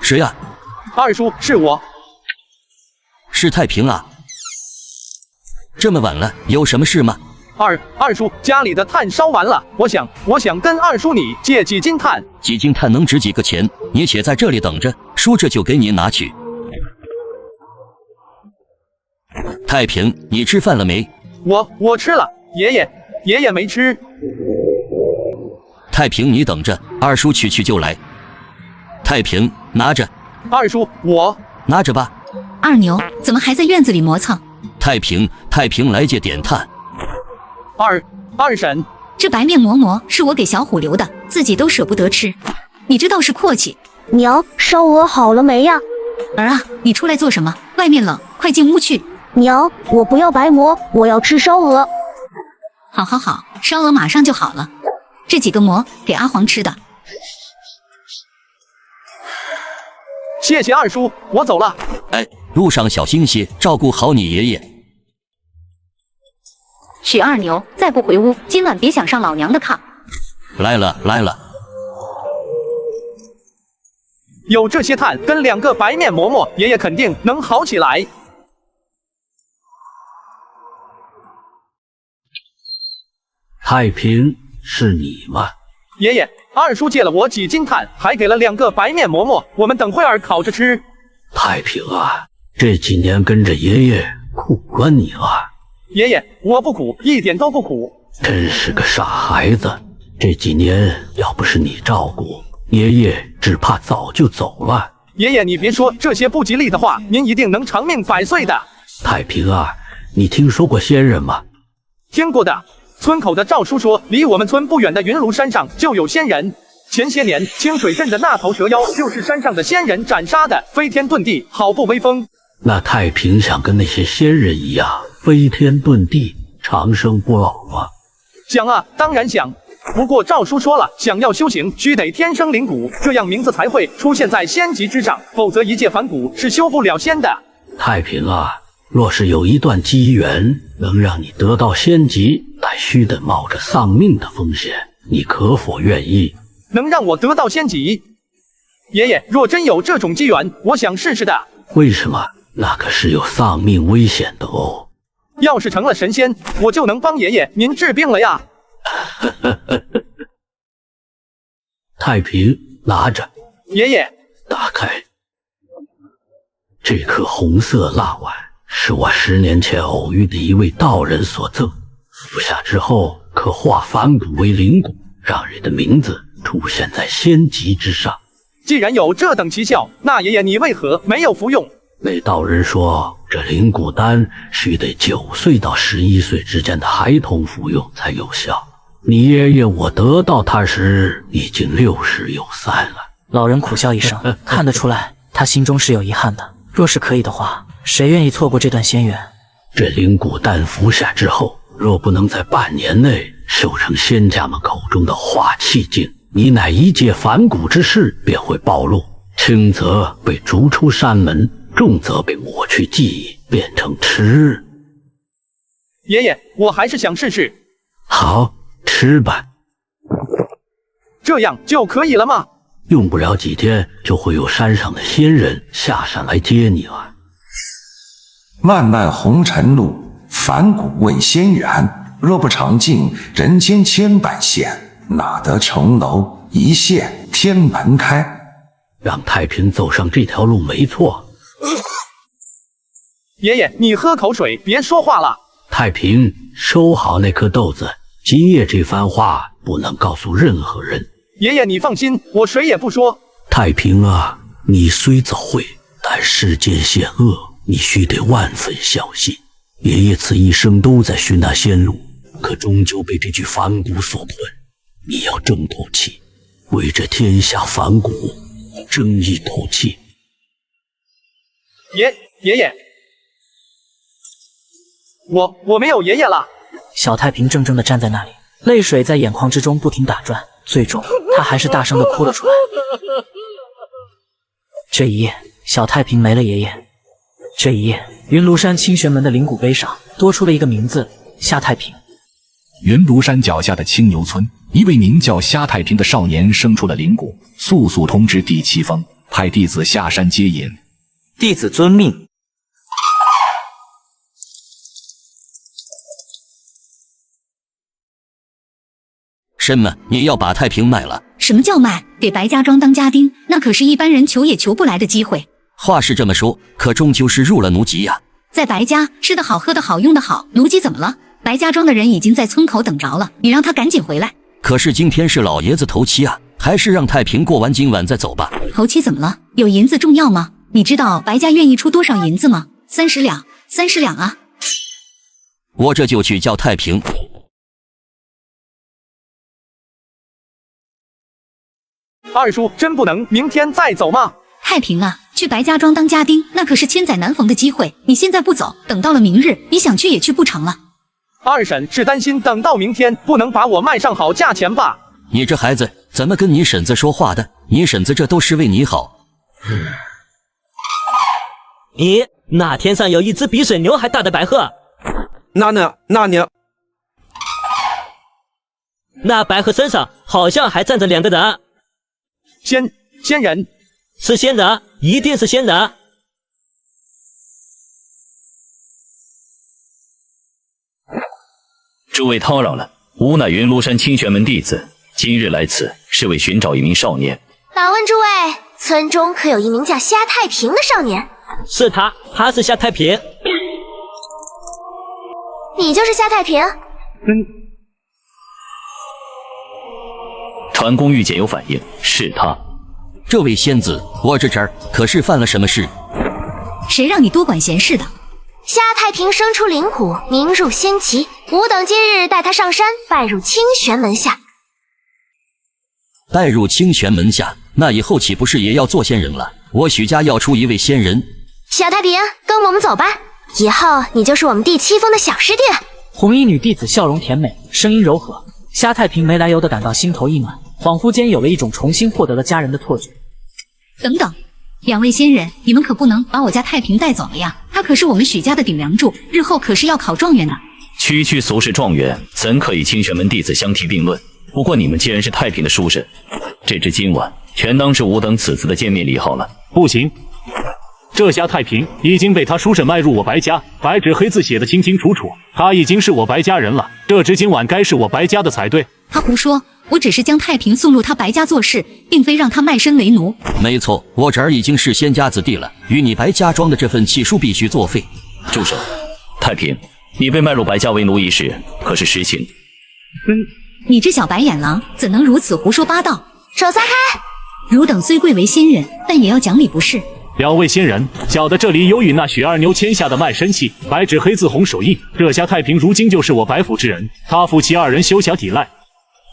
谁啊？二叔，是我。是太平啊。这么晚了，有什么事吗？二叔，家里的炭烧完了，我想跟二叔你借几斤炭。几斤炭能值几个钱？你且在这里等着，叔这就给你拿去。太平，你吃饭了没？我吃了，爷爷没吃。太平，你等着，二叔去就来。太平，拿着。二叔，我拿着吧。二牛怎么还在院子里磨蹭？太平来借点炭。二婶，这白面馍是我给小虎留的，自己都舍不得吃，你这倒是阔气。娘，烧鹅好了没呀？儿啊，你出来做什么？外面冷，快进屋去。娘，我不要白馍，我要吃烧鹅。好，烧鹅马上就好了。这几个馍给阿黄吃的。谢谢二叔，我走了。哎，路上小心些，照顾好你爷爷。许二牛，再不回屋，今晚别想上老娘的炕。来了。有这些炭跟2个白面馍，爷爷肯定能好起来。太平，是你吗？爷爷，二叔借了我几斤炭，还给了2个白面馍，我们等会儿烤着吃。太平啊，这几年跟着爷爷苦了你了。爷爷，我不苦，一点都不苦。真是个傻孩子，这几年要不是你照顾，爷爷只怕早就走了。爷爷，你别说这些不吉利的话，您一定能长命百岁的。太平啊，你听说过仙人吗？听过的。村口的赵叔说，离我们村不远的云庐山上就有仙人。前些年清水镇的那头蛇妖就是山上的仙人斩杀的，飞天遁地，好不威风。那太平想跟那些仙人一样飞天遁地，长生不老吗？想啊，当然想。不过赵叔说了，想要修行，须得天生灵骨，这样名字才会出现在仙籍之上，否则一介凡骨是修不了仙的。太平啊，若是有一段机缘能让你得到仙籍，但须得冒着丧命的风险，你可否愿意？能让我得到仙籍？爷爷，若真有这种机缘，我想试试的。为什么？那可是有丧命危险的哦。要是成了神仙，我就能帮爷爷您治病了呀。太平，拿着。爷爷，打开。这颗红色蜡丸是我10年前偶遇的一位道人所赠，服下之后可化凡骨为灵骨，让人的名字出现在仙籍之上。既然有这等奇效，那爷爷你为何没有服用？那道人说，这灵骨丹须得9岁到11岁之间的孩童服用才有效。你爷爷我得到它时已经60有3了。老人苦笑一声，看得出来他心中是有遗憾的。若是可以的话，谁愿意错过这段仙缘？这灵骨丹服下之后，若不能在半年内修成仙家们口中的化气境，你乃一介凡骨之事便会暴露，轻则被逐出山门，重则被抹去记忆，变成迟日。爷爷，我还是想试试。好，吃吧。这样就可以了吗？用不了几天，就会有山上的仙人下山来接你了。漫漫红尘路，凡骨问仙缘。若不尝尽人间千百线，哪得重楼一线天门开？让太平走上这条路没错。爷爷，你喝口水，别说话了。太平，收好那颗豆子，今夜这番话不能告诉任何人。爷爷，你放心，我谁也不说。太平啊，你虽早慧，但世间险恶，你须得万分小心。爷爷此一生都在寻那仙路，可终究被这具凡骨所困。你要争口气，为这天下凡骨争一口气。爷爷，我没有爷爷了。小太平怔怔地站在那里，泪水在眼眶之中不停打转，最终他还是大声地哭了出来。这一夜，小太平没了爷爷。这一夜，云庐山清玄门的灵骨碑上多出了一个名字：夏太平。云庐山脚下的青牛村，一位名叫夏太平的少年生出了灵骨，速速通知第7峰。派弟子下山接引。弟子遵命。什么？你要把太平卖了？什么叫卖？给白家庄当家丁，那可是一般人求也求不来的机会。话是这么说，可终究是入了奴籍呀。在白家吃得好喝得好用得好，奴籍怎么了？白家庄的人已经在村口等着了，你让他赶紧回来。可是今天是老爷子头七啊，还是让太平过完今晚再走吧。头七怎么了？有银子重要吗？你知道白家愿意出多少银子吗？30两，30两啊！我这就去叫太平。二叔真不能明天再走吗？太平啊，去白家庄当家丁，那可是千载难逢的机会。你现在不走，等到了明日，你想去也去不成了。二婶是担心等到明天不能把我卖上好价钱吧？你这孩子怎么跟你婶子说话的？你婶子这都是为你好。咦，那天上有一只比水牛还大的白鹤。那白鹤身上好像还站着2个人。仙人，是仙人，一定是仙人。诸位叨扰了，吾乃云庐山清玄门弟子，今日来此是为寻找一名少年。敢问诸位，村中可有一名叫虾太平的少年？是他是虾太平。你就是虾太平？传宫御姐有反应，是他。这位仙子，我这儿可是犯了什么事？谁让你多管闲事的？虾太平生出灵骨，名入仙籍，吾等今日带他上山，拜入清玄门下。拜入清玄门下，那以后岂不是也要做仙人了？我许家要出一位仙人。小太平，跟我们走吧，以后你就是我们第7峰的小师弟了。红衣女弟子笑容甜美，声音柔和。虾太平没来由的感到心头一暖，恍惚间有了一种重新获得了家人的错觉。等等，2位仙人，你们可不能把我家太平带走了呀！他可是我们许家的顶梁柱，日后可是要考状元的。区俗世状元，怎可与清玄门弟子相提并论？不过你们既然是太平的书生，这只今晚全当是吾等此次的见面礼好了。不行，这虾太平已经被他书生迈入我白家，白纸黑字写得清清楚楚，他已经是我白家人了。这只今晚该是我白家的才对。他胡说，我只是将太平送入他白家做事，并非让他卖身为奴。没错，我这儿已经是仙家子弟了，与你白家庄的这份契书必须作废。住手！太平，你被卖入白家为奴一事，可是实情？你这小白眼狼，怎能如此胡说八道？手撒开！汝等虽贵为仙人，但也要讲理不是？2位仙人，小的这里有与那许二牛签下的卖身契，白纸黑字红手印。这虾太平如今就是我白府之人，他负其2人休想抵赖。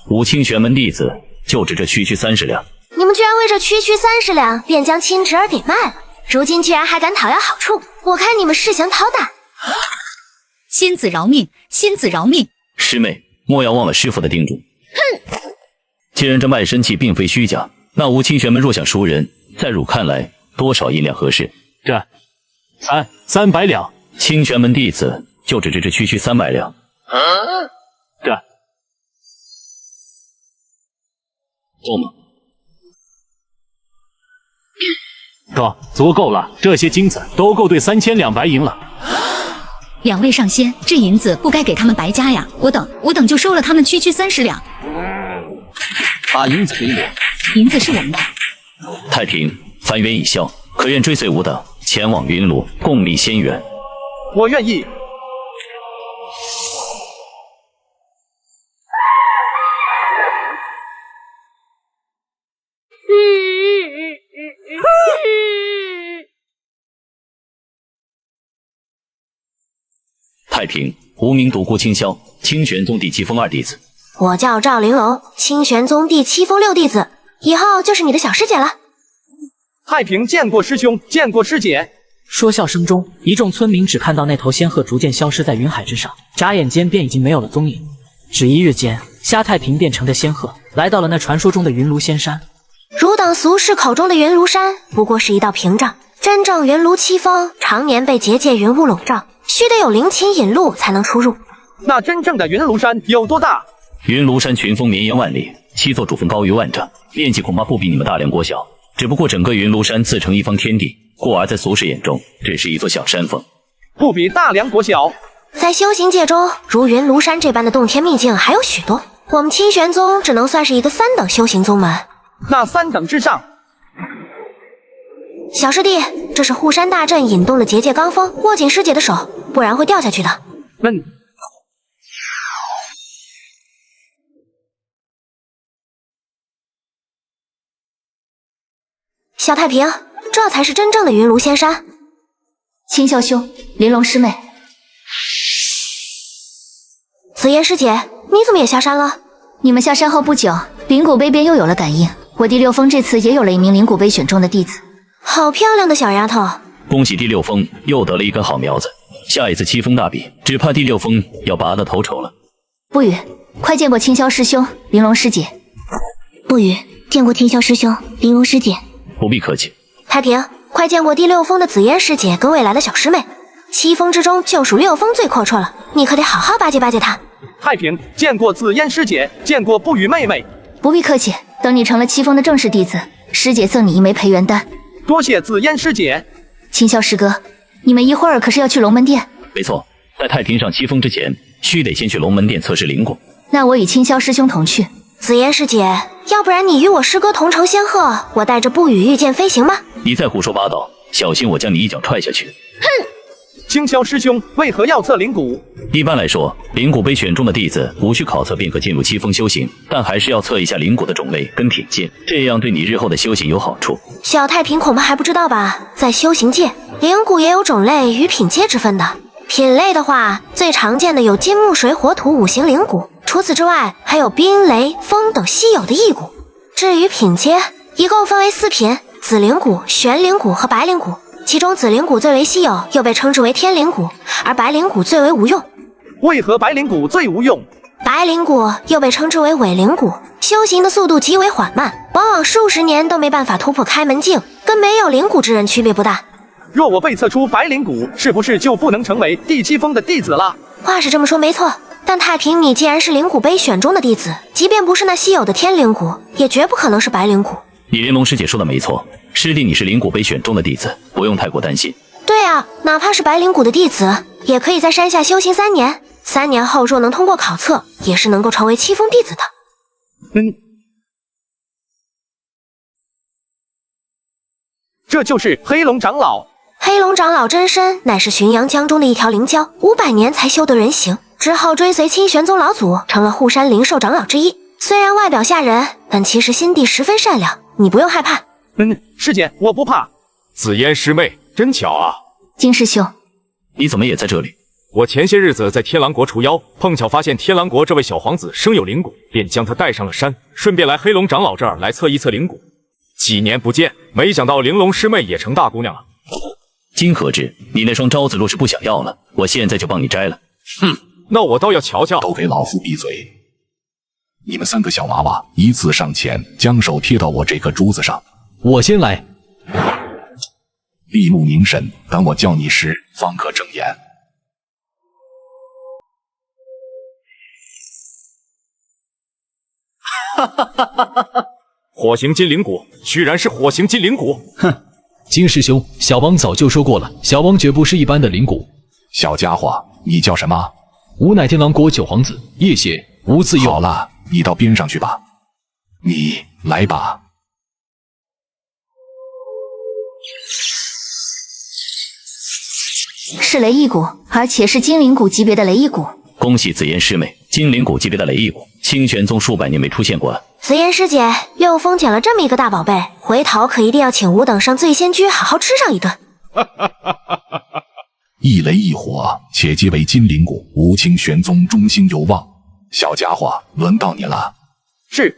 吾清玄门弟子就值这区30两。你们居然为这区30两，便将亲侄儿给卖了，如今居然还敢讨要好处，我看你们是想讨胆。仙子饶命，仙子饶命！师妹，莫要忘了师傅的叮嘱。哼！既然这卖身契并非虚假，那吾清玄门若想赎人，在汝看来多少银两合适？这300两。清玄门弟子就只值这区300两。这够吗？哥，足够了，这些金子都够兑3000两白银了。 2位上仙，这银子不该给他们白家呀！我等就收了他们区30两。把银子给我，银子是我们的。太平，凡缘已消，可愿追随吾等前往云庐，共历仙缘？我愿意。太平，无名独孤清霄，清玄宗第7峰2弟子。我叫赵玲珑，清玄宗第7峰6弟子，以后就是你的小师姐了。太平见过师兄，见过师姐。说笑声中，一众村民只看到那头仙鹤逐渐消失在云海之上，眨眼间便已经没有了踪影。只一日间，虾太平便乘着仙鹤来到了那传说中的云庐仙山。汝等俗世口中的云庐山，不过是一道屏障。真正云庐7峰，常年被结界云雾笼罩，须得有灵琴引路才能出入。那真正的云庐山有多大？云庐山群峰绵延万里，7座主峰高于万丈，面积恐怕不比你们大梁国小。只不过整个云庐山自成一方天地，故而在俗世眼中只是一座小山峰，不比大梁国小。在修行界中，如云庐山这般的洞天秘境还有许多，我们清玄宗只能算是一个3等修行宗门。那3等之上，小师弟，这是护山大阵引动了结界罡风，握紧师姐的手，不然会掉下去的。小太平，这才是真正的云庐仙山。青霄兄，玲珑师妹，紫妍师姐，你怎么也下山了？你们下山后不久，灵谷杯便又有了感应，我第6峰这次也有了一名灵谷杯选中的弟子。好漂亮的小丫头！恭喜第6峰又得了一根好苗子，下一次7峰大比，只怕第6峰要拔得头筹了。不语，快见过青霄师兄、玲珑师姐。不语，见过天霄师兄、玲珑师姐。不必客气。太平，快见过第6峰的紫嫣师姐跟未来的小师妹。7峰之中就属6峰最阔绰了，你可得好好巴结巴结她。太平，见过紫嫣师姐，见过不语妹妹。不必客气，等你成了7峰的正式弟子，师姐赠你一枚培元丹。多谢紫嫣师姐。青霄师哥，你们一会儿可是要去龙门殿？没错，在太平上7峰之前，须得先去龙门殿测试灵果。那我与青霄师兄同去。紫嫣师姐，要不然你与我师哥同乘仙鹤，我带着不语御剑飞行吗？你再胡说八道，小心我将你一脚踹下去。哼！青霄师兄为何要测灵骨？一般来说，灵骨被选中的弟子无需考测便可进入7峰修行，但还是要测一下灵骨的种类跟品阶，这样对你日后的修行有好处。小太平恐怕还不知道吧？在修行界，灵骨也有种类与品阶之分的。品类的话，最常见的有金木水火土5行灵骨，除此之外，还有冰雷风等稀有的异骨。至于品阶，一共分为4品：紫灵骨、玄灵骨和白灵骨。其中紫灵骨最为稀有，又被称之为天灵骨，而白灵骨最为无用。为何白灵骨最无用？白灵骨又被称之为伪灵骨，修行的速度极为缓慢，往往数十年都没办法突破开门境，跟没有灵骨之人区别不大。若我被测出白灵骨，是不是就不能成为第7峰的弟子了？话是这么说没错，但太平你既然是灵骨杯选中的弟子，即便不是那稀有的天灵骨，也绝不可能是白灵骨。你玲珑师姐说的没错，师弟你是灵骨杯选中的弟子，不用太过担心。对啊，哪怕是白灵骨的弟子，也可以在山下修行3年，3年后若能通过考测，也是能够成为7峰弟子的。这就是黑龙长老。黑龙长老真身乃是浔阳江中的一条灵蛟，500年才修得人形，之后追随清玄宗老祖，成了护山灵兽长老之一。虽然外表吓人，但其实心地十分善良，你不用害怕。师姐，我不怕。紫嫣师妹，真巧啊！金师兄，你怎么也在这里？我前些日子在天狼国除妖，碰巧发现天狼国这位小皇子生有灵骨，便将他带上了山，顺便来黑龙长老这儿来测一测灵骨。几年不见，没想到玲珑师妹也成大姑娘了。金何之，你那双招子若是不想要了，我现在就帮你摘了。哼，那我倒要瞧瞧。都给老夫闭嘴！你们3个小娃娃依次上前，将手贴到我这颗珠子上。我先来。闭目凝神，等我叫你时，方可睁眼。哈哈哈哈哈哈！火形金灵骨，居然是火形金灵骨！哼，金师兄，小王早就说过了，小王绝不是一般的灵骨。小家伙，你叫什么？吾乃天狼国九皇子叶邪，吾自幼。好了，你到边上去吧。你来吧。是雷异骨，而且是金灵骨级别的雷异骨。恭喜紫嫣师妹，金灵骨级别的雷异骨，清玄宗数百年没出现过了。紫嫣师姐，6峰捡了这么一个大宝贝，回头可一定要请5等上醉仙居好好吃上一顿。一雷一火，且皆为金灵骨，吾清玄宗中兴有望。小家伙，轮到你了。是。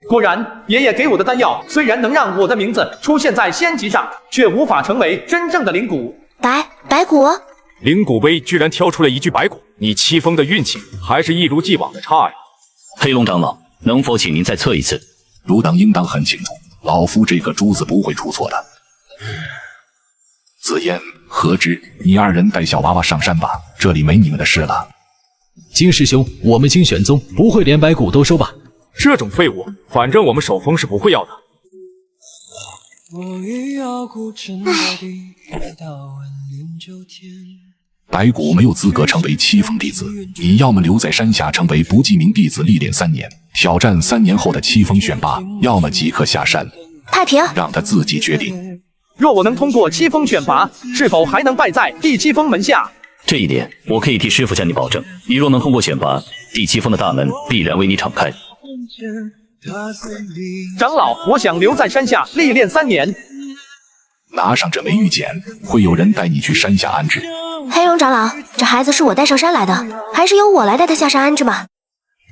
果然，爷爷给我的丹药虽然能让我的名字出现在仙籍上，却无法成为真正的灵骨。白骨？灵骨杯居然挑出了一具白骨，你7峰的运气还是一如既往的差呀！黑龙长老，能否请您再测一次？汝等应当很清楚，老夫这颗珠子不会出错的。紫嫣、何之，你2人带小娃娃上山吧，这里没你们的事了。金师兄，我们金玄宗不会连白骨都收吧？这种废物，反正我们守封是不会要的。白骨没有资格成为七封弟子，你要么留在山下成为不记名弟子历练3年，挑战3年后的七封选拔，要么即刻下山。太平，让他自己决定。若我能通过七封选拔，是否还能拜在第七封门下？这一点，我可以替师傅向你保证。你若能通过选拔，第七封的大门必然为你敞开。长老，我想留在山下历练3年。拿上这枚玉简，会有人带你去山下安置。黑龙长老，这孩子是我带上山来的，还是由我来带他下山安置吧？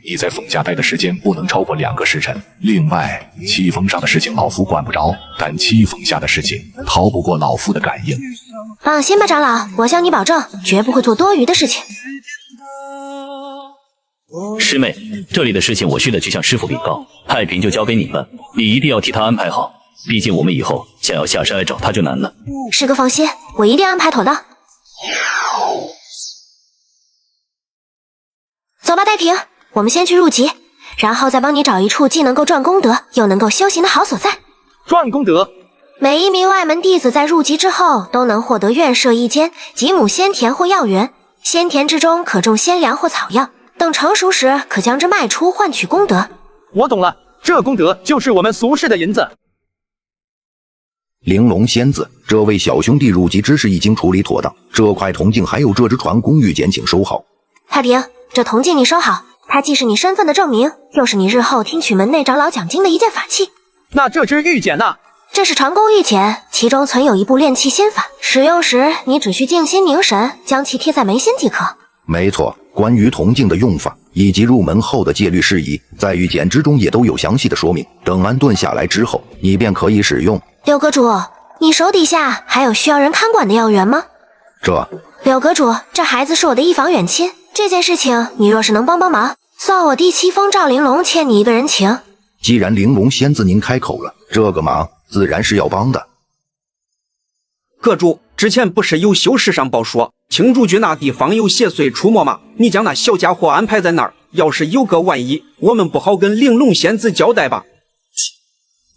你在凤家待的时间不能超过2个时辰。另外，七封上的事情老夫管不着，但七封下的事情逃不过老夫的感应。放心吧，长老，我向你保证，绝不会做多余的事情。师妹，这里的事情我需得去向师傅禀告，太平就交给你了，你一定要替他安排好。毕竟我们以后想要下山来找他就难了。师哥放心，我一定安排妥当。走吧，戴平，我们先去入籍，然后再帮你找一处既能够赚功德，又能够修行的好所在。赚功德？每一名外门弟子在入籍之后，都能获得院舍1间几亩仙田或药园，仙田之中可种仙粮或草药，等成熟时可将之卖出换取功德。我懂了，这功德就是我们俗世的银子。玲珑仙子，这位小兄弟入籍之事已经处理妥当，这块铜镜还有这只传功玉简，请收好。太平，这铜镜你收好，它既是你身份的证明，又是你日后听取门内长老讲经的一件法器。那这只玉简呢？这是传功玉简，其中存有一部炼器仙法，使用时你只需静心凝神，将其贴在眉心即可。没错，关于铜镜的用法以及入门后的戒律事宜，在玉简之中也都有详细的说明。等安顿下来之后，你便可以使用。柳阁主，你手底下还有需要人看管的药园吗？柳阁主，这孩子是我的一房远亲，这件事情你若是能帮忙，算我第七封赵玲珑欠你一个人情。既然玲珑仙子您开口了，这个忙自然是要帮的。阁主，之前不是有修士上报说青竹居那地方有邪祟出没吗？你将那小家伙安排在那儿，要是有个万一，我们不好跟玲珑仙子交代吧？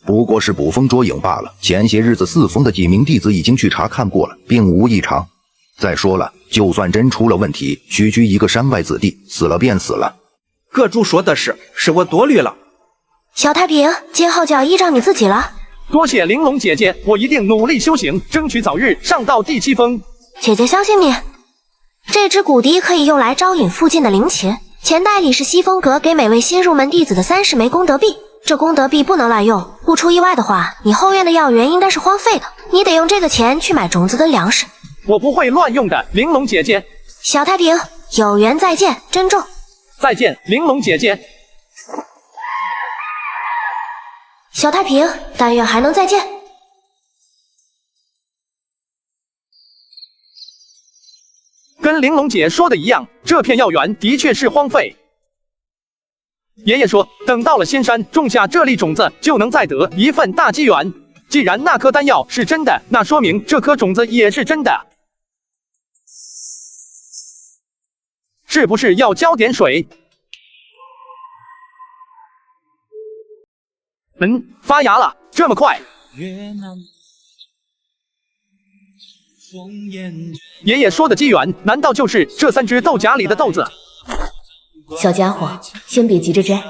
不过是捕风捉影罢了。前些日子4封的几名弟子已经去查看过了，并无异常。再说了，就算真出了问题，区区一个山外子弟，死了便死了。阁主说的是我多虑了。小太平，今后就要依仗你自己了。多谢玲珑姐姐，我一定努力修行，争取早日上到第7封。姐姐相信你。这支骨笛可以用来招引附近的灵禽，钱袋里是西风阁给每位新入门弟子的30枚功德币。这功德币不能滥用，不出意外的话，你后院的药园应该是荒废的，你得用这个钱去买种子跟粮食。我不会乱用的，玲珑姐姐。小太平，有缘再见，珍重。再见，玲珑姐姐。小太平，但愿还能再见。跟玲珑姐说的一样，这片药园的确是荒废。爷爷说，等到了仙山，种下这粒种子，就能再得一份大机缘。既然那颗丹药是真的，那说明这颗种子也是真的。是不是要浇点水？发芽了，这么快？爷爷说的机缘，难道就是这3只豆荚里的豆子？小家伙，先别急着摘。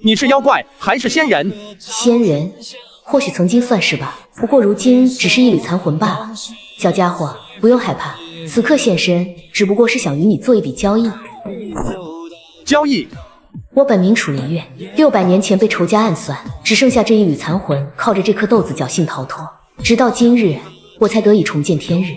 你是妖怪还是仙人？仙人，或许曾经算是吧，不过如今只是一缕残魂罢了。小家伙，不用害怕，此刻现身只不过是想与你做一笔交易。交易？我本名楚林月，600年前被仇家暗算，只剩下这一缕残魂，靠着这颗豆子侥幸逃脱，直到今日，我才得以重见天日。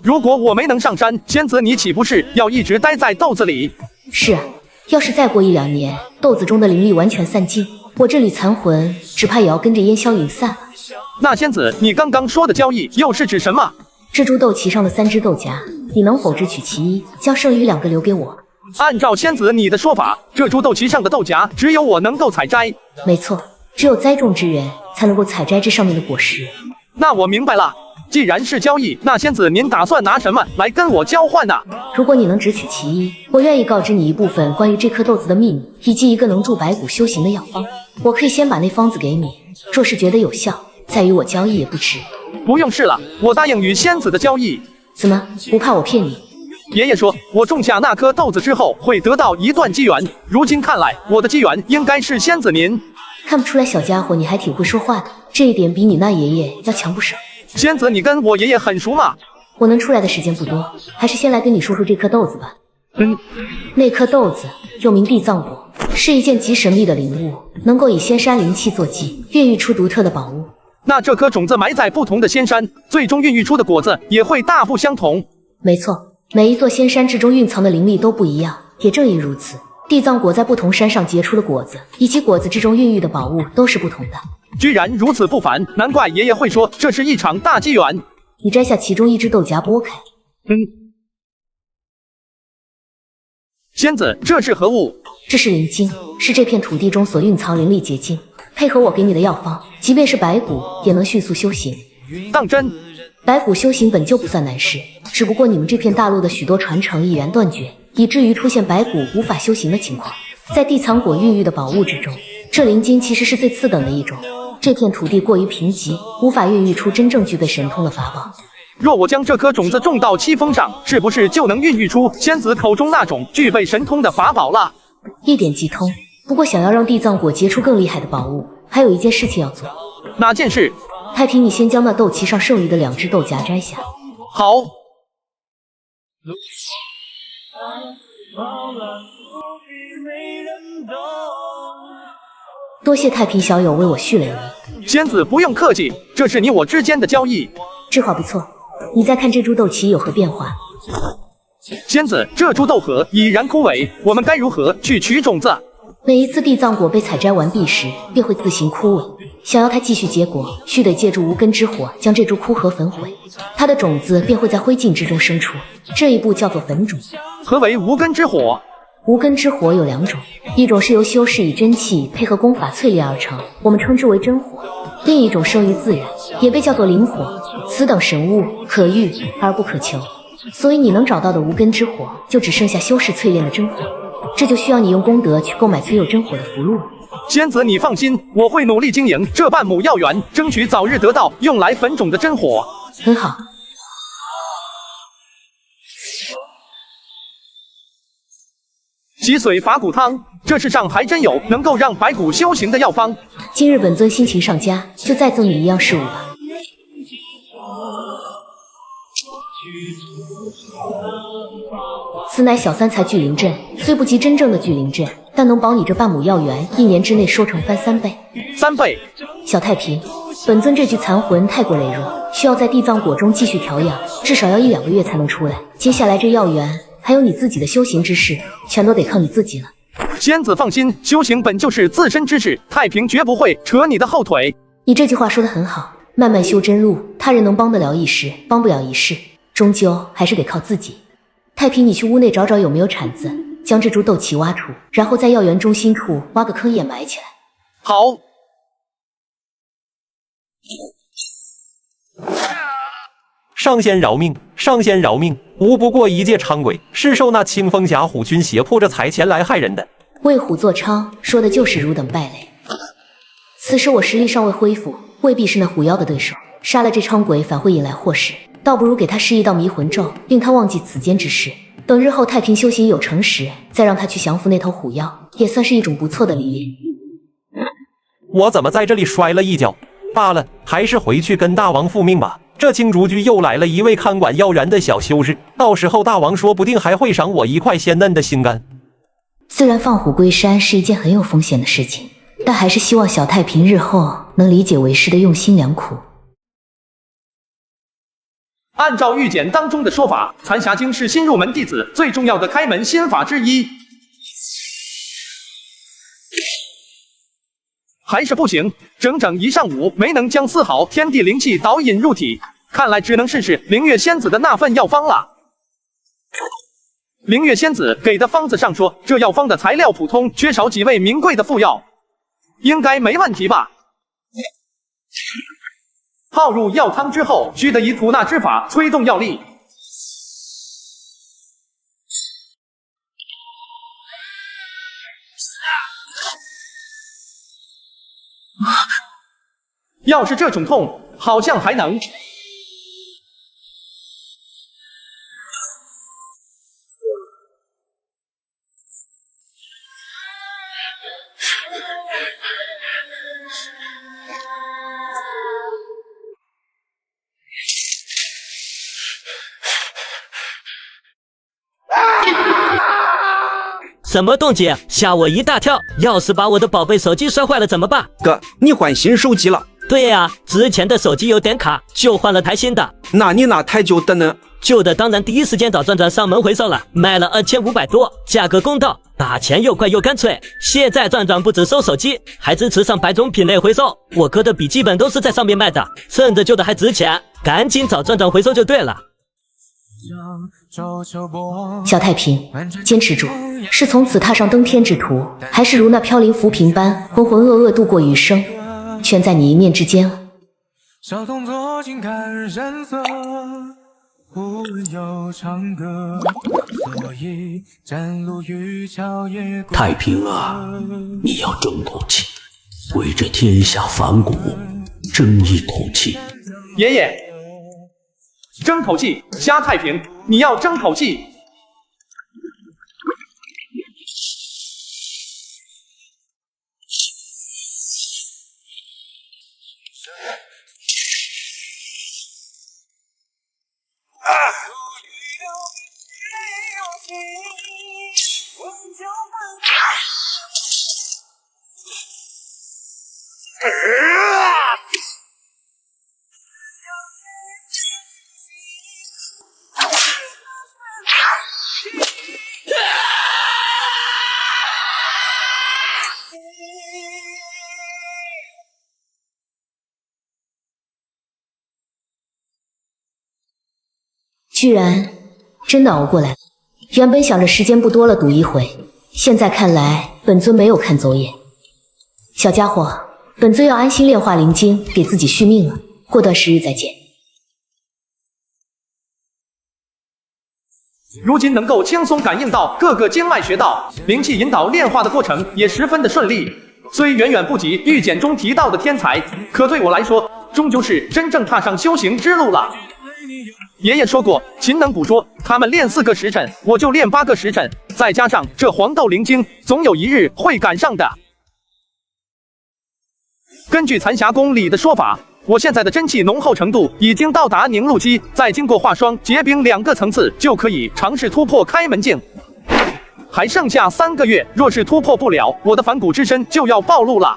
如果我没能上山，仙子你岂不是要一直待在豆子里？是啊，要是再过1、2年，豆子中的灵力完全散尽，我这缕残魂只怕也要跟着烟消云散了。那仙子，你刚刚说的交易又是指什么？这株豆萁上的3只豆荚，你能否只取其一，将剩余2个留给我？按照仙子你的说法，这株豆萁上的豆荚只有我能够采摘。没错，只有栽种之人才能够采摘这上面的果实。那我明白了。既然是交易，那仙子您打算拿什么来跟我交换呢？如果你能只取其一，我愿意告知你一部分关于这颗豆子的秘密，以及一个能助白骨修行的药方。我可以先把那方子给你，若是觉得有效，再与我交易也不迟。不用是了，我答应与仙子的交易。怎么，不怕我骗你？爷爷说，我种下那颗豆子之后会得到一段机缘，如今看来，我的机缘应该是仙子您。看不出来，小家伙你还挺会说话的，这一点比你那爷爷要强不少。仙子，你跟我爷爷很熟吗？我能出来的时间不多，还是先来跟你说说这颗豆子吧。那颗豆子又名地藏果，是一件极神秘的灵物，能够以仙山灵气做基，孕育出独特的宝物。那这颗种子埋在不同的仙山，最终孕育出的果子也会大不相同。没错，每一座仙山之中蕴藏的灵力都不一样，也正因如此，地藏果在不同山上结出的果子，以及果子之中孕育的宝物都是不同的。居然如此不凡，难怪爷爷会说这是一场大机缘。你摘下其中一只豆荚剥开。仙子，这是何物？这是灵晶，是这片土地中所蕴藏灵力结晶。配合我给你的药方，即便是白骨也能迅速修行。当真？白骨修行本就不算难事，只不过你们这片大陆的许多传承已然断绝，以至于出现白骨无法修行的情况。在地藏果孕育的宝物之中，这灵晶其实是最次等的一种。这片土地过于贫瘠，无法孕育出真正具备神通的法宝。若我将这颗种子种到七峰上，是不是就能孕育出仙子口中那种具备神通的法宝了？一点即通。不过想要让地藏果结出更厉害的宝物，还有一件事情要做。哪件事？太平，你先将那豆荚上剩余的2只豆荚摘下。好。多谢太平小友为我续了一名。仙子不用客气，这是你我之间的交易。这话不错，你再看这株豆荚有何变化？仙子，这株豆核已然枯萎，我们该如何去取种子？每一次地藏果被采摘完毕时，便会自行枯萎。想要它继续结果，须得借助无根之火将这株枯核焚毁，它的种子便会在灰烬之中生出。这一步叫做焚种。何为无根之火？无根之火有2种，一种是由修士以真气配合功法淬炼而成，我们称之为真火；另一种生于自然，也被叫做灵火。此等神物可遇而不可求，所以你能找到的无根之火，就只剩下修士淬炼的真火。这就需要你用功德去购买淬有真火的符箓了。仙子，你放心，我会努力经营这半亩药园，争取早日得到用来焚种的真火。很好。洗髓法骨汤，这世上还真有能够让白骨修行的药方。今日本尊心情上佳，就再赠你一样事物吧。此乃小3才聚灵阵，虽不及真正的聚灵阵，但能保你这半亩药园1年之内收成翻3倍。3倍？小太平，本尊这具残魂太过羸弱，需要在地藏果中继续调养，至少要1-2个月才能出来。接下来这药园还有你自己的修行之事，全都得靠你自己了。仙子放心，修行本就是自身之事，太平绝不会扯你的后腿。你这句话说得很好，慢慢修真路，他人能帮得了一时，帮不了一世，终究还是得靠自己。太平，你去屋内找找有没有铲子，将这株豆荚挖出，然后在药园中心处挖个坑掩埋起来。好。上仙饶命！上仙饶命！吾不过一介昌鬼，是受那清风侠虎军胁迫着才前来害人的。为虎作伥，说的就是汝等败类。此时我实力尚未恢复，未必是那虎妖的对手。杀了这伥鬼反会引来祸事，倒不如给他施一道迷魂咒，令他忘记此间之事。等日后太平修行有成时，再让他去降服那头虎妖，也算是一种不错的历练。我怎么在这里摔了一跤？罢了，还是回去跟大王复命吧。这青竹居又来了一位看管药园的小修士，到时候大王说不定还会赏我一块鲜嫩的心肝。虽然放虎归山是一件很有风险的事情，但还是希望小太平日后能理解为师的用心良苦。按照玉简当中的说法，残霞经是新入门弟子最重要的开门心法之一。还是不行，整整1上午没能将丝毫天地灵气导引入体，看来只能试试灵月仙子的那份药方了。灵月仙子给的方子上说，这药方的材料普通，缺少几味名贵的副药，应该没问题吧？泡入药汤之后，须得以吐纳之法催动药力。要是这种痛，好像还能。什么动静？吓我一大跳！要是把我的宝贝手机摔坏了怎么办？哥，你换新手机了？对呀，之前的手机有点卡，就换了台新的。那你那台旧的呢？旧的当然第一时间找转转上门回收了，卖了2500多，价格公道，打钱又快又干脆。现在转转不只收手机，还支持上百种品类回收。我哥的笔记本都是在上面卖的，趁着旧的还值钱，赶紧找转转回收就对了。小太平，坚持住！是从此踏上登天之途，还是如那飘零浮萍般浑浑噩噩度过余生，全在你一念之间。小动作静看人色，不问又唱歌，所以站路渔樵也太平啊，你要争口气，为这天下反骨争一口气。爷爷，争口气，瞎太平，你要争口气。居然真的熬过来了。原本想着时间不多了赌一回，现在看来本尊没有看走眼。小家伙，本尊要安心炼化灵晶，给自己续命了。过段时日再见。如今能够轻松感应到各个经脉穴道，灵气引导炼化的过程也十分的顺利。虽远远不及玉简中提到的天才，可对我来说，终究是真正踏上修行之路了。爷爷说过，秦能卜说他们练4个时辰，我就练8个时辰，再加上这黄豆灵晶，总有一日会赶上的。根据残霞宫里的说法，我现在的真气浓厚程度已经到达凝露期，再经过化霜、结冰2个层次，就可以尝试突破开门境。还剩下3个月，若是突破不了，我的反骨之身就要暴露了。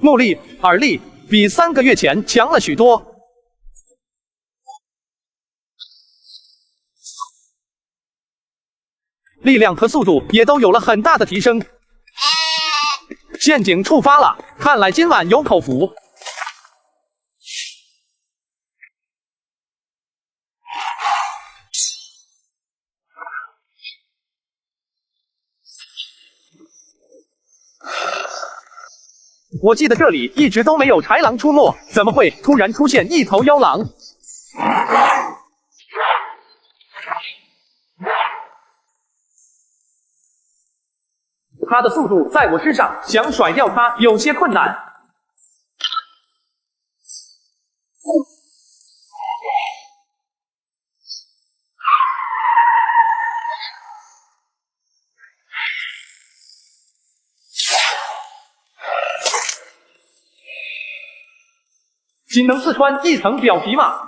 目力、耳力比3个月前强了许多。力量和速度也都有了很大的提升。陷阱触发了，看来今晚有口福。我记得这里一直都没有豺狼出没，怎么会突然出现一头妖狼？他的速度在我身上，想甩掉他有些困难。仅能刺穿一层表皮吗？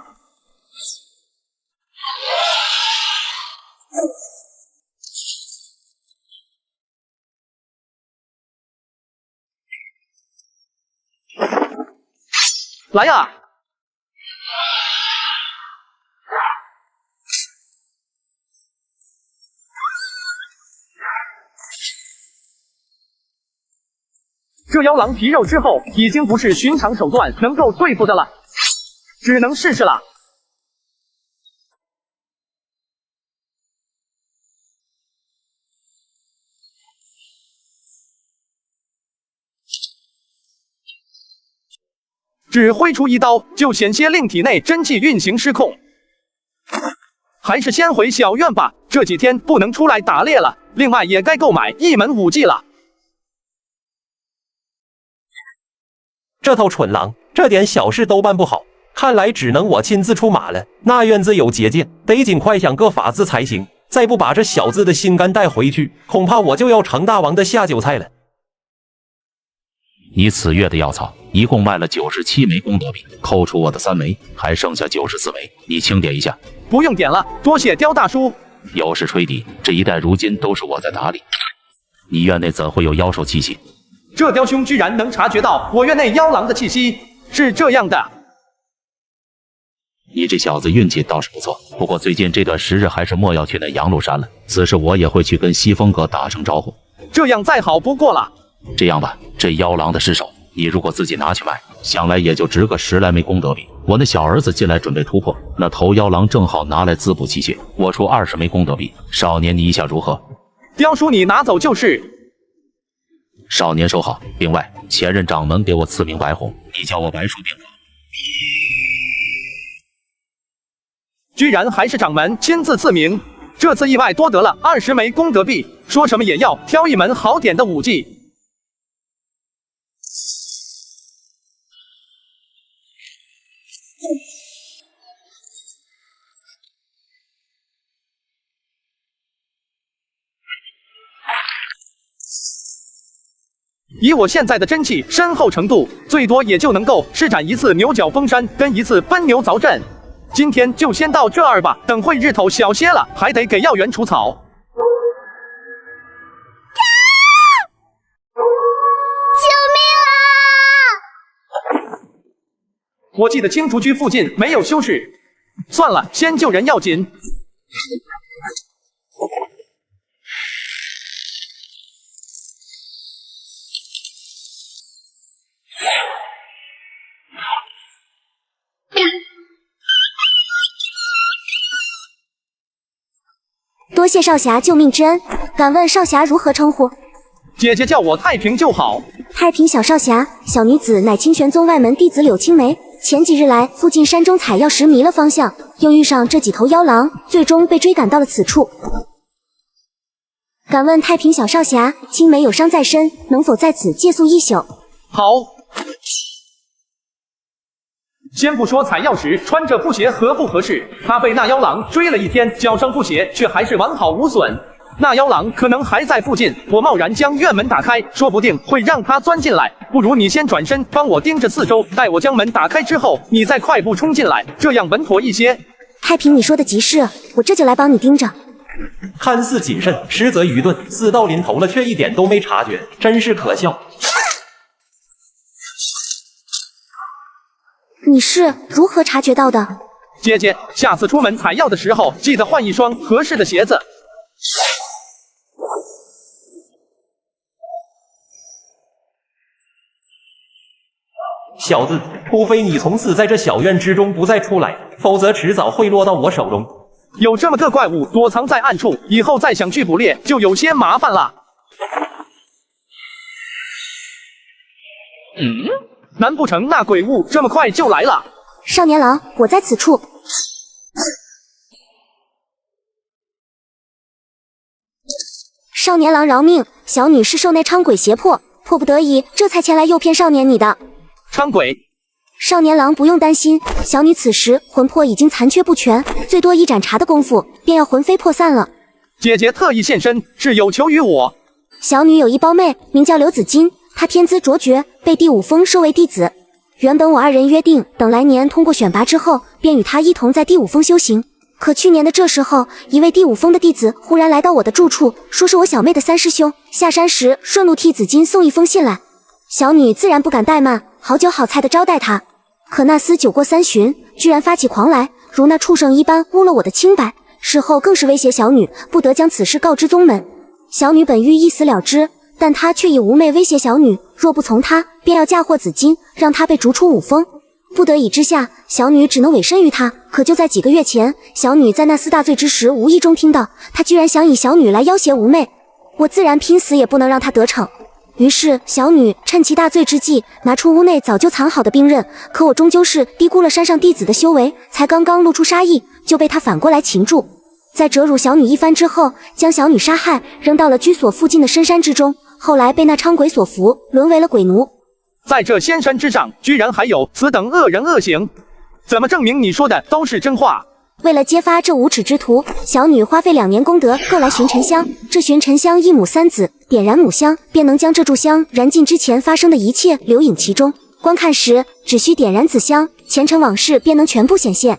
来呀！这妖狼皮肉之后，已经不是寻常手段能够对付的了，只能试试了。只挥出一刀，就险些令体内真气运行失控。还是先回小院吧，这几天不能出来打猎了。另外也该购买一门武技了。这头蠢狼，这点小事都办不好，看来只能我亲自出马了。那院子有结界，得尽快想个法子才行。再不把这小子的心肝带回去，恐怕我就要成大王的下酒菜了。你此月的药草一共卖了97枚功德币，扣除我的3枚，还剩下94枚，你清点一下。不用点了，多谢刁大叔。有事吹笛，这一带如今都是我在打理。你院内怎会有妖兽气息？这刁兄居然能察觉到我院内妖狼的气息，是这样的。你这小子运气倒是不错，不过最近这段时日还是莫要去那阳鹿山了。此时我也会去跟西风阁打声招呼。这样再好不过了。这样吧，这妖狼的尸首，你如果自己拿去卖，想来也就值个10来枚功德币。我那小儿子进来准备突破，那头妖狼正好拿来滋补气血，我出20枚功德币。少年，你意下如何？刁叔，你拿走就是。少年收好。另外，前任掌门给我赐名白虹，你叫我白术变法。居然还是掌门亲自赐名，这次意外多得了20枚功德币，说什么也要挑一门好点的武技。以我现在的真气深厚程度，最多也就能够施展一次牛角封山，跟一次奔牛凿阵。今天就先到这儿吧，等会日头小些了，还得给药园除草。救命啊！我记得青竹居附近没有修士，算了，先救人要紧。多谢少侠救命之恩，敢问少侠如何称呼？姐姐叫我太平就好。太平小少侠，小女子乃清玄宗外门弟子柳青梅。前几日来附近山中采药时迷了方向，又遇上这几头妖狼，最终被追赶到了此处。敢问太平小少侠，青梅有伤在身，能否在此借宿一宿？好。先不说采药时穿着布鞋合不合适，他被那妖狼追了一天，脚上布鞋却还是完好无损。那妖狼可能还在附近，我贸然将院门打开，说不定会让他钻进来。不如你先转身，帮我盯着四周，待我将门打开之后，你再快步冲进来，这样稳妥一些。太平，你说的极是，我这就来帮你盯着。看似谨慎，实则愚钝，死到临头了却一点都没察觉，真是可笑。你是如何察觉到的？姐姐，下次出门采药的时候，记得换一双合适的鞋子。小子，除非你从此在这小院之中不再出来，否则迟早会落到我手中。有这么个怪物躲藏在暗处，以后再想去捕猎就有些麻烦了。难不成那鬼物这么快就来了？少年郎，我在此处。少年郎饶命，小女是受那伥鬼胁迫，迫不得已，这才前来诱骗少年你的。伥鬼？少年郎不用担心，小女此时魂魄已经残缺不全，最多一盏茶的功夫，便要魂飞魄散了。姐姐特意现身，是有求于我。小女有一胞妹，名叫刘子金。她天资卓绝，被第五峰收为弟子。原本我二人约定，等来年通过选拔之后，便与她一同在第五峰修行。可去年的这时候，一位第五峰的弟子忽然来到我的住处，说是我小妹的三师兄。下山时顺路替子金送一封信来，小女自然不敢怠慢，好酒好菜的招待他。可那厮酒过3巡，居然发起狂来，如那畜生一般污了我的清白。事后更是威胁小女不得将此事告知宗门。小女本欲一死了之，但他却以无妹威胁小女，若不从他，便要嫁祸紫金，让他被逐出五峰。不得已之下，小女只能委身于他。可就在几个月前，小女在那4大罪之时，无意中听到他居然想以小女来要挟无妹，我自然拼死也不能让他得逞。于是小女趁其大醉之际，拿出屋内早就藏好的兵刃。可我终究是低估了山上弟子的修为，才刚刚露出杀意，就被他反过来擒住。在折辱小女一番之后，将小女杀害，扔到了居所附近的深山之中。后来被那伥鬼所俘，沦为了鬼奴。在这仙山之上，居然还有此等恶人恶行，怎么证明你说的都是真话？为了揭发这无耻之徒，小女花费2年功德购来寻沉香。这寻沉香一母三子，点燃母香，便能将这炷香燃尽之前发生的一切留影其中。观看时，只需点燃紫香，前尘往事便能全部显现。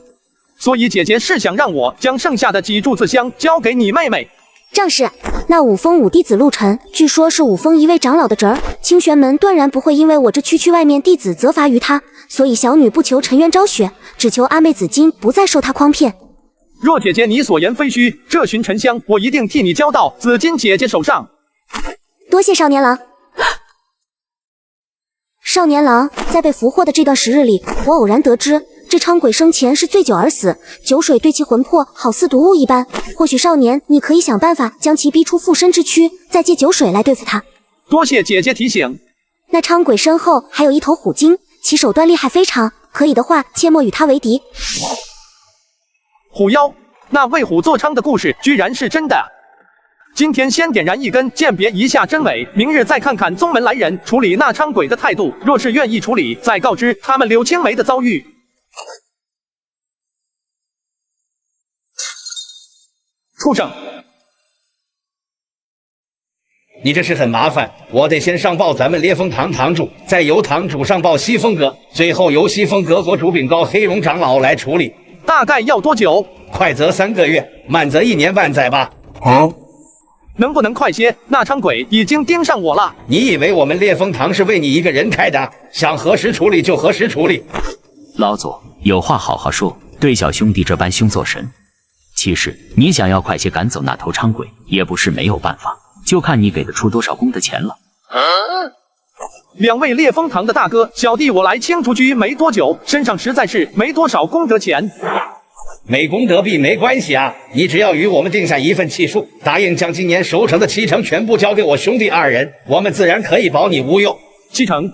所以姐姐是想让我将剩下的几柱紫香交给你妹妹？正是。那五峰五弟子陆晨，据说是五峰一位长老的侄儿，清玄门断然不会因为我这区外面弟子责罚于他，所以小女不求沉冤昭雪，只求阿妹紫金不再受他诓骗。若姐姐你所言非虚，这寻沉香我一定替你交到紫金姐姐手上。多谢少年郎。少年郎，在被俘获的这段时日里，我偶然得知这伥鬼生前是醉酒而死，酒水对其魂魄好似毒物一般。或许少年你可以想办法将其逼出附身之躯，再借酒水来对付他。多谢姐姐提醒。那伥鬼身后还有一头虎鲸，其手段厉害非常，可以的话切莫与他为敌。虎妖，那为虎作伥的故事居然是真的。今天先点燃一根，鉴别一下真伪，明日再看看宗门来人处理那伥鬼的态度，若是愿意处理，再告知他们柳青梅的遭遇。畜生！你这事很麻烦，我得先上报咱们烈风堂堂主，再由堂主上报西风阁，最后由西风阁国主禀告黑龙长老来处理。大概要多久？快则3个月，慢则1年半载吧。能不能快些？那伥鬼已经盯上我了。你以为我们烈风堂是为你一个人开的？想何时处理就何时处理。老祖有话好好说，对小兄弟这般凶作神。其实你想要快些赶走那头伥鬼，也不是没有办法，就看你给得出多少功德钱了。2位烈风堂的大哥，小弟我来青竹居没多久，身上实在是没多少功德钱。没功德币没关系啊，你只要与我们定下一份契数，答应将今年收成的7成全部交给我兄弟2人，我们自然可以保你无忧。7成，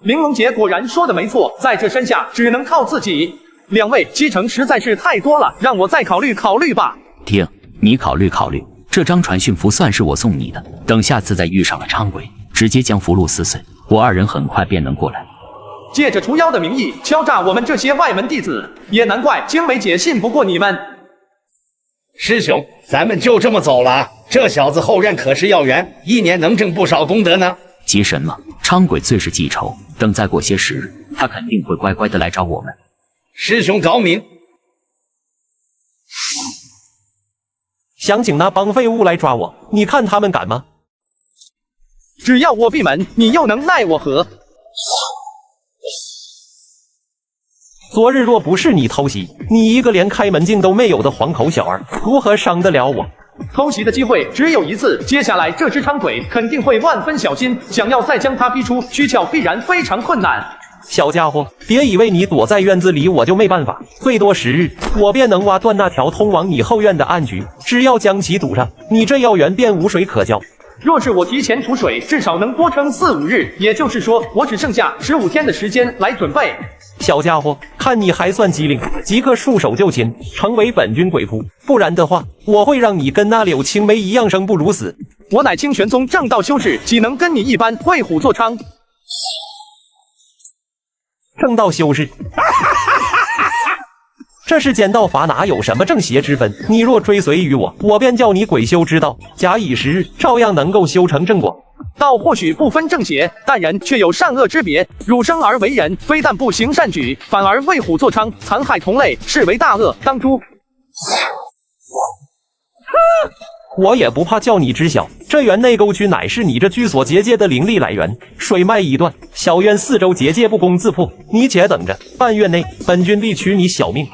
玲珑姐果然说的没错，在这山下只能靠自己。2位7成实在是太多了，让我再考虑考虑吧。听，你考虑考虑，这张传讯符算是我送你的，等下次再遇上了伥鬼，直接将符箓撕碎，我2人很快便能过来。借着除妖的名义敲诈我们这些外门弟子，也难怪青梅姐信不过你们。师兄，咱们就这么走了？这小子后院可是要员，1年能挣不少功德呢。急神了，伥鬼最是记仇，等再过些时日，他肯定会乖乖的来找我们。师兄高明。想请那帮废物来抓我，你看他们敢吗？只要我闭门，你又能奈我何？昨日若不是你偷袭，你一个连开门镜都没有的黄口小儿，如何伤得了我？偷袭的机会只有一次，接下来这只伥鬼肯定会万分小心，想要再将他逼出躯壳必然非常困难。小家伙，别以为你躲在院子里我就没办法，最多10日，我便能挖断那条通往你后院的暗渠，只要将其堵上，你这药园便无水可浇。若是我提前储水，至少能多撑4、5日，也就是说，我只剩下15天的时间来准备。小家伙，看你还算机灵，即刻束手就擒，成为本军鬼仆，不然的话，我会让你跟那柳青梅一样生不如死。我乃清玄宗正道修士，岂能跟你一般为虎作伥？正道修士，这世间道法哪有什么正邪之分？你若追随于我，我便叫你鬼修之道，假以时日，照样能够修成正果。道或许不分正邪，但人却有善恶之别。汝生而为人，非但不行善举，反而为虎作伥，残害同类，是为大恶。当诛！我也不怕叫你知晓，这园内沟渠乃是你这居所结界的灵力来源，水脉一断，小院4周结界不攻自破。你且等着，半月内本军必取你小命。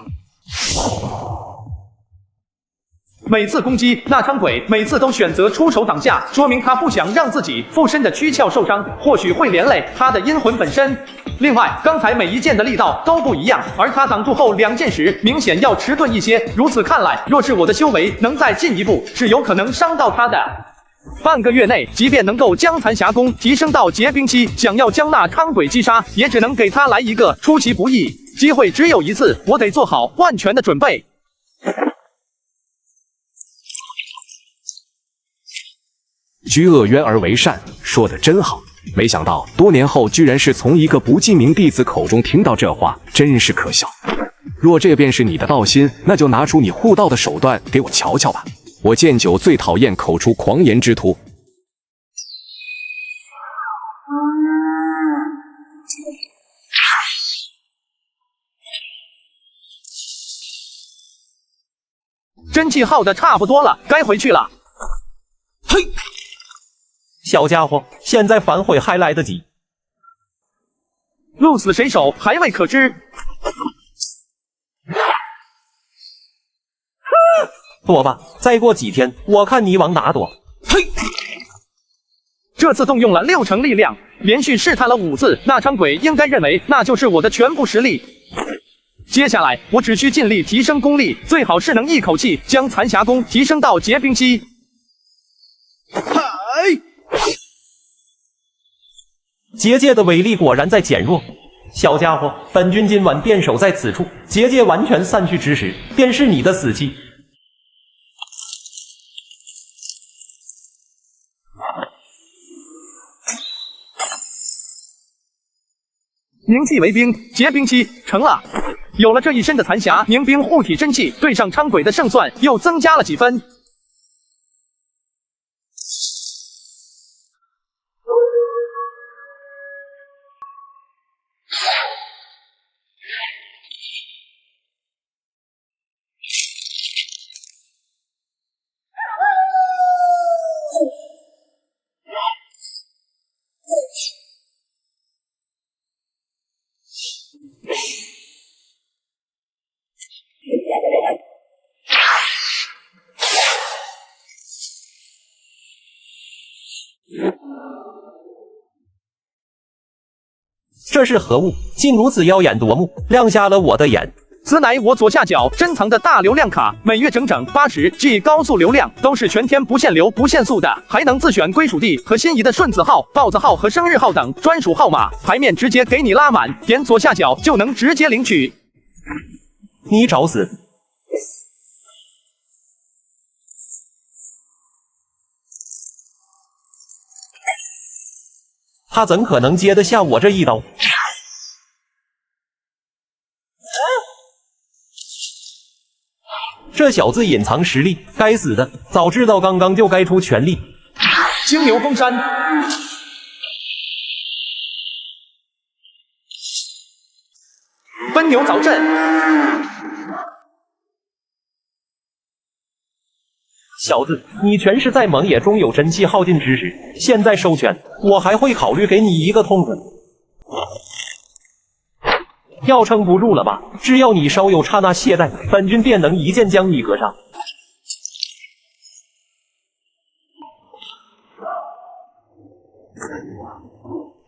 每次攻击那伥鬼，每次都选择出手挡下，说明他不想让自己附身的躯壳受伤，或许会连累他的阴魂本身。另外，刚才每一剑的力道都不一样，而他挡住后2剑时，明显要迟钝一些。如此看来，若是我的修为能再进一步，是有可能伤到他的。半个月内，即便能够将残霞宫提升到结冰期，想要将那伥鬼击杀，也只能给他来一个出其不意，机会只有一次，我得做好万全的准备。居恶渊而为善，说得真好。没想到多年后居然是从一个不记名弟子口中听到这话，真是可笑。若这便是你的道心，那就拿出你护道的手段给我瞧瞧吧。我剑九最讨厌口出狂言之徒。真气耗的差不多了，该回去了。嘿，小家伙，现在反悔还来得及。鹿死谁手还未可知。躲吧，再过几天，我看你往哪躲。嘿，这次动用了6成力量，连续试探了5次，那伥鬼应该认为那就是我的全部实力。接下来我只需尽力提升功力，最好是能一口气将残霞宫提升到结冰期。结界的威力果然在减弱。小家伙，本君今晚便守在此处，结界完全散去之时，便是你的死期。凝气为冰，结冰期成了。有了这一身的残霞凝冰护体真气，对上伥鬼的胜算又增加了几分。这是何物？竟如此耀眼夺目，亮瞎了我的眼。此乃我左下角珍藏的大流量卡，每月整整80G 高速流量，都是全天不限流不限速的，还能自选归属地和心仪的顺子号、豹子号和生日号等专属号码，牌面直接给你拉满，点左下角就能直接领取。你找死！他怎可能接得下我这一刀？这小子隐藏实力，该死的！早知道刚刚就该出全力。金牛封山，奔牛凿阵。小子，你全是在蒙也终有真气耗尽之时，现在收拳，我还会考虑给你一个痛苦。要撑不住了吧？只要你稍有刹那懈怠，本君便能一剑将你格杀。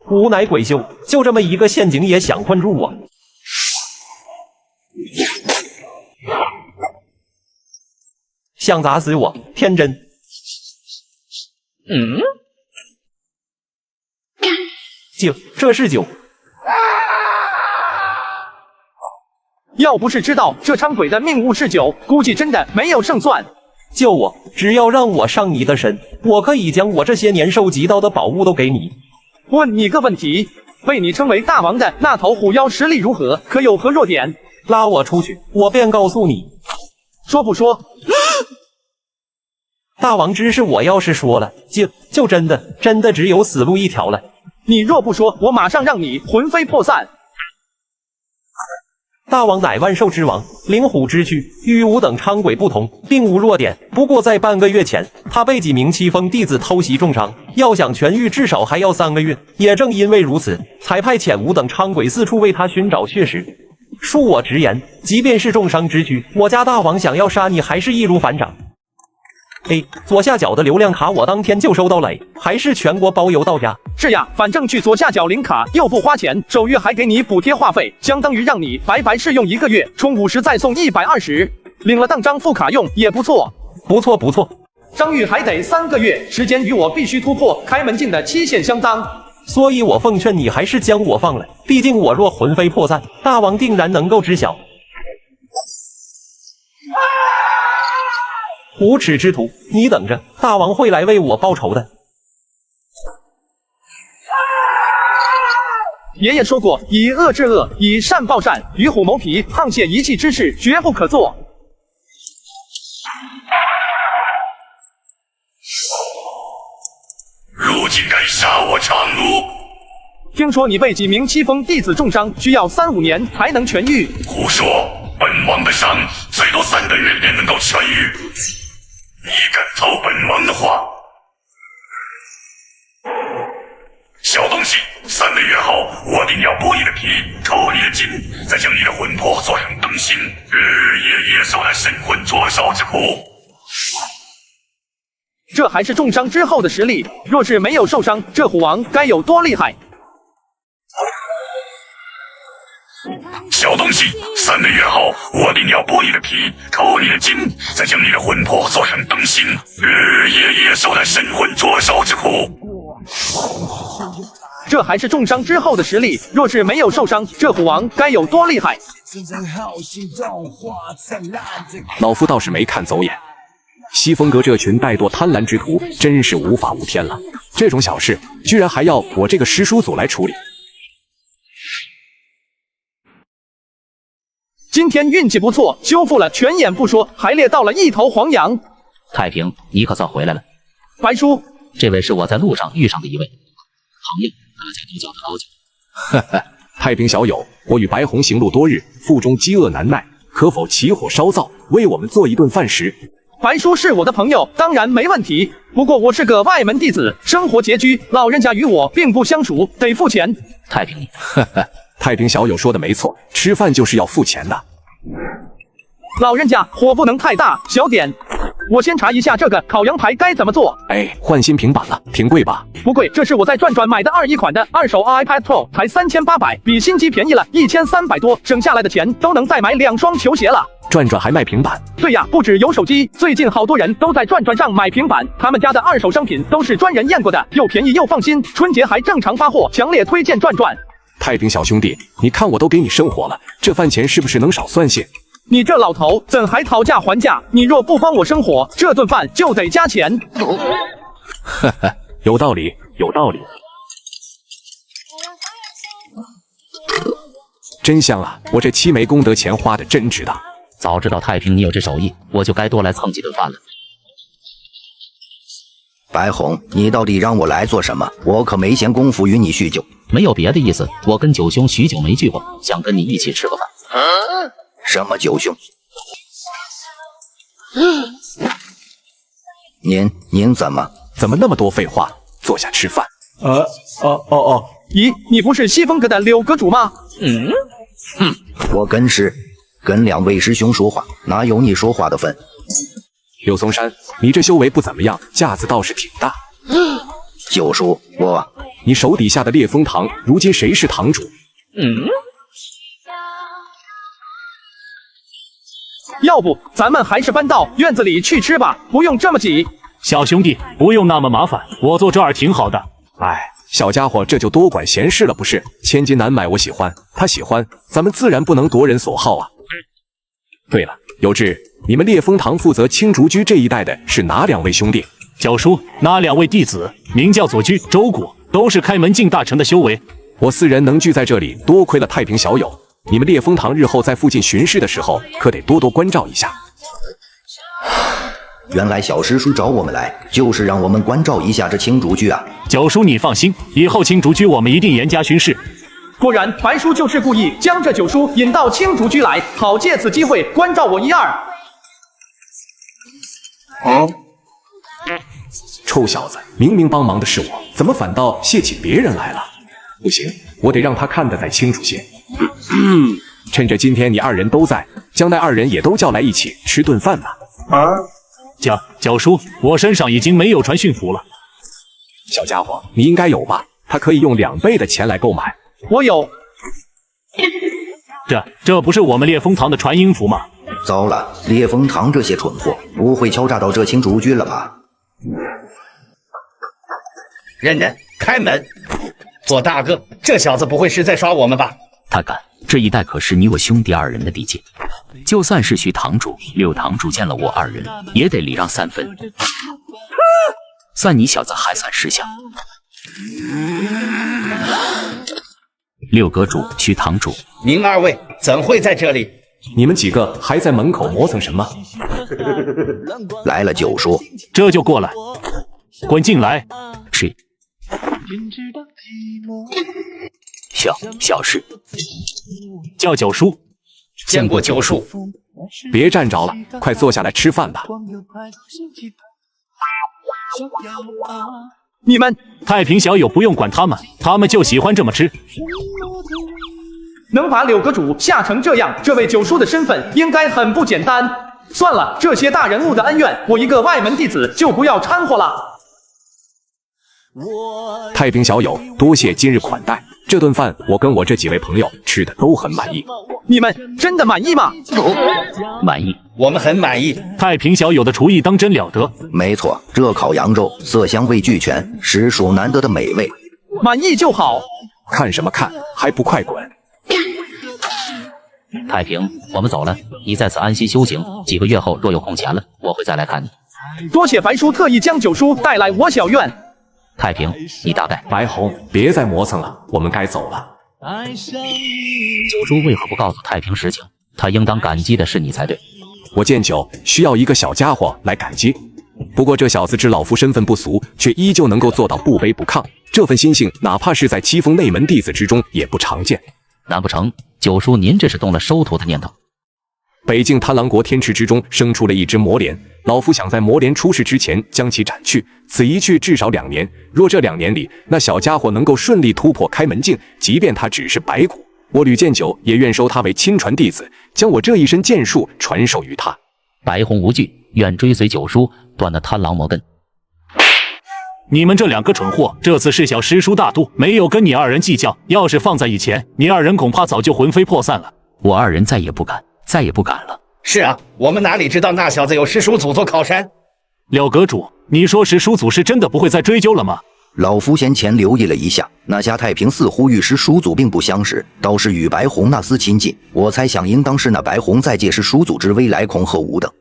无乃鬼修，就这么一个陷阱也想困住我。想砸死我，天真。酒，这是酒。要不是知道这伥鬼的命物是酒，估计真的没有胜算。救我！只要让我上你的身，我可以将我这些年收集到的宝物都给你。问你个问题，被你称为大王的那头虎妖实力如何？可有何弱点？拉我出去，我便告诉你。说不说？大王之事，我要是说了，就真的只有死路一条了。你若不说，我马上让你魂飞魄散。大王乃万兽之王，灵虎之躯，与吾等伥鬼不同，并无弱点。不过在半个月前，他被几名七封弟子偷袭重伤，要想痊愈，至少还要3个月。也正因为如此，才派遣吾等伥鬼四处为他寻找血石。恕我直言，即便是重伤之躯，我家大王想要杀你，还是易如反掌。左下角的流量卡我当天就收到了，还是全国包邮到家。是呀，反正去左下角领卡又不花钱，首月还给你补贴话费，相当于让你白白试用1个月，充50再送120，领了当张副卡用也不错。不错不错，伤愈还得3个月时间，与我必须突破开门境的期限相当。所以我奉劝你还是将我放了，毕竟我若魂飞魄散，大王定然能够知晓。无耻之徒，你等着，大王会来为我报仇的。爷爷说过，以恶制恶，以善报善，与虎谋皮，沆瀣一气之事绝不可做。如今该杀我长路。听说你被几名七峰弟子重伤，需要3-5年才能痊愈。胡说！本王的伤最多3个月便能够痊愈。你敢操本王的话？小东西，3个月后我定要剥你的皮，抽你的筋，再将你的魂魄做成灯芯，日日夜夜受那神魂灼烧之苦。这还是重伤之后的实力，若是没有受伤，这虎王该有多厉害？小东西，3个月后我定要剥你的皮，抽你的筋，再将你的魂魄做成灯芯，日日夜夜受那神魂灼烧之苦。这还是重伤之后的实力，若是没有受伤，这虎王该有多厉害？老夫倒是没看走眼，西风阁这群怠惰贪婪之徒真是无法无天了，这种小事居然还要我这个师叔组来处理。今天运气不错，修复了全眼不说，还猎到了1头黄羊。太平，你可算回来了。白叔，这位是我在路上遇上的一位朋友，大家都叫他老九。哈哈，太平小友，我与白红行路多日，腹中饥饿难耐，可否起火烧灶，为我们做一顿饭食？白叔是我的朋友，当然没问题。不过我是个外门弟子，生活拮据，老人家与我并不相熟，得付钱。太平你，哈哈，太平小友说的没错，吃饭就是要付钱的。老人家，火不能太大，小点。我先查一下这个烤羊排该怎么做。哎，换新平板了，挺贵吧？不贵，这是我在转转买的21款的二手 iPad Pro， 才3800，比新机便宜了1300多，省下来的钱都能再买2双球鞋了。转转还卖平板？对呀，不止有手机，最近好多人都在转转上买平板，他们家的二手商品都是专人验过的，又便宜又放心，春节还正常发货，强烈推荐转转。太平小兄弟，你看我都给你生活了，这饭钱是不是能少算些？你这老头怎还讨价还价？你若不帮我生火，这顿饭就得加钱。哈哈，有道理，有道理。真香啊！我这7枚功德钱花的真值当。早知道太平你有这手艺，我就该多来蹭几顿饭了。白红，你到底让我来做什么？我可没闲工夫与你叙旧。没有别的意思，我跟九兄许久没聚过，想跟你一起吃个饭。什么九兄？您怎么那么多废话？坐下吃饭。咦，你不是西风阁的柳阁主吗？我跟2位师兄说话，哪有你说话的份？柳松山，你这修为不怎么样，架子倒是挺大。九叔，你手底下的烈风堂，如今谁是堂主？要不咱们还是搬到院子里去吃吧，不用这么挤。小兄弟，不用那么麻烦，我坐这儿挺好的。哎，小家伙这就多管闲事了不是？千金难买我喜欢，他喜欢，咱们自然不能夺人所好啊。对了，有志，你们烈风堂负责青竹居这一带的是哪2位兄弟？九叔，那2位弟子名叫左居、周谷，都是开门境大成的修为。我4人能聚在这里，多亏了太平小友。你们烈风堂日后在附近巡视的时候，可得多多关照一下。原来小师叔找我们来，就是让我们关照一下这青竹居啊。九叔你放心，以后青竹居我们一定严加巡视。果然，白叔就是故意将这九叔引到青竹居来，好借此机会关照我1、2。臭小子，明明帮忙的是我，怎么反倒谢起别人来了？不行，我得让他看得再清楚些。趁着今天你2人都在，将那2人也都叫来一起吃顿饭吧。九叔，我身上已经没有传讯符了。小家伙，你应该有吧？他可以用2倍的钱来购买。我有。这不是我们烈风堂的传音符吗？糟了，烈风堂这些蠢货，不会敲诈到这青竹居了吧？忍忍，开门！做大哥，这小子不会是在耍我们吧？他敢！这一带可是你我兄弟二人的地界，就算是徐堂主、六堂主见了我二人，也得礼让3分。算你小子还算识相。六阁主、徐堂主，您二位怎会在这里？你们几个还在门口磨蹭什么？来了九叔，这就过来，滚进来。是。小事，叫九叔。见过九叔。别站着了，快坐下来吃饭吧。你们太平小友不用管他们，他们就喜欢这么吃。能把柳阁主吓成这样，这位九叔的身份应该很不简单。算了，这些大人物的恩怨，我一个外门弟子就不要掺和了。太平小友，多谢今日款待，这顿饭我跟我这几位朋友吃的都很满意。你们真的满意吗？满意，我们很满意。太平小友的厨艺当真了得。没错，热烤扬州，色香味俱全，实属难得的美味。满意就好。看什么看，还不快滚！太平，我们走了，你在此安心修行。几个月后若有空闲了，我会再来看你。多谢白叔特意将九叔带来我小院。太平，你大概。白红，别再磨蹭了，我们该走了。九叔为何不告诉太平实情？他应当感激的是你才对。我见酒需要一个小家伙来感激，不过这小子知老夫身份不俗，却依旧能够做到不卑不亢，这份心性哪怕是在七峰内门弟子之中也不常见。难不成九叔您这是动了收徒的念头？北境贪狼国天池之中生出了一只魔莲，老夫想在魔莲出世之前将其斩去，此一去至少2年。若这2年里那小家伙能够顺利突破开门境，即便他只是白骨，我吕建九也愿收他为亲传弟子，将我这一身剑术传授于他。白红无惧，愿追随九叔，断那贪狼魔根。你们这2个蠢货，这次是小师叔大度，没有跟你二人计较。要是放在以前，你二人恐怕早就魂飞魄散了。我二人再也不敢了。是啊，我们哪里知道那小子有师叔祖做靠山。了阁主，你说师叔祖是真的不会再追究了吗？老夫先前留意了一下，那夏太平似乎与师叔祖并不相识，倒是与白红那厮亲近。我猜想应当是那白红在借师叔祖之威来恐吓吾等。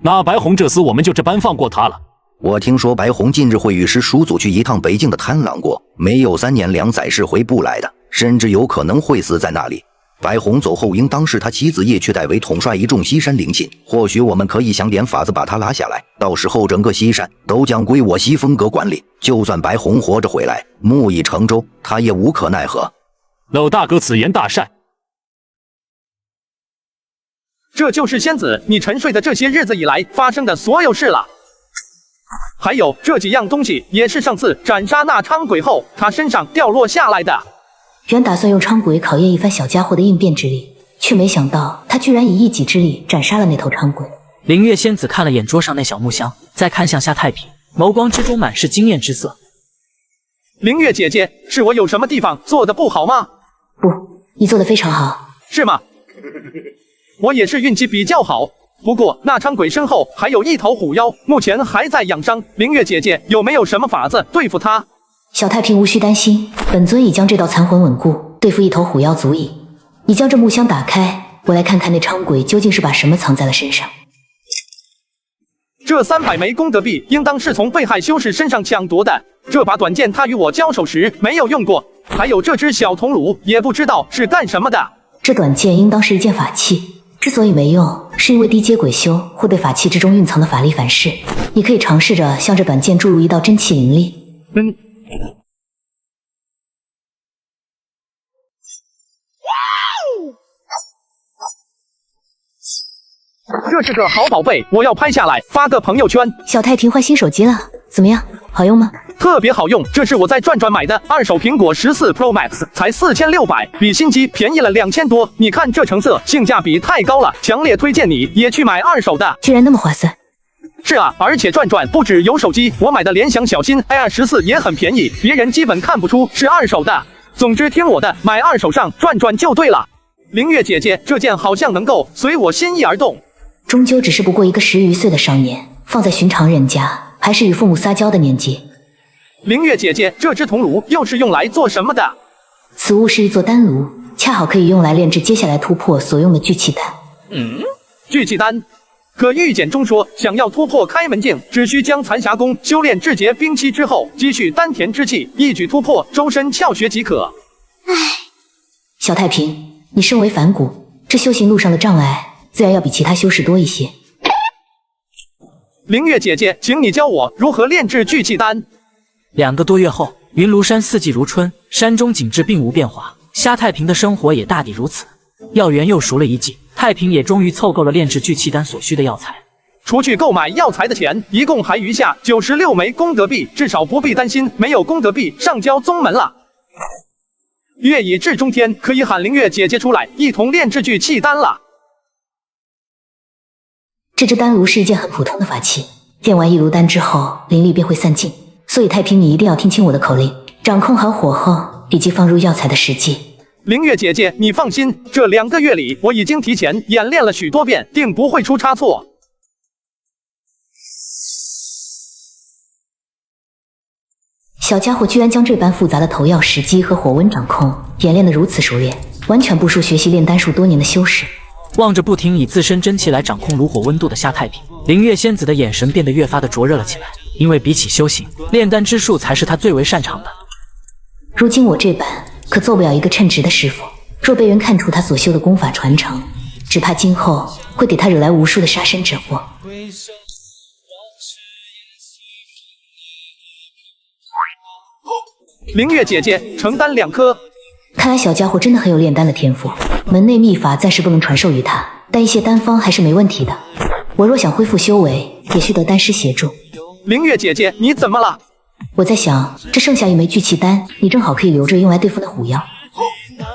那白红这厮我们就这般放过他了。我听说白红近日会与师叔祖去一趟北境的贪狼国，没有3年2载是回不来的，甚至有可能会死在那里。白红走后，应当是他妻子叶却代为统帅一众西山陵寝，或许我们可以想点法子把他拉下来，到时候整个西山都将归我西风阁管理。就算白红活着回来，木已成舟，他也无可奈何。老大哥此言大善。这就是仙子你沉睡的这些日子以来发生的所有事了。还有这几样东西，也是上次斩杀那伥鬼后，他身上掉落下来的。原打算用伥鬼考验一番小家伙的应变之力，却没想到他居然以一己之力斩杀了那头伥鬼。灵月仙子看了眼桌上那小木箱，再看向夏太平，眸光之中满是惊艳之色。灵月姐姐，是我有什么地方做的不好吗？不，你做的非常好。是吗？我也是运气比较好。不过那伥鬼身后还有一头虎妖，目前还在养伤。灵月姐姐有没有什么法子对付他？小太平无需担心，本尊已将这道残魂稳固，对付一头虎妖足矣。你将这木箱打开，我来看看那伥鬼究竟是把什么藏在了身上。这300枚功德币应当是从被害修士身上抢夺的。这把短剑他与我交手时没有用过，还有这只小铜炉也不知道是干什么的。这短剑应当是一件法器。之所以没用，是因为低阶鬼修会对法器之中蕴藏的法力反噬。你可以尝试着向这短剑注入一道真气灵力。这是个好宝贝，我要拍下来发个朋友圈。小太平换新手机了，怎么样？好用吗？特别好用，这是我在转转买的2手苹果14 Pro Max， 才4600，比新机便宜了2000多。你看这成色，性价比太高了，强烈推荐你也去买2手的。居然那么划算？是啊，而且转转不只有手机，我买的联想小新 Air14也很便宜，别人基本看不出是2手的。总之听我的，买2手上转转就对了。灵月姐姐，这件好像能够随我心意而动。终究只是不过一个10余岁的少年，放在寻常人家，还是与父母撒娇的年纪。灵月姐姐，这只铜炉又是用来做什么的？此物是一座丹炉，恰好可以用来炼制接下来突破所用的聚气丹。聚气丹。可玉简中说，想要突破开门境，只需将残霞功修炼至结冰期之后，积蓄丹田之气，一举突破周身窍穴即可。小太平，你身为凡骨，这修行路上的障碍自然要比其他修士多一些。灵月姐姐，请你教我如何炼制聚气丹。2个多月后，云庐山四季如春，山中景致并无变化，虾太平的生活也大抵如此。药源又熟了一季，太平也终于凑够了炼制聚气丹所需的药材。除去购买药材的钱，一共还余下96枚功德币，至少不必担心没有功德币上交宗门了。月已至中天，可以喊灵月姐姐出来，一同炼制聚气丹了。这只丹炉是一件很普通的法器，炼完一炉丹之后，灵力便会散尽，所以太平你一定要听清我的口令，掌控好火候以及放入药材的时机。灵月姐姐，你放心，这2个月里我已经提前演练了许多遍，定不会出差错。小家伙居然将这般复杂的投药时机和火温掌控演练得如此熟练，完全不输学习炼丹术多年的修士。望着不停以自身真气来掌控炉火温度的夏太平，灵月仙子的眼神变得越发的灼热了起来。因为比起修行，炼丹之术才是他最为擅长的。如今我这般可做不了一个称职的师傅，若被人看出他所修的功法传承，只怕今后会给他惹来无数的杀身之祸。灵月姐姐，成丹2颗。看来小家伙真的很有炼丹的天赋，门内秘法暂时不能传授于他，但一些丹方还是没问题的。我若想恢复修为，也需得丹师协助。灵月姐姐，你怎么了？我在想，这剩下1枚聚气丹，你正好可以留着用来对付那虎妖。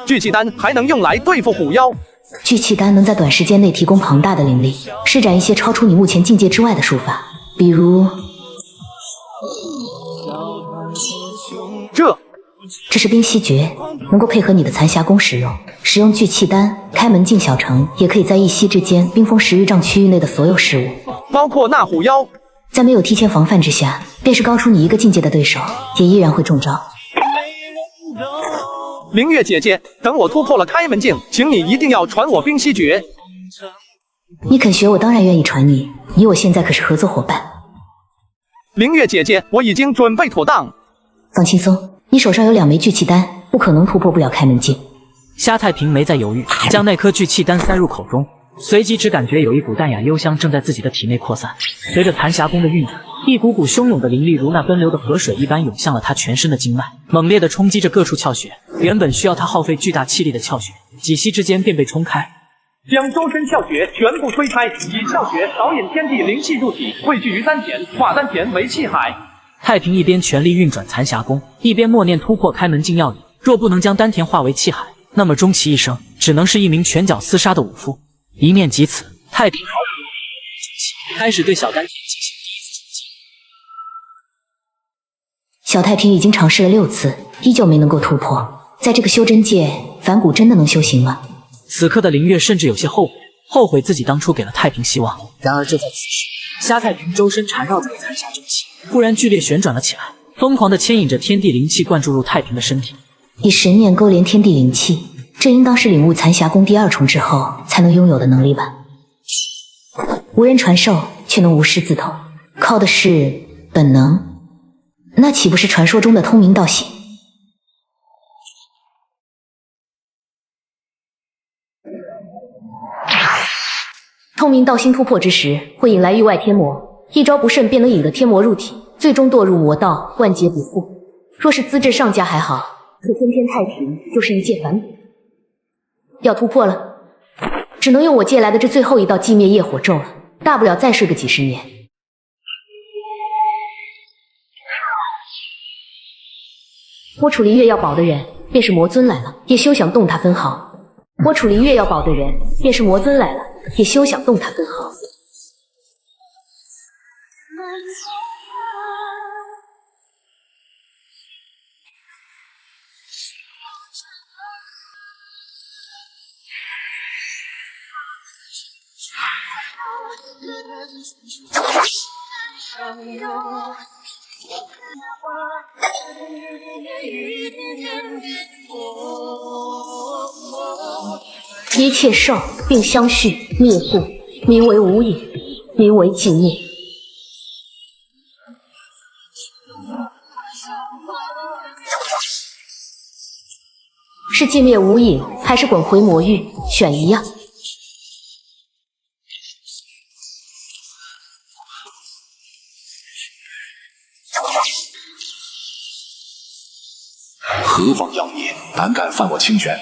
聚气丹还能用来对付虎妖？聚气丹能在短时间内提供庞大的灵力，施展一些超出你目前境界之外的术法，比如这是冰息诀，能够配合你的残霞功使用。使用聚气丹，开门进小城，也可以在一息之间冰封10余丈区域内的所有事物，包括那虎妖。在没有提前防范之下，便是高出你1个境界的对手，也依然会中招。灵月姐姐，等我突破了开门境，请你一定要传我冰息诀。你肯学，我当然愿意传你。你我现在可是合作伙伴。灵月姐姐，我已经准备妥当。放轻松，你手上有2枚聚气丹，不可能突破不了开门境。虾太平没再犹豫，将那颗聚气丹塞入口中，随即只感觉有一股淡雅幽香正在自己的体内扩散。随着残霞功的运转，一股股汹涌的灵力如那奔流的河水一般涌向了他全身的经脉，猛烈地冲击着各处窍穴。原本需要他耗费巨大气力的窍穴，几息之间便被冲开。将周身窍穴全部推开，以窍穴导引天地灵气入体，汇聚于丹田，化丹田为气海。太平一边全力运转残霞功，一边默念突破开门境要领。若不能将丹田化为气海，那么终其一生只能是一名拳脚厮杀的武夫。一念及此，太平毫不犹豫开始对小丹田进行第一次冲击。小太平已经尝试了6次，依旧没能够突破。在这个修真界，凡骨真的能修行吗？此刻的灵月甚至有些后悔自己当初给了太平希望。然而就在此时，虾太平周身缠绕着的残霞中气忽然剧烈旋转了起来，疯狂地牵引着天地灵气灌注入太平的身体。以神念勾连天地灵气，这应当是领悟残霞功第2重之后才能拥有的能力吧？无人传授，却能无师自通，靠的是本能，那岂不是传说中的通明道行？通明道心突破之时，会引来域外天魔，一招不慎便能引得天魔入体，最终堕入魔道，万劫不复。若是资质尚佳还好，可偏偏太平就是一介凡骨。要突破了，只能用我借来的这最后一道寂灭业火咒了，大不了再睡个几十年。我处离月要保的人，便是魔尊来了，也休想动他分毫。我处离月要保的人，便是魔尊来了，也休想动他分毫。一切寿并相续，灭故，名为无影，名为寂灭。是寂灭无影，还是滚回魔域？选一样。何方妖孽，胆敢犯我清玄！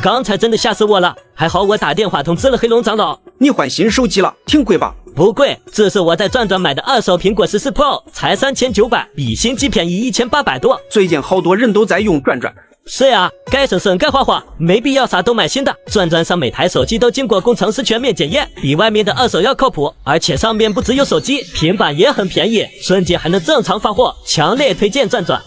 刚才真的吓死我了，还好我打电话通知了黑龙长老。你换新手机了，挺贵吧？不贵，这是我在转转买的二手苹果14 Pro， 才3900，比新机便宜1800多。最近好多人都在用转转。是呀，该省省该花花，没必要啥都买新的。转转上每台手机都经过工程师全面检验，比外面的二手要靠谱。而且上面不只有手机，平板也很便宜，春节还能正常发货，强烈推荐转转。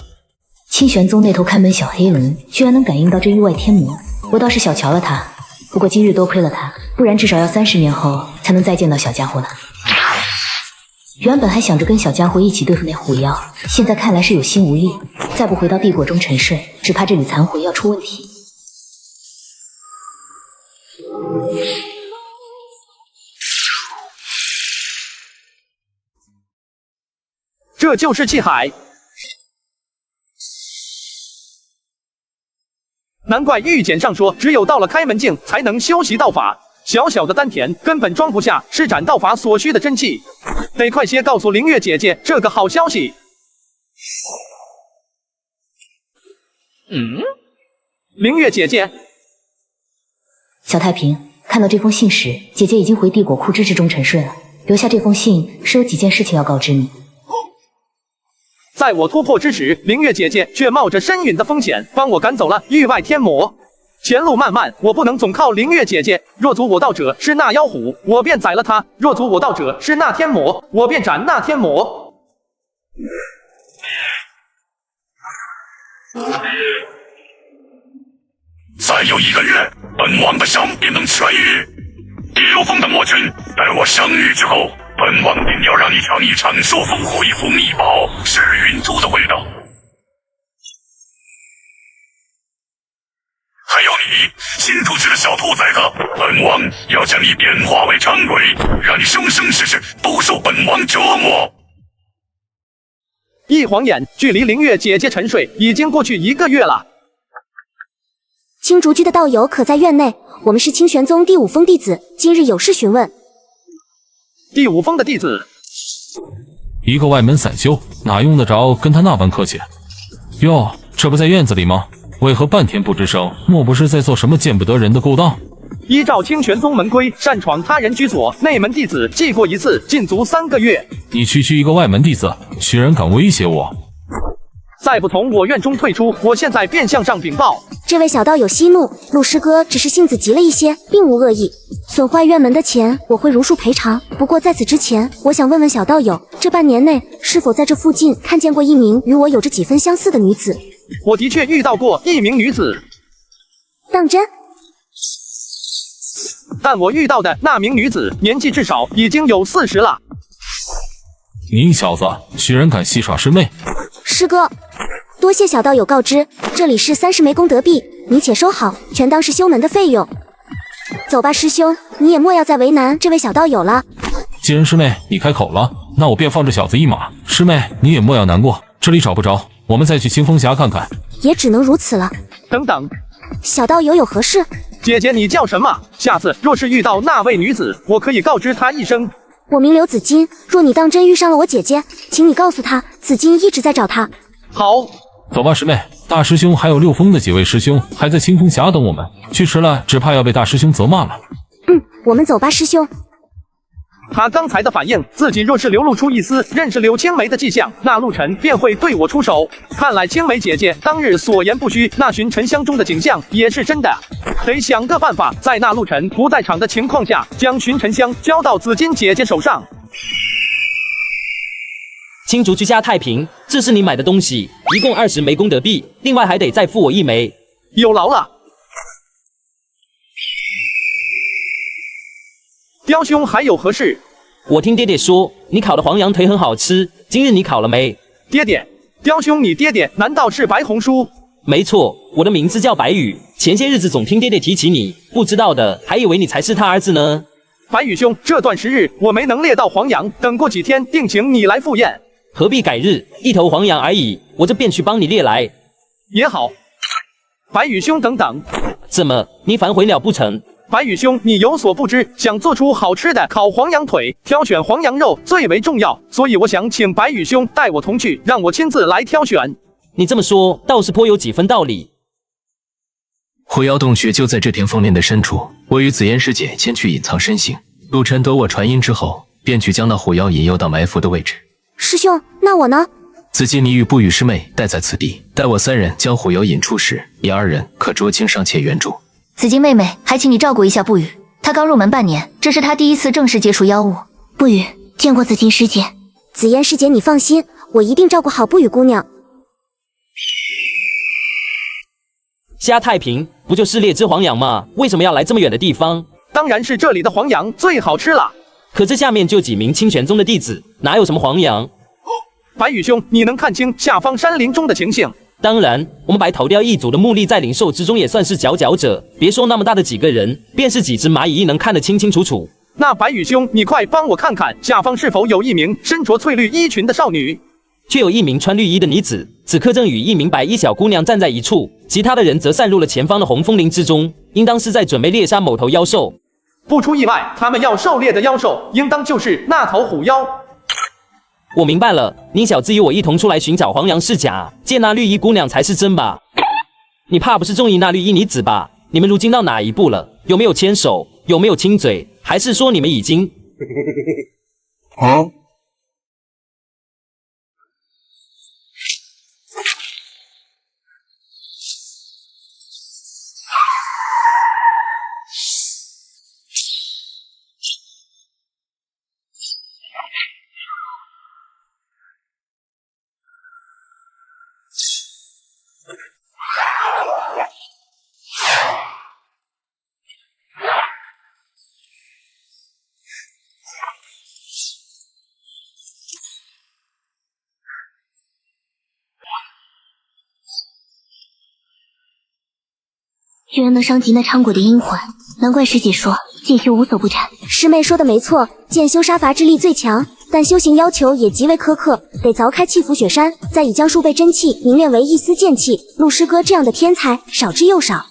清玄宗那头看门小黑龙居然能感应到这域外天魔，我倒是小瞧了他。不过今日多亏了他，不然至少要30年后才能再见到小家伙了。原本还想着跟小家伙一起对付那虎妖，现在看来是有心无力，再不回到帝国中沉睡，只怕这缕残魂要出问题。这就是气海，难怪玉简上说，只有到了开门境才能修习道法。小小的丹田根本装不下施展道法所需的真气，得快些告诉灵月姐姐这个好消息。灵月姐姐，小太平，看到这封信时，姐姐已经回帝国库支持中沉睡了。留下这封信是有几件事情要告知你。在我突破之时，灵月姐姐却冒着身陨的风险帮我赶走了域外天魔。前路漫漫，我不能总靠灵月姐姐。若阻我道者是那妖虎，我便宰了他；若阻我道者是那天魔，我便斩那天魔。再有1个月，本王的伤便能痊愈。妖风的魔君，待我相遇之后，本王定要让你尝一尝受封恢复秘宝噬云珠的味道。还有你新出世的小兔崽子，本王要将你变化为长鬼，让你生生世世不受本王折磨。一晃眼，距离灵月姐姐沉睡已经过去1个月了。青竹居的道友可在院内？我们是清玄宗第5峰弟子，今日有事询问。第5峰的弟子，一个外门散修，哪用得着跟他那般客气？哟，这不在院子里吗？为何半天不吱声？莫不是在做什么见不得人的勾当？依照清玄宗门规，擅闯他人居所，内门弟子记过1次，禁足3个月。你区区一个外门弟子，居然敢威胁我！再不从我院中退出，我现在便向上禀报。这位小道友息怒，陆师哥只是性子急了一些，并无恶意。损坏院门的钱我会如数赔偿。不过在此之前，我想问问小道友，这半年内是否在这附近看见过一名与我有着几分相似的女子？我的确遇到过一名女子。当真？但我遇到的那名女子年纪至少已经有40了。你小子居然敢戏耍师妹！师哥，多谢小道友告知，这里是30枚功德币，你且收好，全当是修门的费用。走吧，师兄，你也莫要再为难这位小道友了。既然师妹你开口了，那我便放这小子一马。师妹你也莫要难过，这里找不着，我们再去清风峡看看。也只能如此了。等等，小道友有何事？姐姐你叫什么？下次若是遇到那位女子，我可以告知她一声。我名刘子金，若你当真遇上了我姐姐，请你告诉她，子金一直在找她。好，走吧，师妹。大师兄还有6峰的几位师兄还在清风峡等我们，去迟了只怕要被大师兄责骂了。我们走吧，师兄。他刚才的反应，自己若是流露出一丝认识柳青梅的迹象，那陆晨便会对我出手。看来青梅姐姐当日所言不虚，那寻沉香中的景象也是真的。得想个办法，在那陆晨不在场的情况下，将寻沉香交到紫金姐姐手上。青竹居家太平，这是你买的东西，一共20枚功德币，另外还得再付我1枚。有劳了。雕兄还有何事？我听爹爹说你烤的黄羊腿很好吃，今日你烤了没？爹爹，雕兄，你爹爹难道是白红书？没错，我的名字叫白羽。前些日子总听爹爹提起你，不知道的还以为你才是他儿子呢。白羽兄，这段时日我没能猎到黄羊，等过几天定请你来赴宴。何必改日？一头黄羊而已，我这便去帮你猎来。也好。白羽兄，等等。怎么，你反悔了不成？白羽兄，你有所不知，想做出好吃的烤黄羊腿，挑选黄羊肉最为重要，所以我想请白羽兄带我同去，让我亲自来挑选。你这么说倒是颇有几分道理。狐妖洞穴就在这片枫林的深处，我与紫嫣师姐前去隐藏身形。陆晨得我传音之后，便去将那狐妖引诱到埋伏的位置。师兄，那我呢？自今你与不语师妹待在此地，待我三人将狐妖引出时，你二人可酌情上前援助。紫金妹妹，还请你照顾一下不语，她刚入门半年，这是她第一次正式接触妖物。不语见过紫金师姐，紫嫣师姐你放心，我一定照顾好不语姑娘。虾太平不就是猎只黄羊吗？为什么要来这么远的地方？当然是这里的黄羊最好吃了。可这下面就几名清玄宗的弟子，哪有什么黄羊？白羽兄，你能看清下方山林中的情形？当然，我们白头雕一族的目力在灵兽之中也算是佼佼者。别说那么大的几个人，便是几只蚂蚁亦能看得清清楚楚。那白羽兄，你快帮我看看下方是否有一名身着翠绿衣裙的少女？却有一名穿绿衣的女子，此刻正与一名白衣小姑娘站在一处，其他的人则散入了前方的红枫林之中，应当是在准备猎杀某头妖兽。不出意外，他们要狩猎的妖兽，应当就是那头虎妖。我明白了，你小子与我一同出来寻找黄羊是假，见那绿衣姑娘才是真吧？你怕不是中意那绿衣女子吧？你们如今到哪一步了？有没有牵手？有没有亲嘴？还是说你们已经……居然能伤及那昌鬼的阴魂，难怪师姐说剑修无所不斩。师妹说的没错，剑修杀伐之力最强，但修行要求也极为苛刻，得凿开气府雪山，再以将数倍真气凝练为一丝剑气。陆师哥这样的天才少之又少。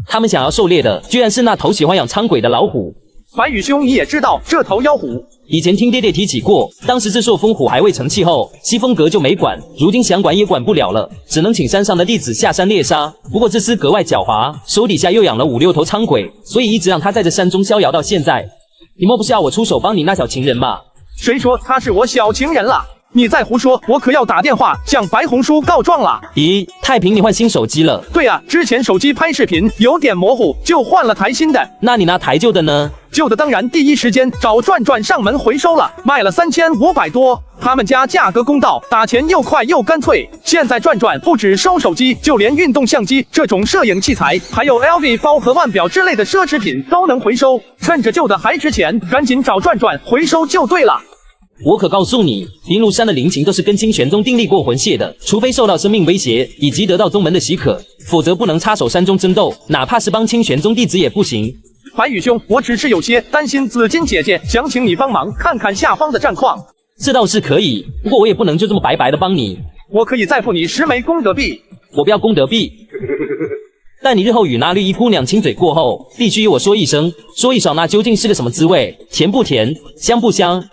他们想要狩猎的，居然是那头喜欢养苍鬼的老虎。白羽兄，你也知道这头妖虎？以前听爹爹提起过，当时这朔风虎还未成气候，西风阁就没管，如今想管也管不了了，只能请山上的弟子下山猎杀。不过这厮格外狡猾，手底下又养了5、6头苍鬼，所以一直让他在这山中逍遥到现在。你莫不是要我出手帮你那小情人吧？谁说他是我小情人了？你再胡说，我可要打电话向白红书告状了。咦，太平你换新手机了？对啊，之前手机拍视频有点模糊，就换了台新的。那你那台旧的呢？旧的当然第一时间找转转上门回收了，卖了3500多。他们家价格公道，打钱又快又干脆。现在转转不止收手机，就连运动相机这种摄影器材，还有 LV 包和腕表之类的奢侈品都能回收。趁着旧的还值钱，赶紧找转转回收就对了。我可告诉你，灵庐山的灵禽都是跟清玄宗订立过魂械的，除非受到生命威胁，以及得到宗门的许可，否则不能插手山中争斗，哪怕是帮清玄宗弟子也不行。白羽兄，我只是有些担心紫金姐姐，想请你帮忙看看下方的战况。这倒是可以，不过我也不能就这么白白的帮你。我可以再付你10枚功德币。我不要功德币。但你日后与那绿衣姑娘亲嘴过后，必须与我说一声，说一爽那究竟是个什么滋味，甜不甜，香不香？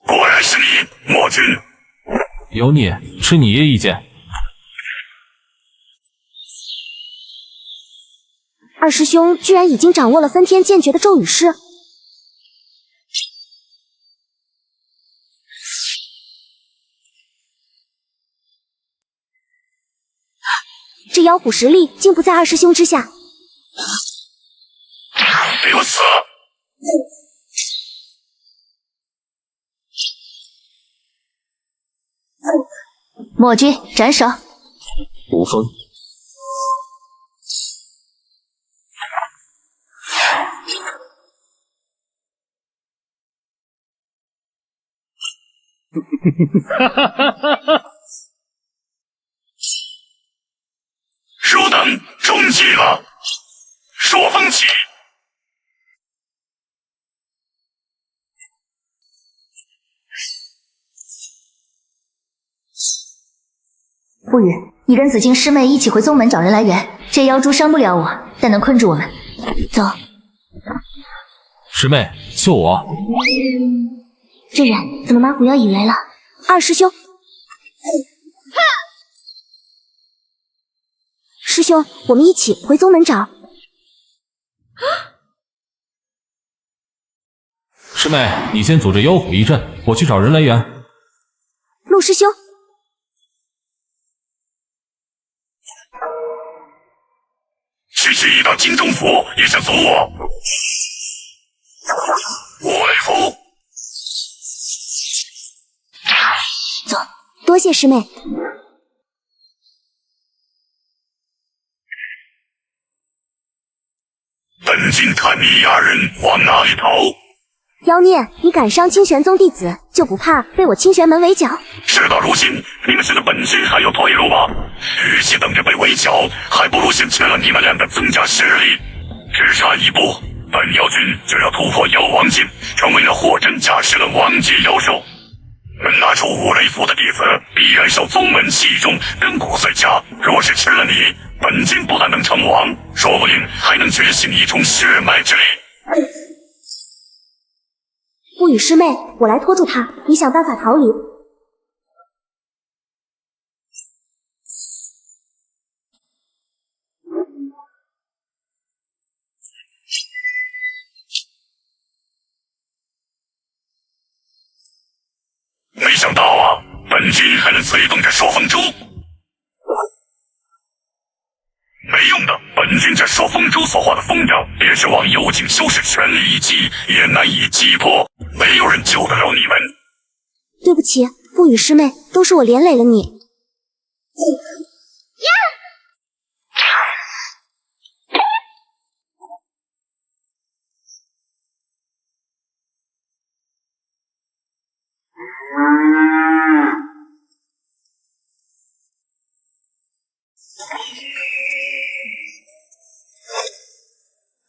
果然是你，魔君。有你，吃你爷一剑。二师兄居然已经掌握了分天剑诀的咒语式。这妖虎实力竟不在二师兄之下。给我死！墨君斩首。无风。汝等中计了，朔风起。不语，你跟紫金师妹一起回宗门找人来援。这妖蛛伤不了我，但能困住我们。走。师妹，救我！这人怎么马虎妖以为了？二师兄，师兄，我们一起回宗门找。师妹，你先组织妖虎一阵，我去找人来援。陆师兄，区区一道金钟符也想阻我？我来扶。走，多谢师妹。本君看你俩人往哪里逃？妖孽，你敢伤清玄宗弟子，就不怕被我清玄门围剿？事到如今，你们觉得本君还有退路吗？与其等着被围剿，还不如先吃了你们俩的增加实力。只差一步，本妖君就要突破妖王境，成为那货真价实的王级妖兽。能拿出五雷符的弟子，必然受宗门器重，跟骨髓家。若是吃了你，本君不但能成王，说不定还能觉醒一重血脉之力。不语师妹，我来拖住他，你想办法逃离。没想到啊，本君还能催动这朔风珠。没用的，本君这朔风珠所化的风障，便是往幽境修士全力一击，也难以击破。没有人救得了你们。对不起，不语师妹，都是我连累了你。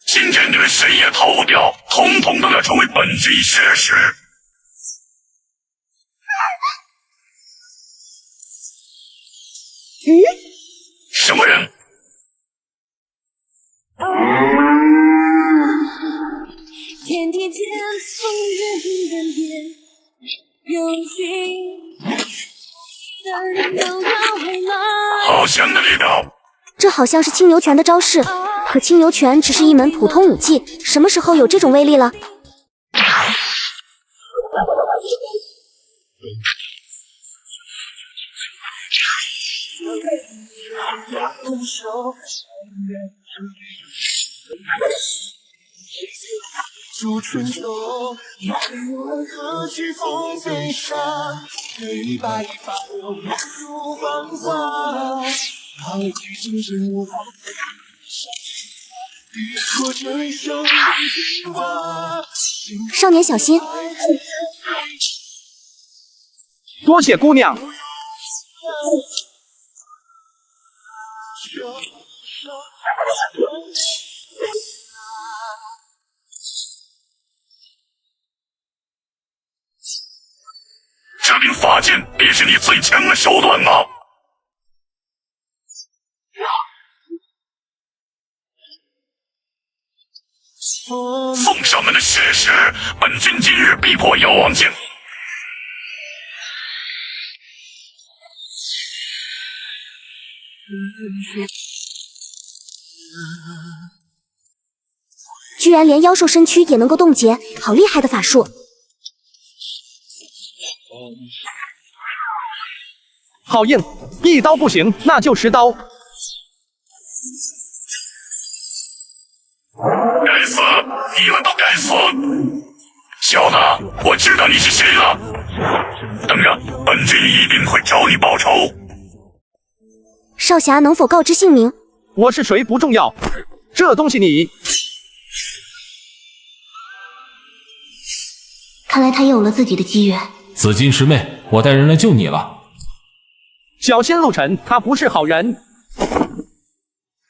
今天你们谁也逃不掉，统统都要成为本君血食。什么人？天地间风云人变，用心的人都要回来。好香的味道。这好像是青牛拳的招式，可青牛拳只是一门普通武技，什么时候有这种威力了？祝春秋，我何去风飞沙？黑白发如繁华，好去今生无法。少年小心！多谢姑娘。这柄法剑便是你最强的手段吗？奉上门的血食，本君今日逼破妖王境。居然连妖兽身躯也能够冻结，好厉害的法术！好硬，一刀不行，那就10刀。我知道你是谁了。等着，本君一定会找你报仇。少侠能否告知姓名？我是谁不重要，这东西你……看来他也有了自己的机缘。紫金师妹，我带人来救你了。小心陆晨，他不是好人。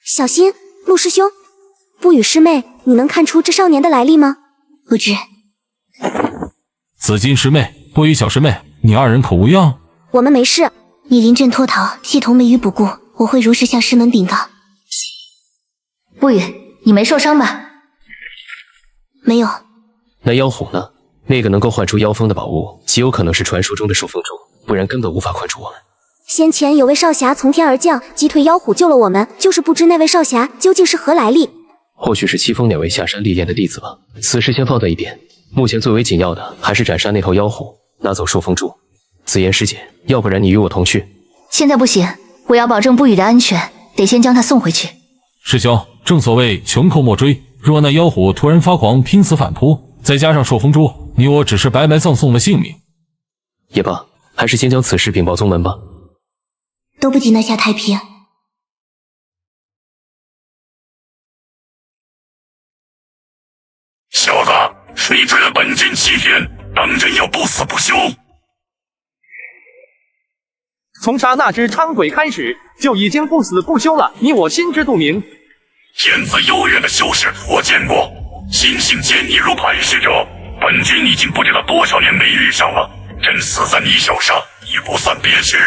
小心，陆师兄。不语师妹，你能看出这少年的来历吗？不知。紫金师妹，不语小师妹，你二人可无恙？我们没事。你临阵脱逃，系统没予不顾，我会如实向师门禀告。不语，你没受伤吧？没有。那妖虎呢？那个能够唤出妖风的宝物，极有可能是传说中的受风珠，不然根本无法困住我们。先前有位少侠从天而降，击退妖虎救了我们，就是不知那位少侠究竟是何来历。或许是七风哪位下山历练的弟子吧。此事先放在一边，目前最为紧要的还是斩杀那头妖虎，拿走受风珠。紫妍师姐，要不然你与我同去？现在不行，我要保证不语的安全，得先将他送回去。师兄，正所谓穷寇莫追，若那妖虎突然发狂，拼死反扑，再加上受风珠，你我只是白白葬送了性命。也罢，还是先将此事禀报宗门吧。都不及那下太平。小子，你追了本君7天，当真要不死不休？从杀那只伥鬼开始，就已经不死不休了，你我心知肚明。天资悠远的修士我见过，心性见你如磐石者，本君已经不知道多少年没遇上了，真死在你手上也不算别致。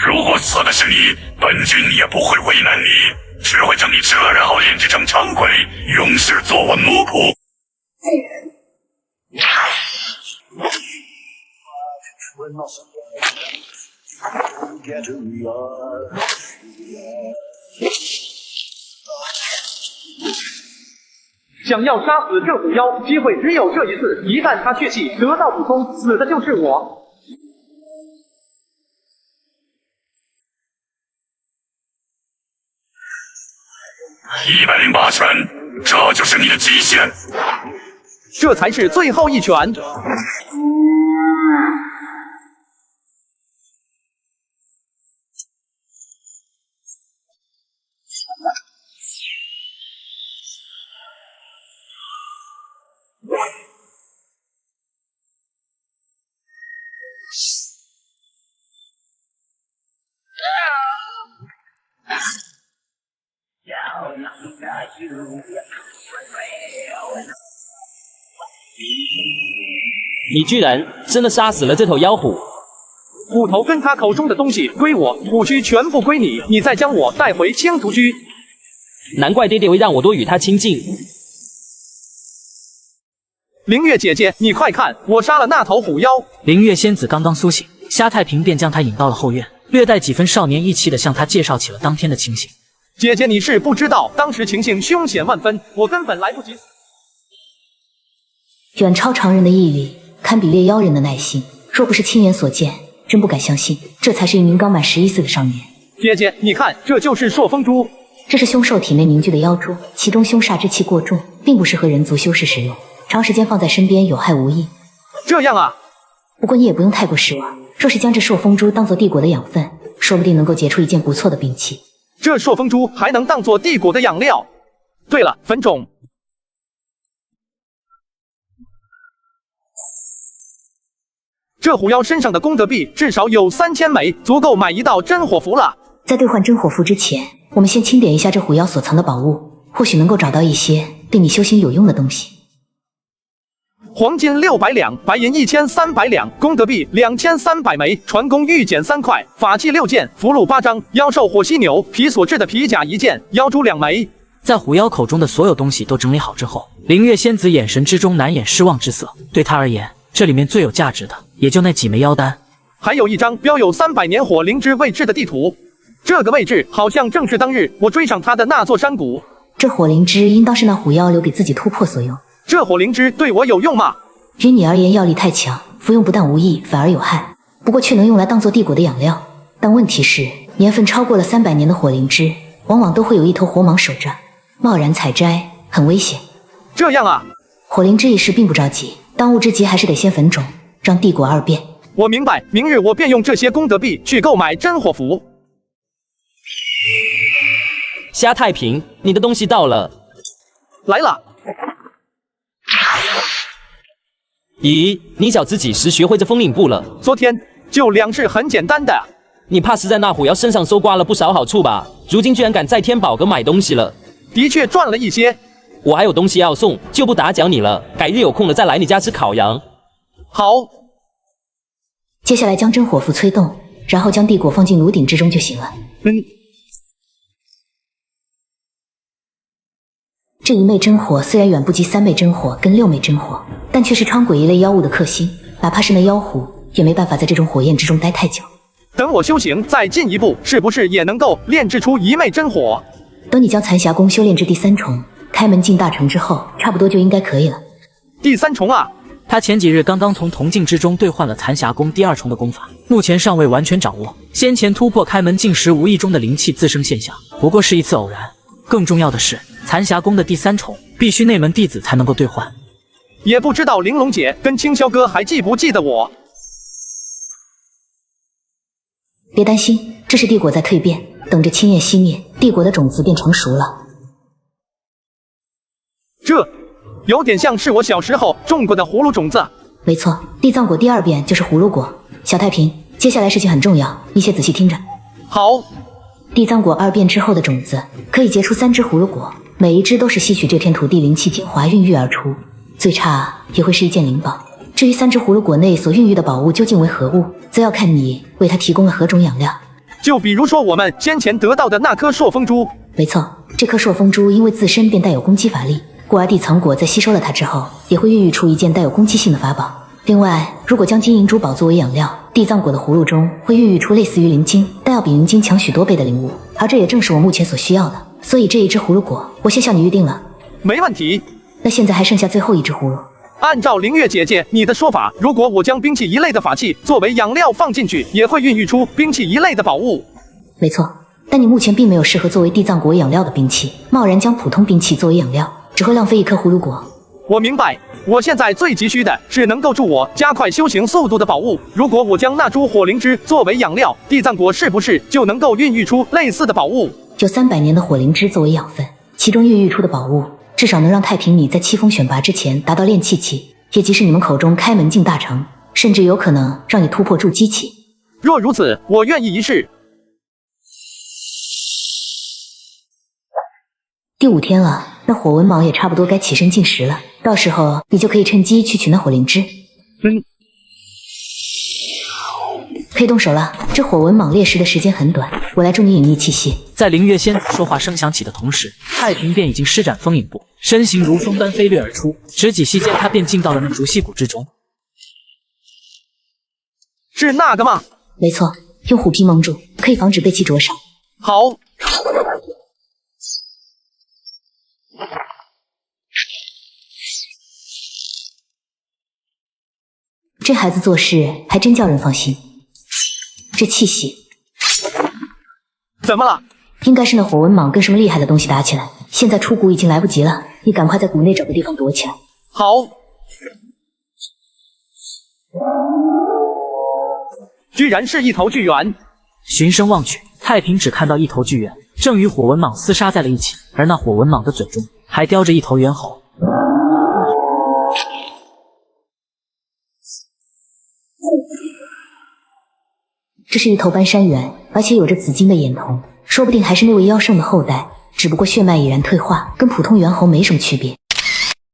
如果死的是你，本君也不会为难你，只会将你折然后炼制成伥鬼，永世做我奴仆。想要杀死这虎妖，机会只有这一次，一旦他血气得到补充，死的就是我。108拳，这就是你的极限。这才是最后一拳。你居然真的杀死了这头妖虎！虎头跟他口中的东西归我，虎躯全部归你，你再将我带回青竹居。难怪爹爹会让我多与他亲近。灵月姐姐，你快看，我杀了那头虎妖！灵月仙子刚刚苏醒，虾太平便将她引到了后院，略带几分少年义气地向她介绍起了当天的情形。姐姐，你是不知道，当时情形凶险万分，我根本来不及。远超常人的毅力，堪比猎妖人的耐心。若不是亲眼所见，真不敢相信，这才是一名刚满11岁的少年。姐姐，你看，这就是朔风珠。这是凶兽体内凝聚的妖珠，其中凶煞之气过重，并不适合人族修士使用，长时间放在身边有害无益。这样啊？不过你也不用太过失望，若是将这朔风珠当做帝国的养分，说不定能够结出一件不错的兵器。这朔风珠还能当做地谷的养料。对了，粉种。这虎妖身上的功德币至少有3000枚，足够买一道真火符了。在兑换真火符之前，我们先清点一下这虎妖所藏的宝物，或许能够找到一些对你修行有用的东西。黄金600两，白银1300两，功德币2300枚，传功玉简3块，法器6件，符箓8张，妖兽火犀牛皮所制的皮甲1件，妖珠2枚。在虎妖口中的所有东西都整理好之后，灵月仙子眼神之中难掩失望之色。对她而言，这里面最有价值的也就那几枚妖丹，还有一张标有300年火灵芝位置的地图。这个位置好像正是当日我追上他的那座山谷。这火灵芝应当是那虎妖留给自己突破所用。这火灵芝对我有用吗？于你而言药力太强，服用不但无益，反而有害。不过却能用来当做帝国的养料。但问题是，年份超过了300年的火灵芝，往往都会有一头火蟒守着，贸然采摘很危险。这样啊？火灵芝一事并不着急，当务之急还是得先焚种，让帝国2变。我明白，明日我便用这些功德币去购买真火符。虾太平，你的东西到了。来了。咦，你小子几时学会这风领步了？昨天就2式很简单的。你怕是在那虎妖身上搜刮了不少好处吧？如今居然敢在天宝阁买东西了。的确赚了一些。我还有东西要送，就不打搅你了。改日有空了再来你家吃烤羊。好。接下来将真火符催动，然后将地果放进炉鼎之中就行了。这1枚真火虽然远不及3枚真火跟6枚真火，但却是伥鬼一类妖物的克星，哪怕是那妖狐也没办法在这种火焰之中待太久。等我修行再进一步，是不是也能够炼制出1枚真火？等你将残霞功修炼至第3重，开门进大成之后，差不多就应该可以了。第3重啊！他前几日刚刚从铜镜之中兑换了残霞功第2重的功法，目前尚未完全掌握。先前突破开门镜时无意中的灵气自生现象，不过是一次偶然。更重要的是，残霞功的第3重必须内门弟子才能够兑换。也不知道玲珑姐跟青霄哥还记不记得我？别担心，这是帝国在蜕变，等着青焰熄灭，帝国的种子便成熟了。这有点像是我小时候种过的葫芦种子。没错，地藏果第2变就是葫芦果。小太平，接下来事情很重要，你且仔细听着。好。地藏果2变之后的种子可以结出3只葫芦果，每一只都是吸取这片土地灵气精华孕育而出，最差也会是一件灵宝。至于3只葫芦果内所孕育的宝物究竟为何物，则要看你为它提供了何种养料。就比如说我们先前得到的那颗朔风珠。没错，这颗朔风珠因为自身便带有攻击法力，故而地藏果在吸收了它之后，也会孕育出一件带有攻击性的法宝。另外，如果将金银珠宝作为养料，地藏果的葫芦中会孕育出类似于灵晶，但要比灵晶强许多倍的灵物，而这也正是我目前所需要的。所以这一只葫芦果，我先向你预定了。没问题。那现在还剩下最后一只葫芦。按照灵月姐姐你的说法，如果我将兵器一类的法器作为养料放进去，也会孕育出兵器一类的宝物。没错，但你目前并没有适合作为地藏果养料的兵器，贸然将普通兵器作为养料，只会浪费一颗葫芦果。我明白，我现在最急需的是能够助我加快修行速度的宝物。如果我将那株火灵芝作为养料，地藏果是不是就能够孕育出类似的宝物？就300年的火灵芝作为养分，其中孕育出的宝物，至少能让太平你在七封选拔之前达到炼气期，也即是你们口中开门进大成，甚至有可能让你突破筑基期。若如此，我愿意一试。第5天了，那火纹蟒也差不多该起身进食了，到时候你就可以趁机去取那火灵芝。可以动手了，这火纹蟒猎食的时间很短，我来助你隐匿气息。在灵月仙子说话声响起的同时，太平便已经施展风影步，身形如风般飞掠而出，只几息间他便进到了那竹溪谷之中。是那个吗？没错，用虎皮蒙住，可以防止被其灼伤。好。这孩子做事还真叫人放心。这气息怎么了？应该是那火纹蟒跟什么厉害的东西打起来，现在出谷已经来不及了，你赶快在谷内找个地方躲起来。好。居然是一头巨猿！循声望去，太平只看到一头巨猿正与火纹蟒厮杀在了一起，而那火纹蟒的嘴中还叼着一头猿猴。这是一头斑山猿，而且有着紫金的眼瞳，说不定还是那位妖圣的后代，只不过血脉已然退化，跟普通猿猴没什么区别。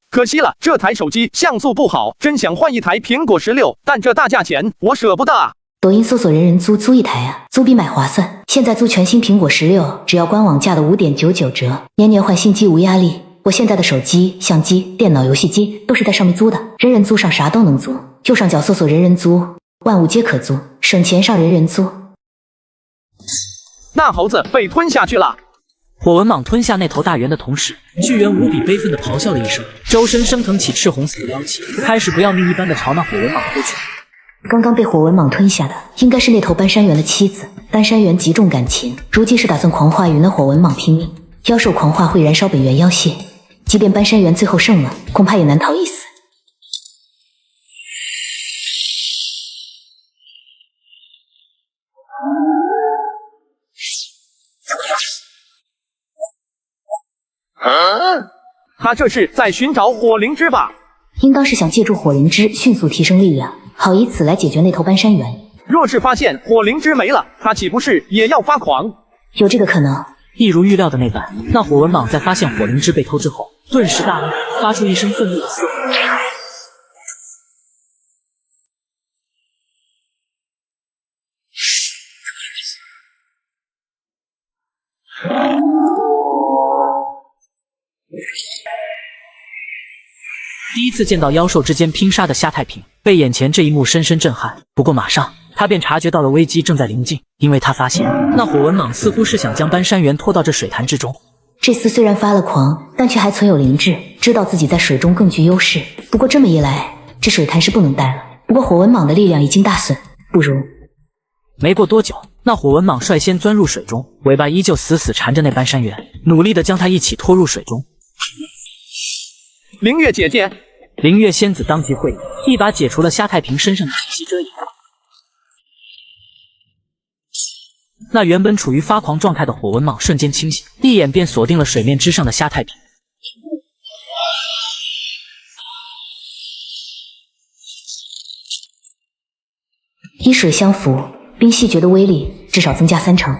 可惜了，这台手机像素不好，真想换一台苹果16，但这大价钱我舍不得啊。抖音搜索人人租，租一台啊，租比买划算。现在租全新苹果16，只要官网价的5.99折，年年换新机无压力。我现在的手机、相机、电脑、游戏机都是在上面租的，人人租上啥都能租。右上角搜索人人租，万物皆可租，省钱上人人租。那猴子被吞下去了。火纹蟒吞下那头大猿的同时，巨猿无比悲愤地咆哮了一声，周身升腾起赤红色的妖气，开始不要命一般的朝那火纹蟒扑去。刚刚被火纹蟒吞下的应该是那头斑山猿的妻子。斑山猿极重感情，如今是打算狂化与那火纹蟒拼命。妖兽狂化会燃烧本源妖血，即便斑山猿最后胜了，恐怕也难逃一死。他这是在寻找火灵芝吧？应当是想借助火灵芝迅速提升力量，好以此来解决那头斑山猿。若是发现火灵芝没了，他岂不是也要发狂？有这个可能。一如预料的那般，那火纹蟒在发现火灵芝被偷之后，顿时大怒，发出一声愤怒的嘶吼。第一次见到妖兽之间拼杀的夏太平，被眼前这一幕深深震撼。不过马上他便察觉到了危机正在临近，因为他发现那火纹蟒似乎是想将斑山猿拖到这水潭之中。这厮虽然发了狂，但却还存有灵智，知道自己在水中更具优势。不过这么一来，这水潭是不能待了。不过火纹蟒的力量已经大损，不如……没过多久，那火纹蟒率先钻入水中，尾巴依旧死死缠着那斑山猿，努力地将它一起拖入水中。灵月姐姐，灵月仙子当即会意，一把解除了夏太平身上的气息遮掩。那原本处于发狂状态的火纹蟒瞬间清醒，一眼便锁定了水面之上的夏太平。以水相符，冰息诀的威力至少增加3成。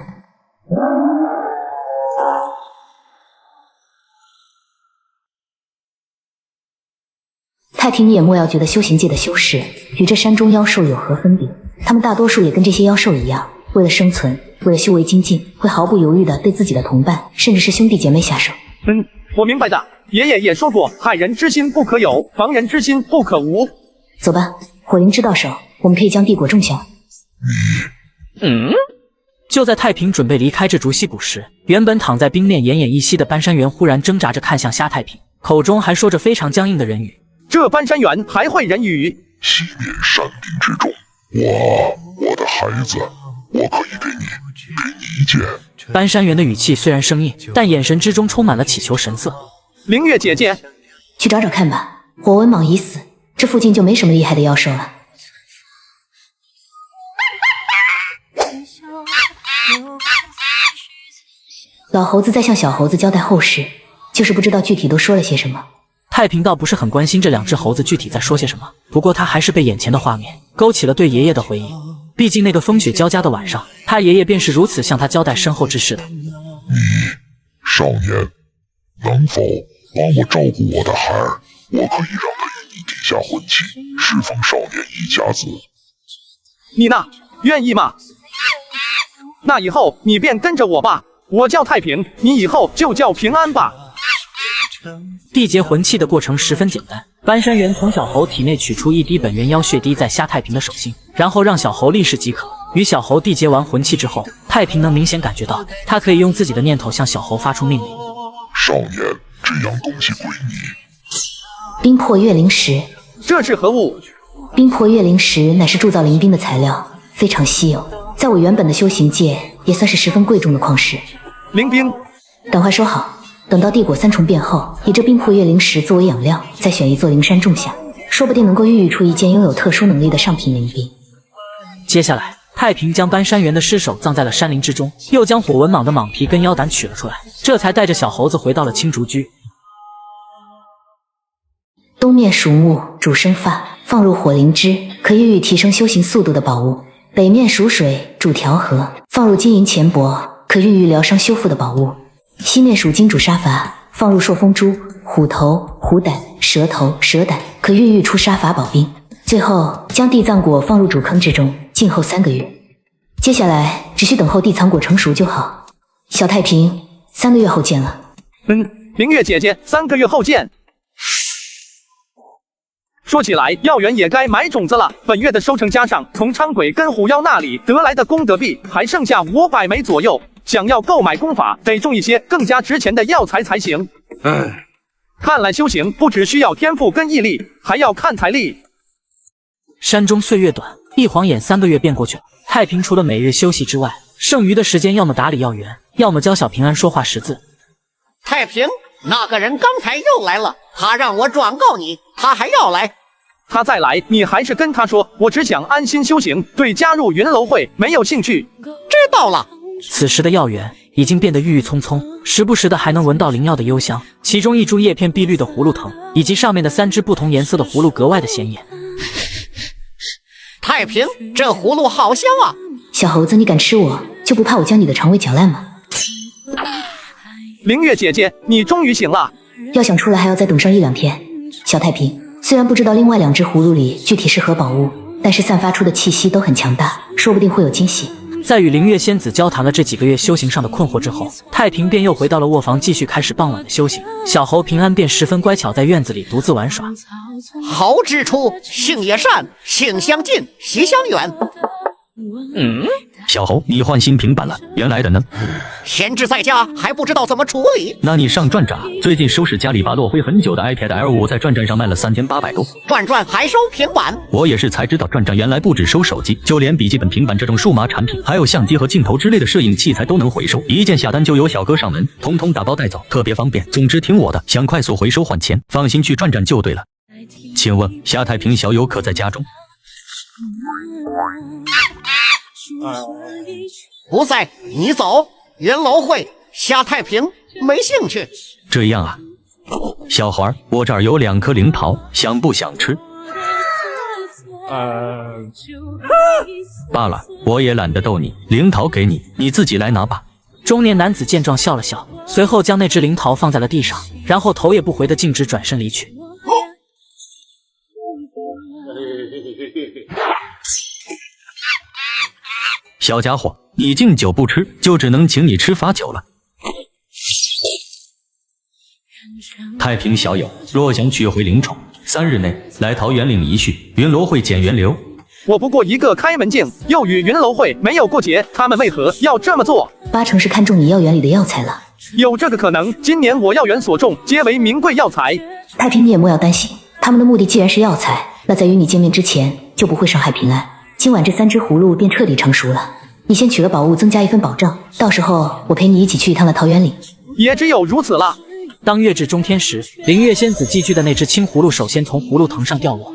太平也莫要觉得修行界的修士与这山中妖兽有何分别，他们大多数也跟这些妖兽一样，为了生存，为了修为精进，会毫不犹豫地对自己的同伴，甚至是兄弟姐妹下手。我明白的。爷爷也说过，害人之心不可有，防人之心不可无。走吧，火灵芝到手，我们可以将帝国种下。就在太平准备离开这竹溪谷时，原本躺在冰面奄奄一息的斑山猿忽然挣扎着看向夏太平，口中还说着非常僵硬的人语。这斑山猿还会人语？熄灭山林之中，我的孩子，我可以给你一剑。斑山猿的语气虽然生硬，但眼神之中充满了祈求神色。灵月姐姐，去找找看吧。火纹蟒已死，这附近就没什么厉害的妖兽了。老猴子在向小猴子交代后事，就是不知道具体都说了些什么。太平倒不是很关心这两只猴子具体在说些什么，不过他还是被眼前的画面勾起了对爷爷的回忆。毕竟那个风雪交加的晚上，他爷爷便是如此向他交代身后之事的。少年，能否帮我照顾我的孩儿？我可以让他与你地下婚契，侍奉少年一家子。你呢？愿意吗？那以后你便跟着我吧。我叫太平，你以后就叫平安吧。缔结魂器的过程十分简单，斑山猿从小猴体内取出一滴本源妖血滴在夏太平的手心，然后让小猴立誓即可。与小猴缔结完魂器之后，太平能明显感觉到，他可以用自己的念头向小猴发出命令。少年，这样东西归你。冰魄月灵石，这是何物？冰魄月灵石乃是铸造灵冰的材料，非常稀有，在我原本的修行界也算是十分贵重的矿石。灵冰，等话说好，等到帝国3重变后，以这冰魄月灵石作为养料，再选一座灵山种下，说不定能够孕育出一件拥有特殊能力的上品灵冰。接下来，太平将斑山猿的尸首葬在了山林之中，又将火纹蟒的蟒皮跟腰胆取了出来，这才带着小猴子回到了青竹居。东面属木，主生发，放入火灵芝，可以予以提升修行速度的宝物。北面属水，主调和，放入金银钱帛，可孕育疗伤修复的宝物。西面属金主杀伐，放入朔风珠、虎头、虎胆、蛇头、蛇胆，可孕育出杀伐宝兵。最后将地藏果放入主坑之中，静候3个月。接下来只需等候地藏果成熟就好。小太平，3个月后见了。灵月姐姐，3个月后见。说起来，药园也该买种子了。本月的收成加上从昌鬼跟虎妖那里得来的功德币，还剩下500枚左右。想要购买功法，得种一些更加值钱的药材才行。看来修行不只需要天赋跟毅力，还要看财力。山中岁月短，一晃眼3个月便过去了。太平除了每日休息之外，剩余的时间要么打理药园，要么教小平安说话识字。太平，那个人刚才又来了，他让我转告你，他还要来。他再来，你还是跟他说，我只想安心修行，对加入云楼会没有兴趣。知道了。此时的药园已经变得郁郁葱葱，时不时的还能闻到灵药的幽香。其中一株叶片碧绿的葫芦藤，以及上面的3只不同颜色的葫芦格外的显眼。太平，这葫芦好香啊！小猴子，你敢吃我，就不怕我将你的肠胃搅烂吗？灵月姐姐，你终于醒了。要想出来还要再等上1、2天。小太平，虽然不知道另外2只葫芦里具体是何宝物，但是散发出的气息都很强大，说不定会有惊喜。在与灵月仙子交谈了这几个月修行上的困惑之后，太平便又回到了卧房，继续开始傍晚的修行。小猴平安便十分乖巧，在院子里独自玩耍。猴之初，性也善，性相近，习相远。小猴，你换新平板了，原来的呢？闲置在家，还不知道怎么处理。那你上转转，最近收拾家里把落灰很久的 iPad Air 5在转转上卖了3800多。转还收平板？我也是才知道，转转原来不只收手机，就连笔记本、平板这种数码产品，还有相机和镜头之类的摄影器材都能回收，一键下单就有小哥上门，通通打包带走，特别方便。总之听我的，想快速回收换钱，放心去转转就对了。请问夏太平小友可在家中？不在，你走。云楼会，夏太平没兴趣。这样啊，小孩，我这儿有2颗灵桃，想不想吃？罢了，我也懒得逗你，灵桃给你，你自己来拿吧。中年男子见状笑了笑，随后将那只灵桃放在了地上，然后头也不回的径直转身离去。小家伙，你敬酒不吃，就只能请你吃罚酒了。太平小友，若想取回灵宠，3日内来桃园领一序，云楼会减源流。我不过一个开门镜，又与云楼会没有过节，他们为何要这么做？8成是看中你药园里的药材了。有这个可能，今年我药园所种皆为名贵药材。太平，你也莫要担心，他们的目的既然是药材，那在与你见面之前就不会伤害平安。今晚这3只葫芦便彻底成熟了。你先取了宝物，增加一份保障，到时候我陪你一起去一趟了桃园岭。也只有如此了。当月至中天时，灵月仙子寄居的那只青葫芦首先从葫芦藤上掉落。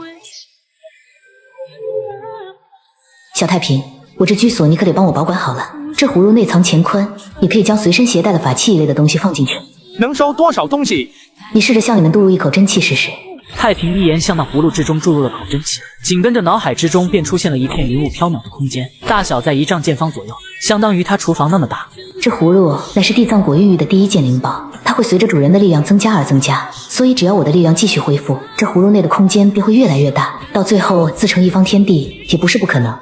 小太平，我这居所你可得帮我保管好了。这葫芦内藏乾坤，你可以将随身携带的法器一类的东西放进去。能收多少东西？你试着向里面渡入一口真气试试。太平一言向那葫芦之中注入了口真气，紧跟着脑海之中便出现了一片云雾飘渺的空间，大小在1丈见方左右，相当于他厨房那么大。这葫芦乃是地藏果孕育的第1件灵宝，它会随着主人的力量增加而增加，所以只要我的力量继续恢复，这葫芦内的空间便会越来越大，到最后自成一方天地也不是不可能。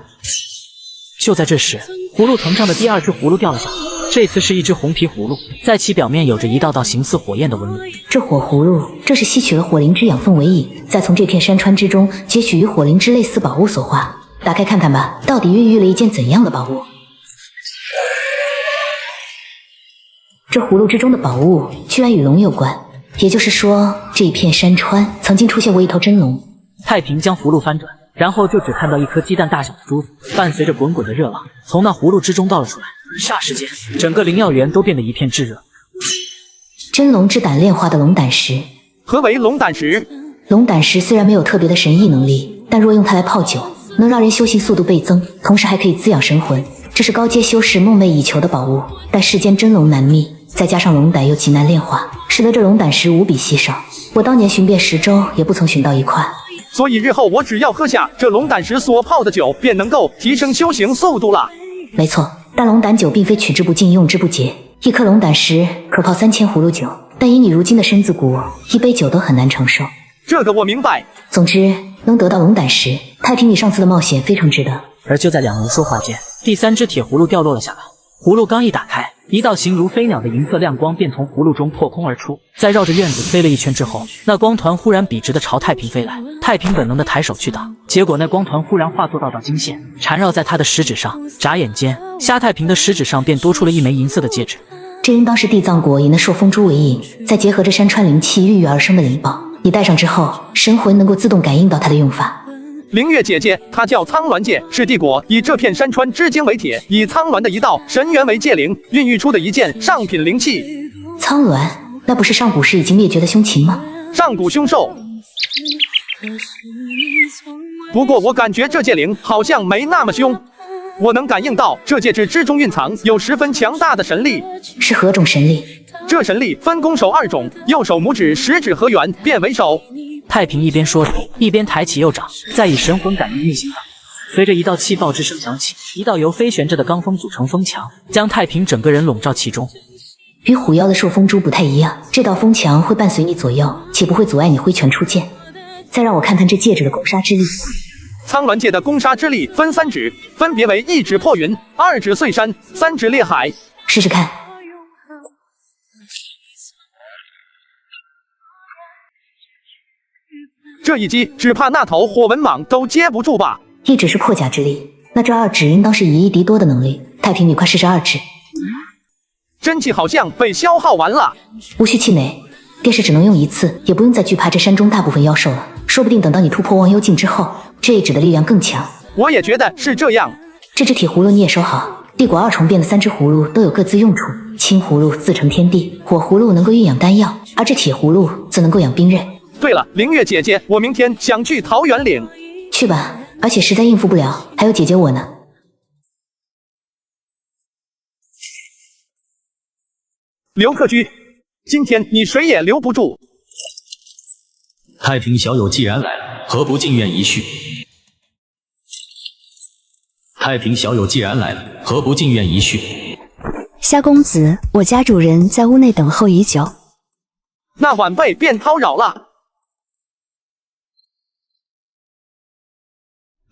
就在这时，葫芦藤上的第2只葫芦掉了下来，这次是一只红皮葫芦，在其表面有着一道道形似火焰的纹路。这火葫芦正是吸取了火灵之养分为引，再从这片山川之中截取与火灵之类似宝物所化。打开看看吧，到底孕育了一件怎样的宝物？这葫芦之中的宝物居然与龙有关，也就是说，这一片山川曾经出现过一头真龙。太平将葫芦翻转，然后就只看到一颗鸡蛋大小的珠子，伴随着滚滚的热浪，从那葫芦之中倒了出来。霎时间，整个灵药园都变得一片炙热。真龙之胆炼化的龙胆石。何为龙胆石？龙胆石虽然没有特别的神异能力，但若用它来泡酒，能让人修行速度倍增，同时还可以滋养神魂。这是高阶修士梦寐以求的宝物，但世间真龙难觅，再加上龙胆又极难炼化，使得这龙胆石无比稀少。我当年寻遍10州，也不曾寻到一块。所以日后我只要喝下这龙胆石所泡的酒，便能够提升修行速度了。没错，但龙胆酒并非取之不尽用之不竭，一颗龙胆石可泡3000葫芦酒，但以你如今的身子骨，1杯酒都很难承受。这个我明白。总之，能得到龙胆石，太平你上次的冒险非常值得。而就在2人说话间，第3只铁葫芦掉落了下来。葫芦刚一打开，一道形如飞鸟的银色亮光便从葫芦中破空而出，在绕着院子飞了一圈之后，那光团忽然笔直的朝太平飞来。太平本能的抬手去挡，结果那光团忽然化作道道金线，缠绕在他的食指上。眨眼间，夏太平的食指上便多出了一枚银色的戒指。这应当是地藏果以那朔风珠为引，再结合着山川灵气孕育而生的灵宝。你戴上之后，神魂能够自动感应到它的用法。灵月姐姐，它叫苍鸾戒，是帝国以这片山川之精为铁，以苍鸾的一道神元为戒灵，孕育出的一件上品灵器。苍鸾，那不是上古时已经灭绝的凶禽吗？上古凶兽。不过我感觉这戒灵好像没那么凶。我能感应到这戒指之中蕴藏有十分强大的神力。是何种神力？这神力分攻手2种，右手拇指、食指合圆变为手。太平一边说着，一边抬起右掌，再以神魂感应运行着。随着一道气爆之声响起，一道由飞旋着的罡风组成风墙，将太平整个人笼罩其中。与虎妖的受风珠不太一样，这道风墙会伴随你左右，且不会阻碍你挥拳出剑。再让我看看这戒指的攻杀之力。苍鸾界的攻杀之力分3指，分别为1指破云、2指碎山、3指裂海。试试看。这一击只怕那头火纹蟒都接不住吧？1指是破甲之力，那这2指应当是以1敌多的能力。太平，你快试试2指。真气好像被消耗完了。无需气馁，便是只能用1次，也不用再惧怕这山中大部分妖兽了。说不定等到你突破忘忧境之后，这1指的力量更强。我也觉得是这样。这只铁葫芦你也收好，地果2重变的3只葫芦都有各自用处。青葫芦自成天地，火葫芦能够运养丹药，而这铁葫芦则能够养兵刃。对了，灵月姐姐，我明天想去桃源岭。去吧，而且实在应付不了，还有姐姐我呢。刘克居，今天你谁也留不住。太平小友既然来了，何不进院一叙？太平小友既然来了，何不进院一叙？夏公子，我家主人在屋内等候已久。那晚辈便叨扰了。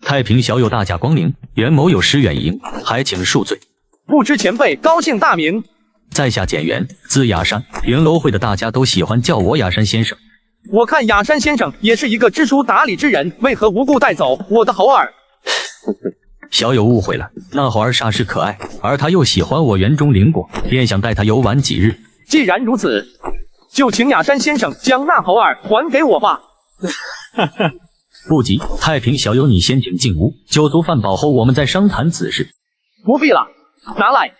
太平小友大驾光临，袁某有失远迎，还请恕罪。不知前辈高姓大名？在下简元，字雅山。云楼会的大家都喜欢叫我雅山先生。我看雅山先生也是一个知书达理之人，为何无故带走我的猴儿？小友误会了，那猴儿煞是可爱，而他又喜欢我园中灵果，便想带他游玩几日。既然如此，就请雅山先生将那猴儿还给我吧。不急，太平小友你先请进屋，酒足饭饱后我们再商谈此事。不必了，拿来。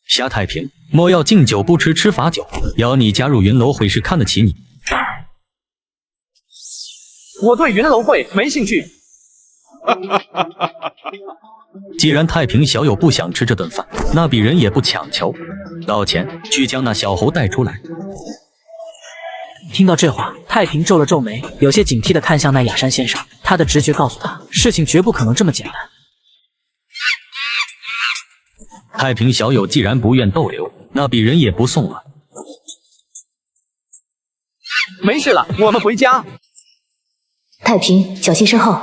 夏太平，莫要敬酒不吃吃罚酒，邀你加入云楼会是看得起你。我对云楼会没兴趣。既然太平小友不想吃这顿饭，那鄙人也不强求。老钱，去将那小猴带出来。听到这话，太平皱了皱眉，有些警惕地看向那雅山先生。他的直觉告诉他，事情绝不可能这么简单。太平小友既然不愿逗留，那鄙人也不送了。没事了，我们回家。太平，小心身后。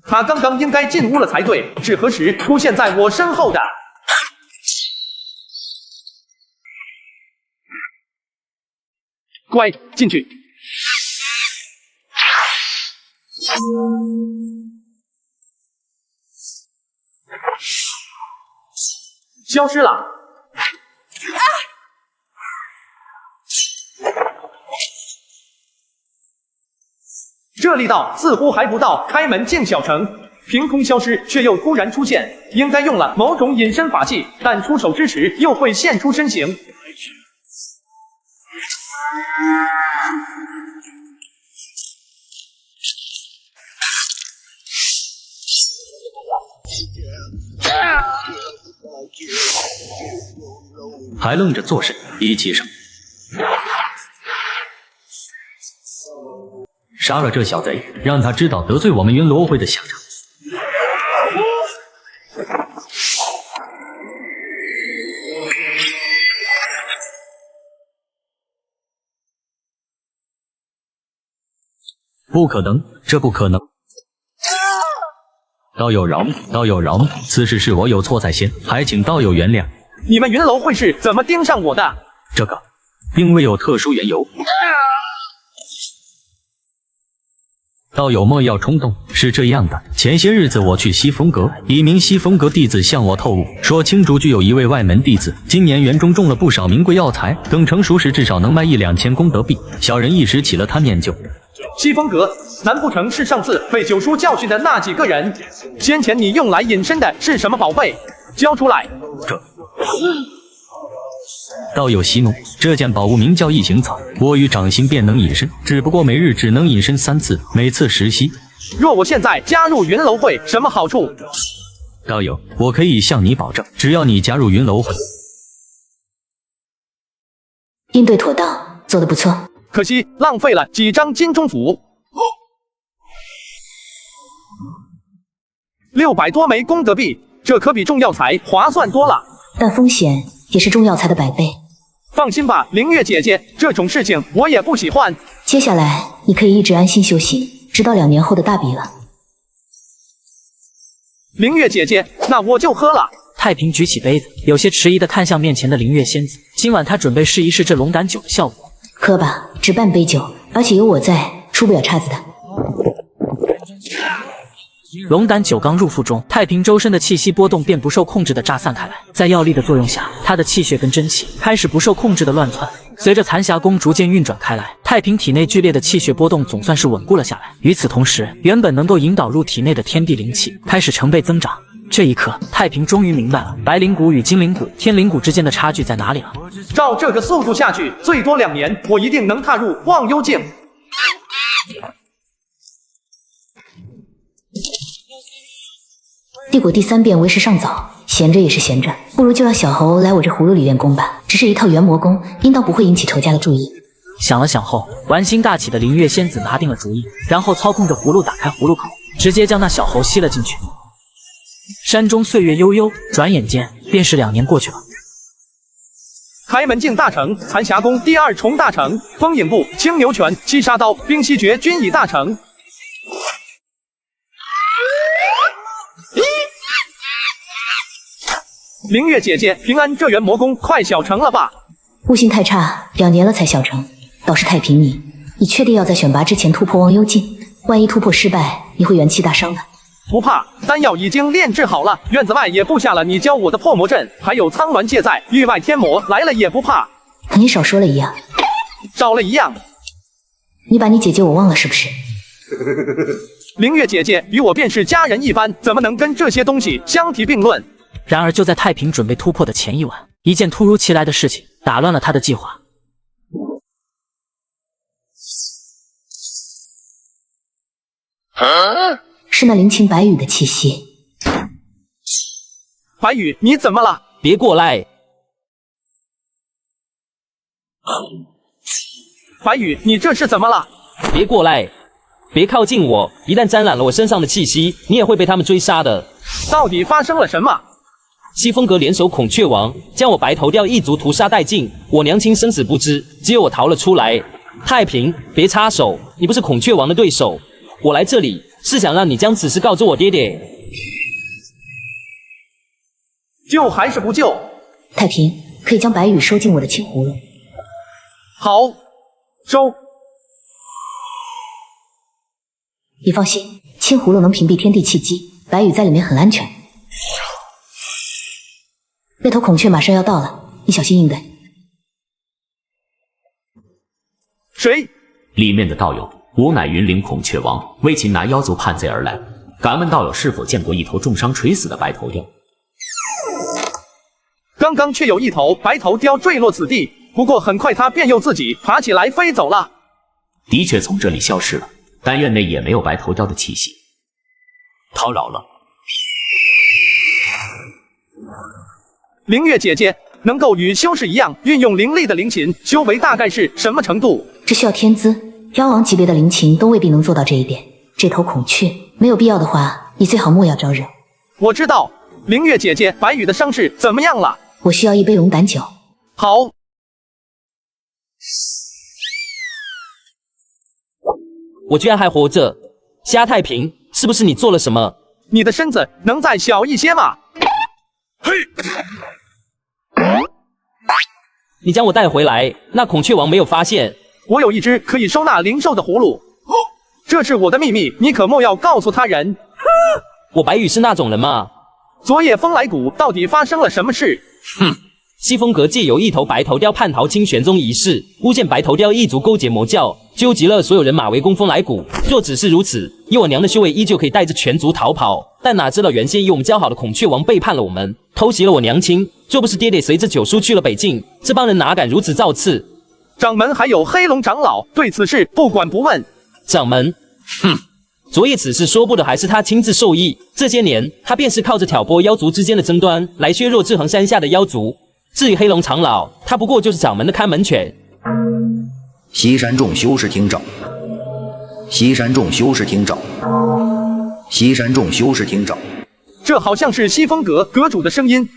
他刚刚应该进屋了才对，是何时出现在我身后的？乖，进去。消失了。这力道似乎还不到开门见小城，凭空消失却又突然出现，应该用了某种隐身法器，但出手之时又会现出身形。还愣着做甚？一起上！杀了这小贼，让他知道得罪我们云罗会的下场。不可能，这不可能！道友饶命，道友饶命！此事是我有错在先，还请道友原谅。你们云楼会是怎么盯上我的？这个，并未有特殊缘由。道友莫要冲动，是这样的，前些日子我去西风阁，一名西风阁弟子向我透露，说青竹居有一位外门弟子，今年园中种了不少名贵药材，等成熟时至少能卖1-2千功德币。小人一时起了贪念就。西风阁，难不成是上次被九叔教训的那几个人？先前你用来隐身的是什么宝贝？交出来！这。道友息怒，这件宝物名叫异形草，我与掌心便能隐身，只不过每日只能隐身3次，每次10息。若我现在加入云楼会，什么好处？道友，我可以向你保证，只要你加入云楼会，应对妥当，做得不错。可惜浪费了几张金钟符，600多枚功德币，这可比中药材划算多了。但风险也是中药材的100倍。放心吧，凌月姐姐，这种事情我也不喜欢。接下来你可以一直安心修行，直到2年后的大比了。凌月姐姐，那我就喝了。太平举起杯子，有些迟疑地看向面前的凌月仙子。今晚他准备试一试这龙胆酒的效果。喝吧，只半杯酒，而且有我在，出不了岔子的。龙胆酒刚入腹中，太平周身的气息波动便不受控制地炸散开来，在药力的作用下，他的气血跟真气开始不受控制地乱窜。随着残霞宫逐渐运转开来，太平体内剧烈的气血波动总算是稳固了下来。与此同时，原本能够引导入体内的天地灵气开始成倍增长。这一刻，太平终于明白了白灵谷与金灵谷、天灵谷之间的差距在哪里了。照这个速度下去，最多2年，我一定能踏入忘忧境。地谷第3变为时尚早，闲着也是闲着，不如就让小猴来我这葫芦里练功吧。只是一套元魔功，应当不会引起仇家的注意。想了想后，玩心大起的凌月仙子拿定了主意，然后操控着葫芦打开葫芦口，直接将那小猴吸了进去。山中岁月悠悠，转眼间便是2年过去了。开门境大成，残霞宫第2重大成，风影步、青牛拳、七杀刀、冰息诀均已大成。凌月姐姐，平安，这元魔功快小成了吧？悟性太差，2年了才小成。倒是太平你确定要在选拔之前突破忘忧境？万一突破失败，你会元气大伤的。不怕，丹药已经炼制好了，院子外也布下了你教我的破魔阵，还有苍鸾戒在，域外天魔来了也不怕。和你少说了一样。少了一样？你把你姐姐我忘了是不是？凌月姐姐与我便是家人一般，怎么能跟这些东西相提并论？然而就在太平准备突破的前一晚，一件突如其来的事情打乱了他的计划。是那灵禽白羽的气息。白羽，你怎么了？别过来！白羽，你这是怎么了？别过来！别靠近我！一旦沾染了我身上的气息，你也会被他们追杀的。到底发生了什么？西风阁联手孔雀王，将我白头雕一族屠杀殆尽，我娘亲生死不知，只有我逃了出来。太平，别插手，你不是孔雀王的对手。我来这里是想让你将此事告知我爹爹。救还是不救？太平，可以将白羽收进我的青葫芦。好，收。你放心，青葫芦能屏蔽天地气机，白羽在里面很安全。那头孔雀马上要到了，你小心应对。谁？里面的道友，吾乃云岭孔雀王，为擒拿妖族叛贼而来。敢问道友是否见过一头重伤垂死的白头雕？刚刚却有一头白头雕坠落此地，不过很快它便又自己爬起来飞走了。的确从这里消失了，但院内也没有白头雕的气息。叨扰了。凌月姐姐，能够与修士一样运用灵力的灵禽，修为大概是什么程度？这需要天资，妖王级别的灵禽都未必能做到这一点。这头孔雀，没有必要的话，你最好莫要招惹。我知道，凌月姐姐，白羽的伤势怎么样了？我需要一杯龙胆酒。好。我居然还活着，虾太平，是不是你做了什么？你的身子能再小一些吗？嘿！你将我带回来，那孔雀王没有发现。我有一只可以收纳灵兽的葫芦，这是我的秘密，你可莫要告诉他人。我白羽是那种人吗？昨夜风来谷到底发生了什么事？哼！西风阁借由一头白头雕叛逃清玄宗一事，诬陷白头雕一族勾结魔教，纠集了所有人马围攻风来谷。若只是如此，以我娘的修为，依旧可以带着全族逃跑。但哪知道原先与我们交好的孔雀王背叛了我们，偷袭了我娘亲。若不是爹爹随着九叔去了北境，这帮人哪敢如此造次？掌门还有黑龙长老对此事不管不问。掌门，哼，昨夜此事说不得还是他亲自授意。这些年，他便是靠着挑拨妖族之间的争端来削弱制衡山下的妖族。至于黑龙长老，他不过就是掌门的看门犬。西山众修士听诏，西山众修士听诏，西山众修士听诏。这好像是西风阁阁主的声音。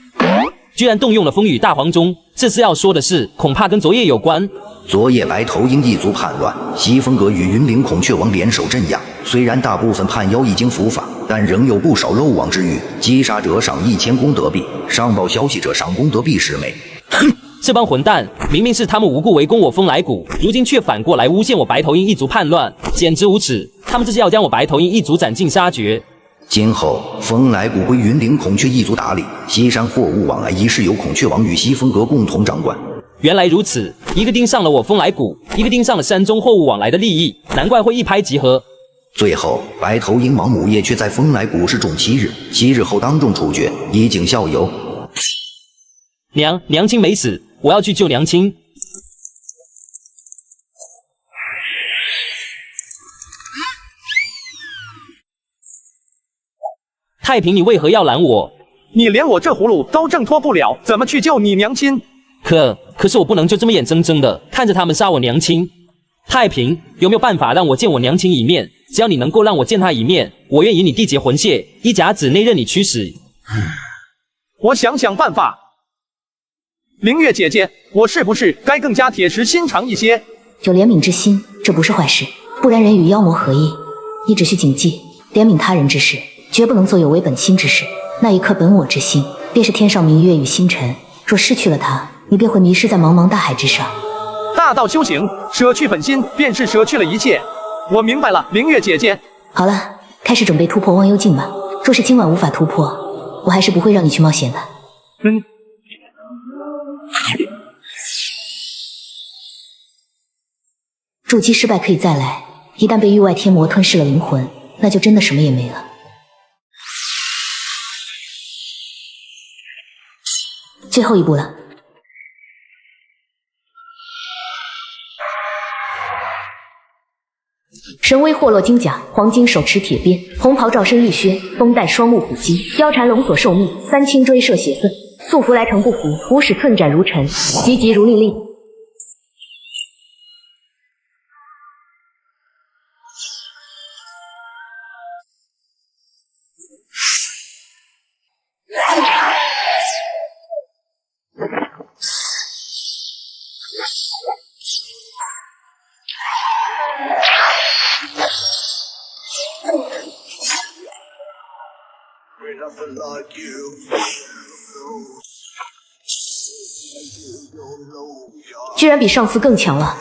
居然动用了风雨大黄钟，这次要说的是，恐怕跟昨夜有关。昨夜白头鹰一族叛乱，西风阁与云灵孔雀王联手镇压。虽然大部分叛妖已经伏法，但仍有不少漏网之鱼。击杀者赏1000功德币，上报消息者赏功德币10枚。哼，这帮混蛋，明明是他们无故围攻我风来谷，如今却反过来诬陷我白头鹰一族叛乱，简直无耻！他们这是要将我白头鹰一族斩尽杀绝。今后风来谷归云灵孔雀一族打理，西山货物往来一事由孔雀王与西风阁共同掌管。原来如此，一个盯上了我风来谷，一个盯上了山中货物往来的利益，难怪会一拍即合。最后，白头鹰王母夜却在风来谷示众7日，7日后当众处决，以儆效尤。娘亲没死，我要去救娘亲。太平，你为何要拦我？你连我这葫芦都挣脱不了，怎么去救你娘亲？可是我不能就这么眼睁睁的看着他们杀我娘亲。太平，有没有办法让我见我娘亲一面？只要你能够让我见她一面，我愿以你缔结魂血，一甲子内任你驱使。我想想办法。灵月姐姐，我是不是该更加铁石心肠一些？有怜悯之心，这不是坏事，不然人与妖魔合一。你只需谨记，怜悯他人之事，绝不能做有违本心之事。那一颗本我之心，便是天上明月与星辰，若失去了它，你便会迷失在茫茫大海之上。大道修行，舍去本心，便是舍去了一切。我明白了，灵月姐姐。好了，开始准备突破忘忧境吧。若是今晚无法突破，我还是不会让你去冒险的。筑基失败可以再来，一旦被域外天魔吞噬了灵魂，那就真的什么也没了。最后一步了。神威霍洛金甲，黄金手持铁鞭，红袍罩身玉靴，风带双目虎肌，貂蝉龙索受命，3清追射血色，素服来成不服，无使寸斩如尘，急急如律令。居然比上次更强了，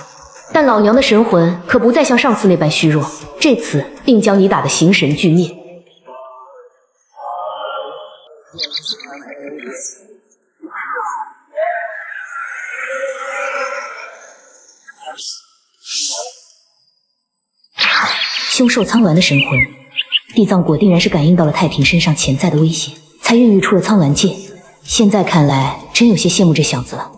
但老娘的神魂可不再像上次那般虚弱，这次定将你打得形神俱灭。凶兽苍鸾的神魂，地藏果定然是感应到了太平身上潜在的危险，才孕育出了苍鸾剑。现在看来，真有些羡慕这小子了。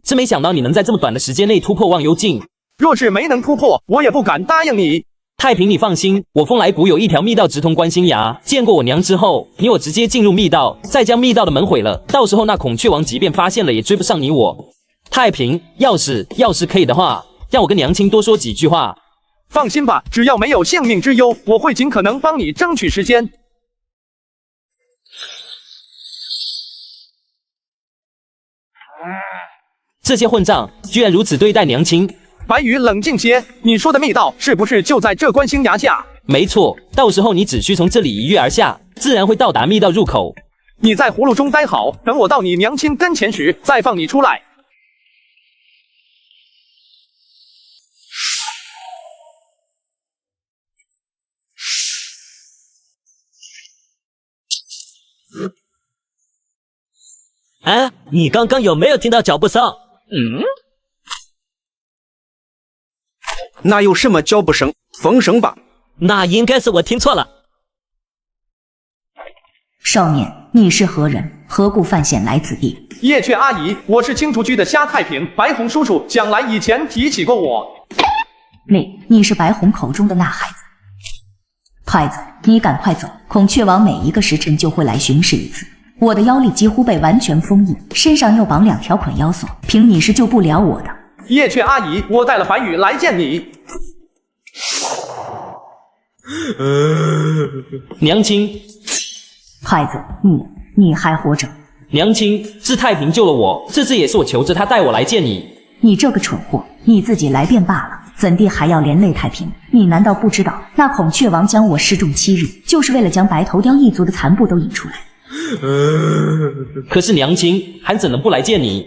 真没想到你能在这么短的时间内突破忘忧境。若是没能突破，我也不敢答应你。太平，你放心，我风来谷有一条密道直通观星崖。见过我娘之后，你我直接进入密道，再将密道的门毁了。到时候那孔雀王即便发现了，也追不上你我。太平，要是可以的话，让我跟娘亲多说几句话。放心吧，只要没有性命之忧，我会尽可能帮你争取时间。这些混账居然如此对待娘亲！白羽，冷静些，你说的密道是不是就在这观星崖下？没错，到时候你只需从这里一跃而下，自然会到达密道入口。你在葫芦中待好，等我到你娘亲跟前时再放你出来。哎，你刚刚有没有听到脚步声？哪有什么脚步声？风声吧？那应该是我听错了。少年，你是何人？何故犯险来此地？叶雀阿姨，我是青竹居的虾太平，白红叔叔讲来以前提起过我。你是白红口中的那孩子。太子，你赶快走，孔雀王每一个时辰就会来巡视一次。我的腰力几乎被完全封印，身上又绑2条捆腰锁，凭你是救不了我的。叶雀阿姨，我带了白羽来见你。娘亲，太子，你还活着？娘亲，是太平救了我，这次也是我求着他带我来见你。你这个蠢货，你自己来便罢了，怎地还要连累太平？你难道不知道，那孔雀王将我示众7日，就是为了将白头雕一族的残部都引出来？可是娘亲，还怎能不来见你？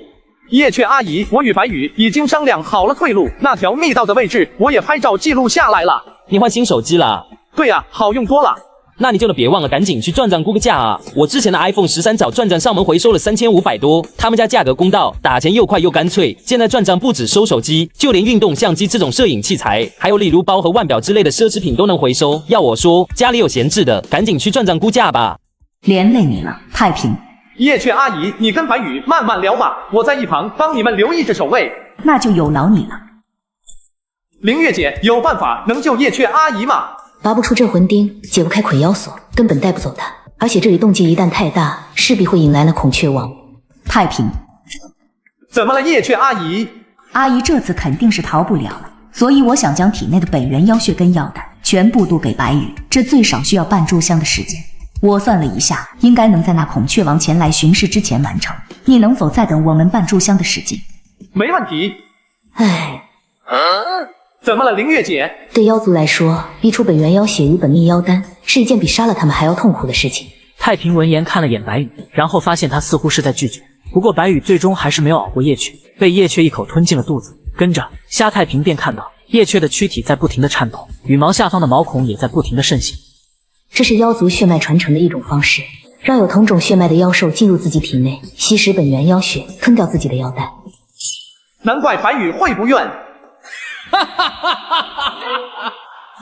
叶雀阿姨，我与白羽已经商量好了退路，那条密道的位置我也拍照记录下来了。你换新手机了？对呀，好用多了。那你就别忘了，赶紧去转账估个价啊！我之前的 iPhone 13找转账上门回收了3500多，他们家价格公道，打钱又快又干脆。现在转账不止收手机，就连运动相机这种摄影器材，还有例如包和腕表之类的奢侈品都能回收。要我说，家里有闲置的，赶紧去转账估价吧。连累你了，太平。叶雀阿姨，你跟白羽慢慢聊吧，我在一旁帮你们留意着守卫。那就有劳你了。凌月姐，有办法能救叶雀阿姨吗？拔不出镇魂钉，解不开捆腰锁，根本带不走他。而且这里动静一旦太大，势必会引来那孔雀王。太平，怎么了，叶雀阿姨？阿姨这次肯定是逃不了了，所以我想将体内的本源妖血跟药丹全部渡给白羽，这最少需要半炷香的时间。我算了一下，应该能在那孔雀王前来巡视之前完成。你能否再等我们半炷香的时间？没问题。唉。怎么了，凌月姐？对妖族来说，逼出本源妖血与本命妖丹是一件比杀了他们还要痛苦的事情。太平闻言看了眼白羽，然后发现他似乎是在拒绝。不过白羽最终还是没有熬过叶雀，被叶雀一口吞进了肚子。跟着虾太平便看到叶雀的躯体在不停的颤抖，羽毛下方的毛孔也在不停的渗血。这是妖族血脉传承的一种方式，让有同种血脉的妖兽进入自己体内，吸食本源妖血，吞掉自己的妖丹。难怪白羽会不愿。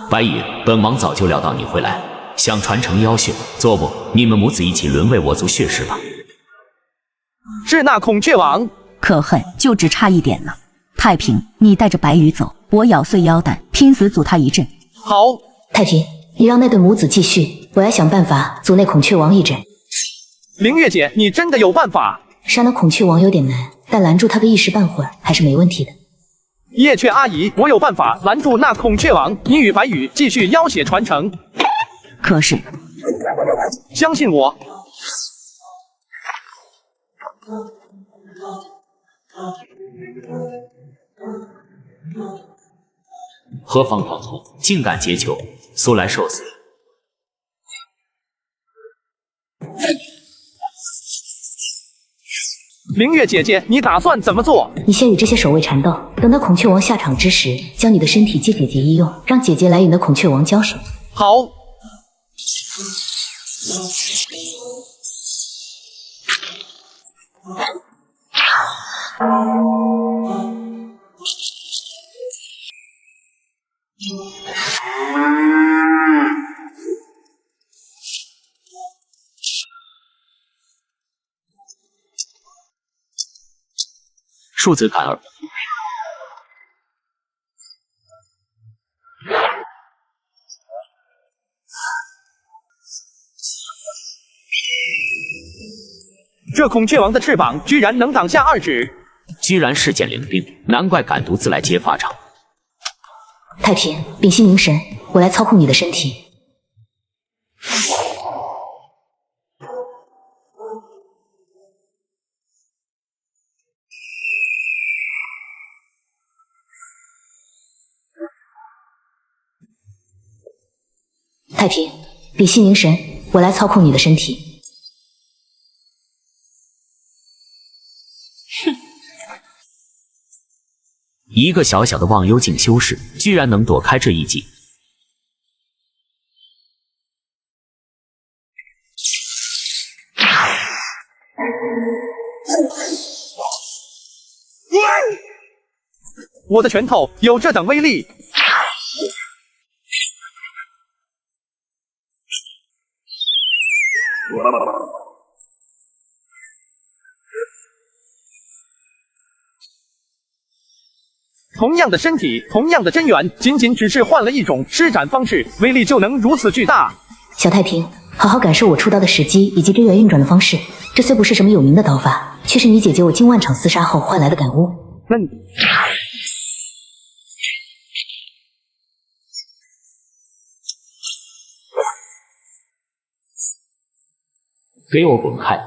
白羽，本王早就料到你会来，想传承妖血，做不？你们母子一起沦为我族血尸吧。是那孔雀王，可恨，就只差一点了。太平，你带着白羽走，我咬碎妖丹，拼死阻他一阵。好。太平，你让那对母子继续，我要想办法阻那孔雀王一阵。凌月姐，你真的有办法？杀那孔雀王有点难，但拦住他个一时半会儿还是没问题的。叶雀阿姨，我有办法拦住那孔雀王，你与白羽继续妖血传承。可是，相信我。何方狂徒，竟敢劫囚，速来受死！凌月姐姐，你打算怎么做？你先与这些守卫缠斗，等到孔雀王下场之时，将你的身体借姐姐一用，让姐姐来与那孔雀王交手。好。庶子坎儿。这孔雀王的翅膀居然能挡下2指，居然是件灵兵，难怪敢独自来接法场。太平，屏息凝神，我来操控你的身体。太平，屏息凝神，我来操控你的身体。哼，一个小小的忘忧境修士，居然能躲开这一击。我的拳头有这等威力！同样的身体，同样的真元，仅仅只是换了一种施展方式，威力就能如此巨大。小太平，好好感受我出刀的时机以及真元运转的方式。这虽不是什么有名的刀法，却是你姐姐我经万场厮杀后换来的感悟。那你……给我滚开！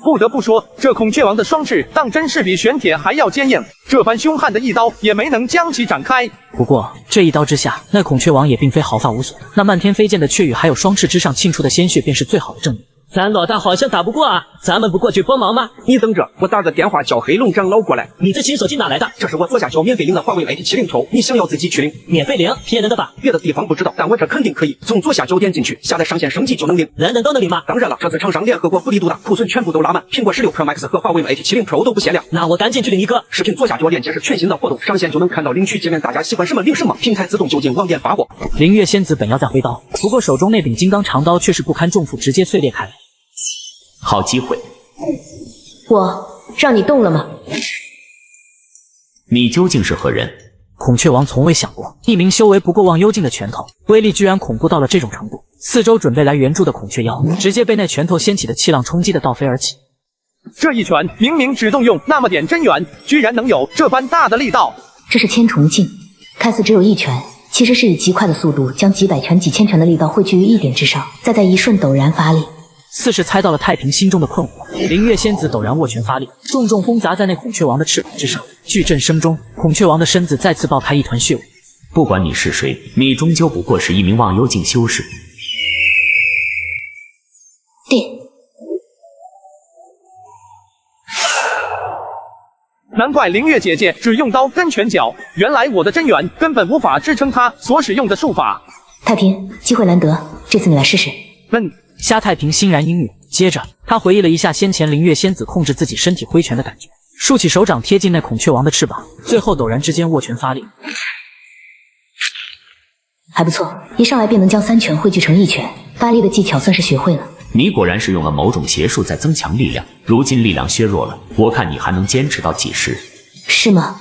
不得不说，这孔雀王的双翅当真是比玄铁还要坚硬，这般凶悍的一刀也没能将其展开。不过这一刀之下，那孔雀王也并非毫发无损，那漫天飞溅的雀羽，还有双翅之上沁出的鲜血，便是最好的证明。咱老大好像打不过啊，咱们不过去帮忙吗？你等着，我打个电话叫黑龙长老过来。你这新手机哪来的？这是我左下角免费领的华为 Mate 70 Pro， 你想要自己去领？免费领？骗人的吧？别的地方不知道，但我这肯定可以。从左下角点进去，下载上线升级就能领。人人都能领吗？当然了，这次厂商联合国福利度大，库存全部都拉满，苹果16 Pro Max 和华为 Mate 70 Pro 都不限量。那我赶紧去领一个。视频左下角链接是全新的活动，上线就能看到领取界面，大家喜欢什么领什么，平台自动就近网店发货。灵月仙子本要再挥刀，不过手中那柄金刚长刀却是不堪重负，直接碎裂开来。好机会！我让你动了吗？你究竟是何人？孔雀王从未想过，一名修为不过望幽境的拳头，威力居然恐怖到了这种程度。四周准备来援助的孔雀妖，直接被那拳头掀起的气浪冲击的倒飞而起。这一拳明明只动用那么点真元，居然能有这般大的力道。这是千重劲，看似只有一拳，其实是以极快的速度将几百拳、几千拳的力道汇聚于一点之上，再在一瞬陡然发力。似是猜到了太平心中的困惑，灵月仙子陡然握拳发力，重重轰砸在那孔雀王的翅膀之上。巨震声中，孔雀王的身子再次爆开一团血雾。不管你是谁，你终究不过是一名忘忧境修士。难怪灵月姐姐只用刀跟拳脚，原来我的真元根本无法支撑她所使用的术法。太平，机会难得，这次你来试试。虾太平欣然应允，接着他回忆了一下先前灵月仙子控制自己身体挥拳的感觉，竖起手掌贴近那孔雀王的翅膀，最后陡然之间握拳发力。还不错，一上来便能将三拳汇聚成一拳，发力的技巧算是学会了。你果然是用了某种邪术在增强力量，如今力量削弱了，我看你还能坚持到几时？是吗？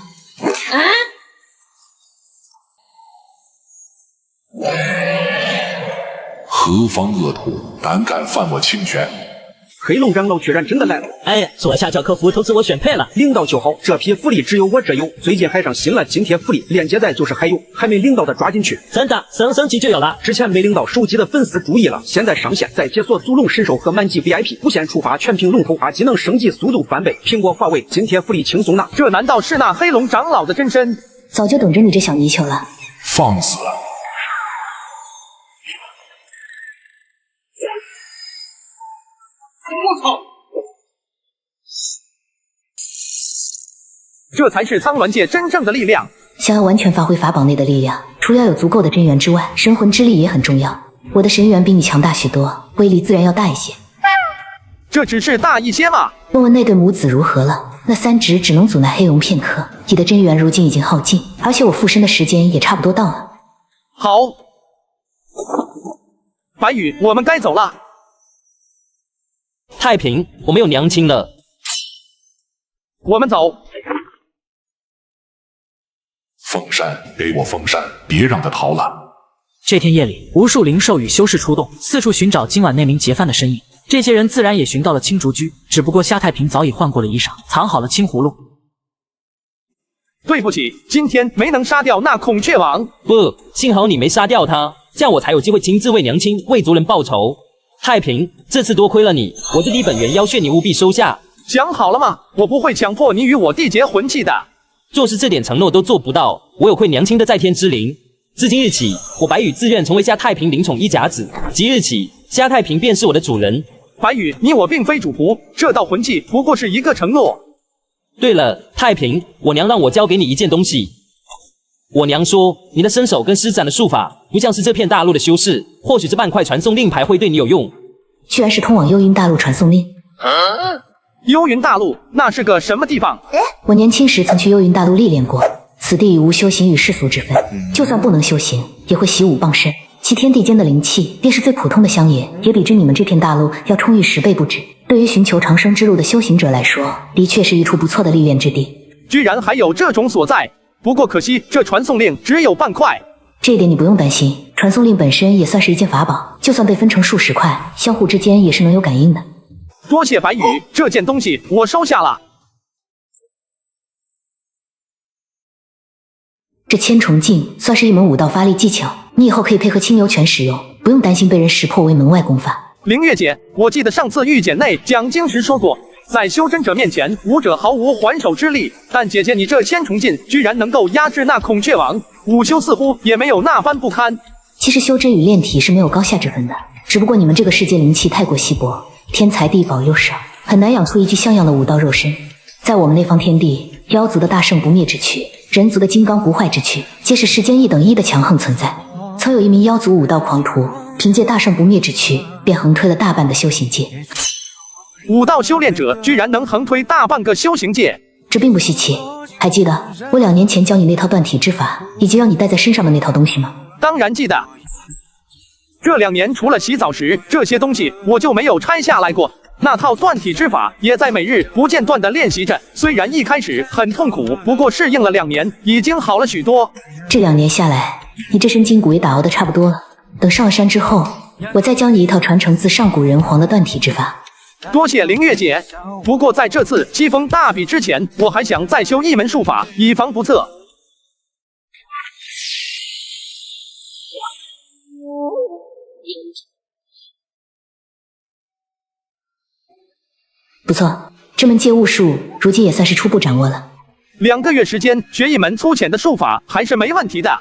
何方恶徒，胆敢犯我清泉？黑龙长老居然真的来了！哎，左下角客服投资我选配了，领到就好。这批福利只有我这有，最近还上新了津贴福利，链接在就是还有，还没领到的抓紧去。真的，升级就有了。之前没领到手机的粉丝注意了，现在上线再解锁祖龙神兽和满级 VIP， 无限触发全屏龙头化技能升级速度翻倍，苹果、华为津贴福利轻松拿。这难道是那黑龙长老的真身？早就等着你这小泥鳅了。放肆！我操！这才是苍鸾界真正的力量。想要完全发挥法宝内的力量，除要有足够的真元之外，神魂之力也很重要。我的神元比你强大许多，威力自然要大一些。这只是大一些嘛。问问那对母子如何了？那三指只能阻拦黑龙片刻。你的真元如今已经耗尽，而且我附身的时间也差不多到了。好，白羽，我们该走了。太平，我没有娘亲了。我们走。凤山，给我凤山，别让他逃了。这天夜里，无数灵兽与修士出动，四处寻找今晚那名劫犯的身影。这些人自然也寻到了青竹居，只不过虾太平早已换过了衣裳，藏好了青葫芦。对不起，今天没能杀掉那孔雀王。不，幸好你没杀掉他，这样我才有机会亲自为娘亲、为族人报仇。太平，这次多亏了你，我这滴本源妖血你务必收下。讲好了吗？我不会强迫你与我缔结魂契的。若是这点承诺都做不到，我有愧娘亲的在天之灵。自今日起，我白羽自愿成为虾太平灵宠一甲子，即日起，虾太平便是我的主人。白羽，你我并非主仆，这道魂契不过是一个承诺。对了，太平，我娘让我交给你一件东西。我娘说，你的身手跟施展的术法，不像是这片大陆的修士，或许这半块传送令牌会对你有用。居然是通往幽云大陆传送令。幽云大陆那是个什么地方？我年轻时曾去幽云大陆历练过，此地已无修行与世俗之分，就算不能修行，也会习武傍身。其天地间的灵气，便是最普通的乡野，也比之你们这片大陆要充裕10倍不止。对于寻求长生之路的修行者来说，的确是一处不错的历练之地。居然还有这种所在，不过可惜这传送令只有半块。这一点你不用担心，传送令本身也算是一件法宝，就算被分成数十块，相互之间也是能有感应的。多谢白羽，这件东西我收下了。这千重镜算是一门武道发力技巧，你以后可以配合青牛拳使用，不用担心被人识破为门外功法。凌月姐，我记得上次御简内讲经时说过，在修真者面前，武者毫无还手之力。但姐姐你这千重镜居然能够压制那孔雀王，武修似乎也没有那般不堪。其实修真与炼体是没有高下之分的，只不过你们这个世界灵气太过稀薄，天材地宝又少，很难养出一具像样的武道肉身。在我们那方天地，妖族的大圣不灭之躯，人族的金刚不坏之躯，皆是世间1等1的强横存在。曾有一名妖族武道狂徒，凭借大圣不灭之躯，便横推了大半的修行界。武道修炼者居然能横推大半个修行界，这并不稀奇。还记得我2年前教你那套断体之法，以及让你带在身上的那套东西吗？当然记得。这2年除了洗澡时这些东西，我就没有拆下来过。那套断体之法也在每日不间断的练习着，虽然一开始很痛苦，不过适应了2年，已经好了许多。这2年下来，你这身筋骨也打熬得差不多了。等上了山之后，我再教你一套传承自上古人皇的断体之法。多谢凌月姐。不过在这次七封大比之前，我还想再修一门术法，以防不测。不错，这门借物术如今也算是初步掌握了。2个月时间学一门粗浅的术法还是没问题的。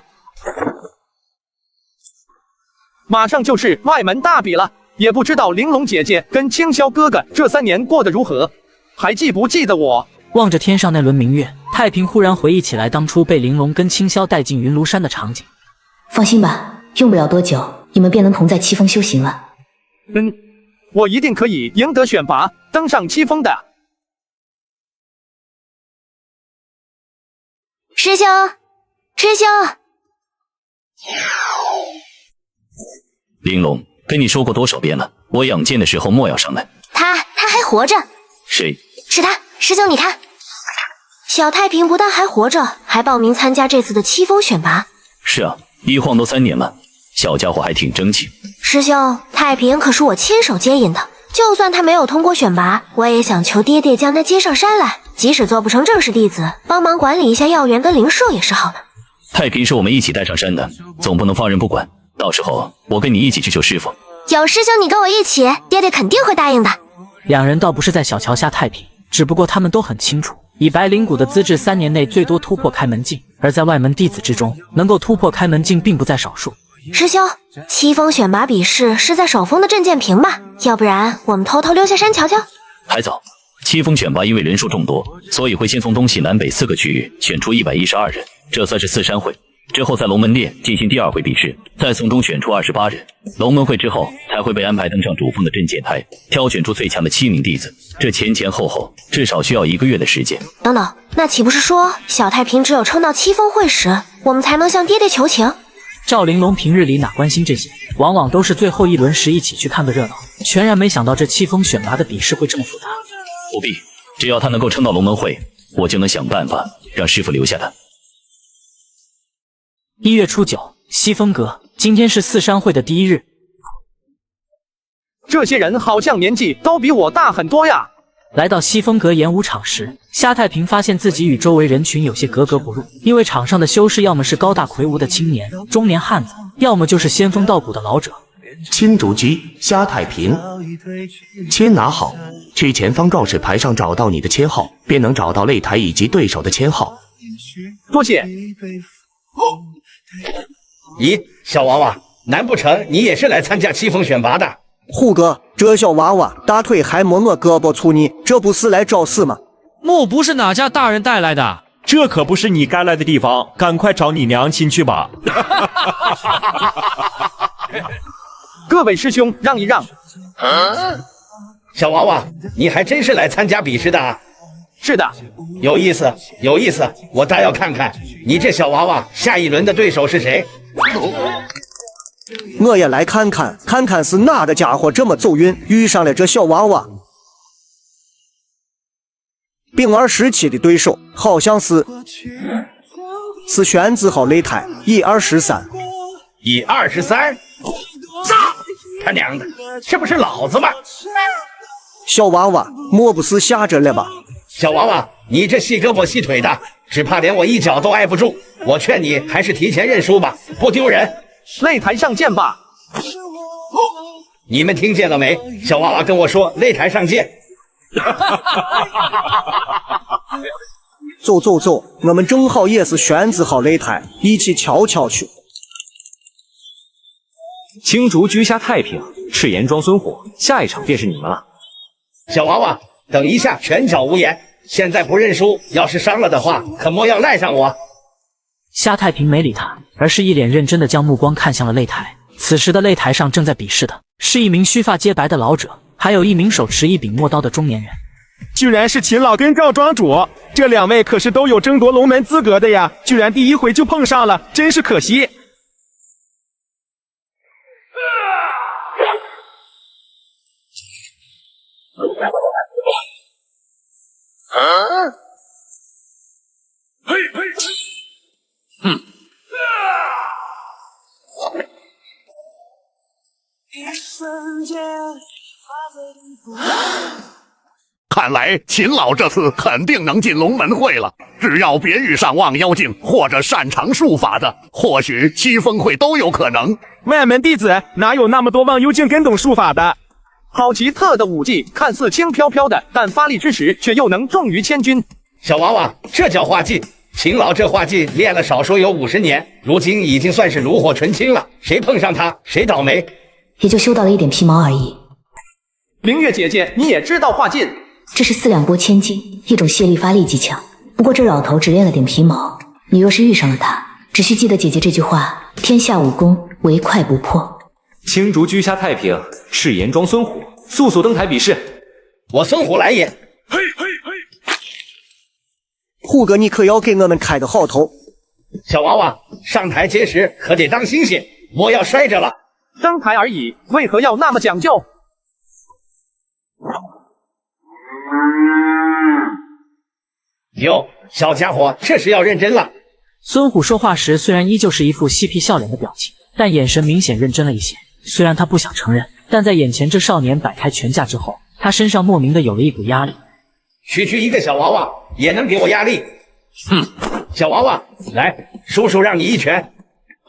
马上就是外门大比了，也不知道玲珑姐姐跟青霄哥哥这3年过得如何，还记不记得我？望着天上那轮明月，太平忽然回忆起来当初被玲珑跟青霄带进云庐山的场景。放心吧，用不了多久，你们便能同在七峰修行了。我一定可以赢得选拔，登上七峰的。师兄，师兄，玲珑，跟你说过多少遍了，我养剑的时候莫要上来。他还活着。谁？是他，师兄你看，小太平不但还活着，还报名参加这次的七峰选拔。是啊，一晃都3年了，小家伙还挺争气。师兄，太平可是我亲手接引的，就算他没有通过选拔，我也想求爹爹将他接上山来，即使做不成正式弟子，帮忙管理一下药园跟灵舍也是好的。太平是我们一起带上山的，总不能放任不管，到时候我跟你一起去救师傅。有师兄你跟我一起，爹爹肯定会答应的。2人倒不是在小瞧下太平，只不过他们都很清楚，以白灵谷的资质，3年内最多突破开门境，而在外门弟子之中，能够突破开门境并不在少数。师兄，七峰选拔比试是在首峰的镇剑坪吧？要不然我们偷偷溜下山瞧瞧。还早，七峰选拔因为人数众多，所以会先从东西南北4个区域选出112人，这算是4山会。之后在龙门殿进行第2回比试，再从中选出28人。龙门会之后才会被安排登上主峰的镇剑台，挑选出最强的7名弟子。这前后后至少需要1个月的时间。等等，那岂不是说小太平只有撑到七峰会时，我们才能向爹爹求情？赵玲珑平日里哪关心这些，往往都是最后一轮时一起去看个热闹，全然没想到这七峰选拔的比试会这么复杂。不必，只要他能够撑到龙门会，我就能想办法让师傅留下他。1月初9，西峰阁，今天是4山会的第1日。这些人好像年纪都比我大很多呀。来到西峰阁演武场时，夏太平发现自己与周围人群有些格格不入，因为场上的修士要么是高大魁梧的青年、中年汉子，要么就是仙风道骨的老者。青竹居夏太平，签拿好，去前方告示牌上找到你的签号，便能找到擂台以及对手的签号。多谢。咦，小娃娃，难不成你也是来参加七峰选拔的？虎哥，这小娃娃大腿还没我胳膊粗呢，这不是来找死吗？莫不是哪家大人带来的？这可不是你该来的地方，赶快找你娘亲去吧。各位师兄让一让。小娃娃，你还真是来参加比试的啊？是的。有意思，有意思，我倒要看看你这小娃娃下一轮的对手是谁。我也来看看，看看是哪的家伙这么走运，遇上了这小娃娃。丙儿时期的对手好像是玄子号擂台123，123，炸！他娘的，这不是老子吗？小娃娃，莫不是吓着了吧？小娃娃，你这细胳膊细腿的，只怕连我一脚都挨不住。我劝你还是提前认输吧，不丢人。擂台上见吧！你们听见了没？小娃娃跟我说擂台上见。走走走，我们正好也是玄子号擂台，一起瞧瞧去。青竹居下太平，赤炎庄孙虎，下一场便是你们了。小娃娃，等一下拳脚无言，现在不认输，要是伤了的话，可莫要赖上我。夏太平没理他，而是一脸认真的将目光看向了擂台。此时的擂台上正在比试的是一名须发皆白的老者，还有一名手持一柄陌刀的中年人。居然是秦老跟赵庄主，这两位可是都有争夺龙门资格的呀，居然第一回就碰上了，真是可惜。嘿嘿，看来秦老这次肯定能进龙门会了。只要别遇上望妖精或者擅长术法的，或许七峰会都有可能。外门弟子哪有那么多望幽镜跟懂术法的？好奇特的武技，看似轻飘飘的，但发力之时却又能重于千钧。小娃娃，这叫画技。秦老这画技练了少说有50年，如今已经算是炉火纯青了。谁碰上他，谁倒霉。也就修到了一点皮毛而已。明月姐姐，你也知道画劲？这是4两拨千斤，一种卸力发力技巧。不过这老头只练了点皮毛，你若是遇上了他，只需记得姐姐这句话：天下武功，唯快不破。青竹居下太平，赤炎庄孙虎，速速登台比试。我孙虎来也。嘿嘿嘿！虎哥，你可要给我们开个好头。小娃娃，上台阶时可得当心些，莫要摔着了。登台而已，为何要那么讲究？哟，小家伙，这是要认真了。孙虎说话时虽然依旧是一副嬉皮笑脸的表情，但眼神明显认真了一些。虽然他不想承认，但在眼前这少年摆开拳架之后，他身上莫名的有了一股压力。区区一个小娃娃也能给我压力？哼，小娃娃，来，叔叔让你一拳。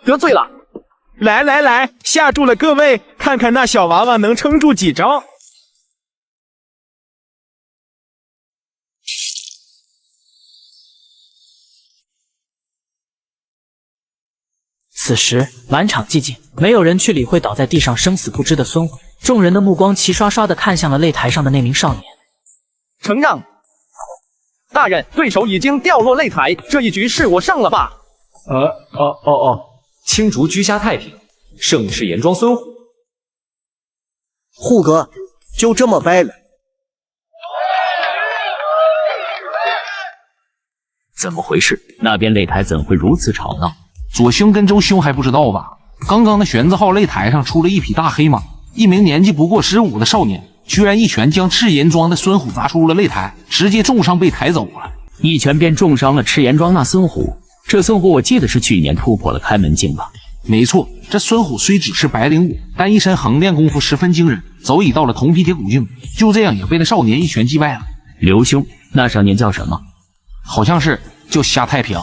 得罪了。来来来，吓住了各位，看看那小娃娃能撑住几招。此时满场寂静，没有人去理会倒在地上生死不知的孙虎，众人的目光齐刷刷地看向了擂台上的那名少年。承让，大人，对手已经掉落擂台，这一局是我胜了吧？青竹居下太平，胜赤炎庄孙虎。虎哥，就这么败了？怎么回事？那边擂台怎会如此吵闹？左兄跟周兄还不知道吧？刚刚那玄子号擂台上出了一匹大黑马，一名年纪不过15的少年，居然一拳将赤炎庄的孙虎砸出了擂台，直接重伤被抬走了。一拳便重伤了赤炎庄那孙虎。这孙虎我记得是去年突破了开门境吧？没错，这孙虎虽只是白领武，但一身横练功夫十分惊人，早已到了铜皮铁骨境，就这样也被那少年一拳击败了。刘兄，那少年叫什么？好像是叫夏太平。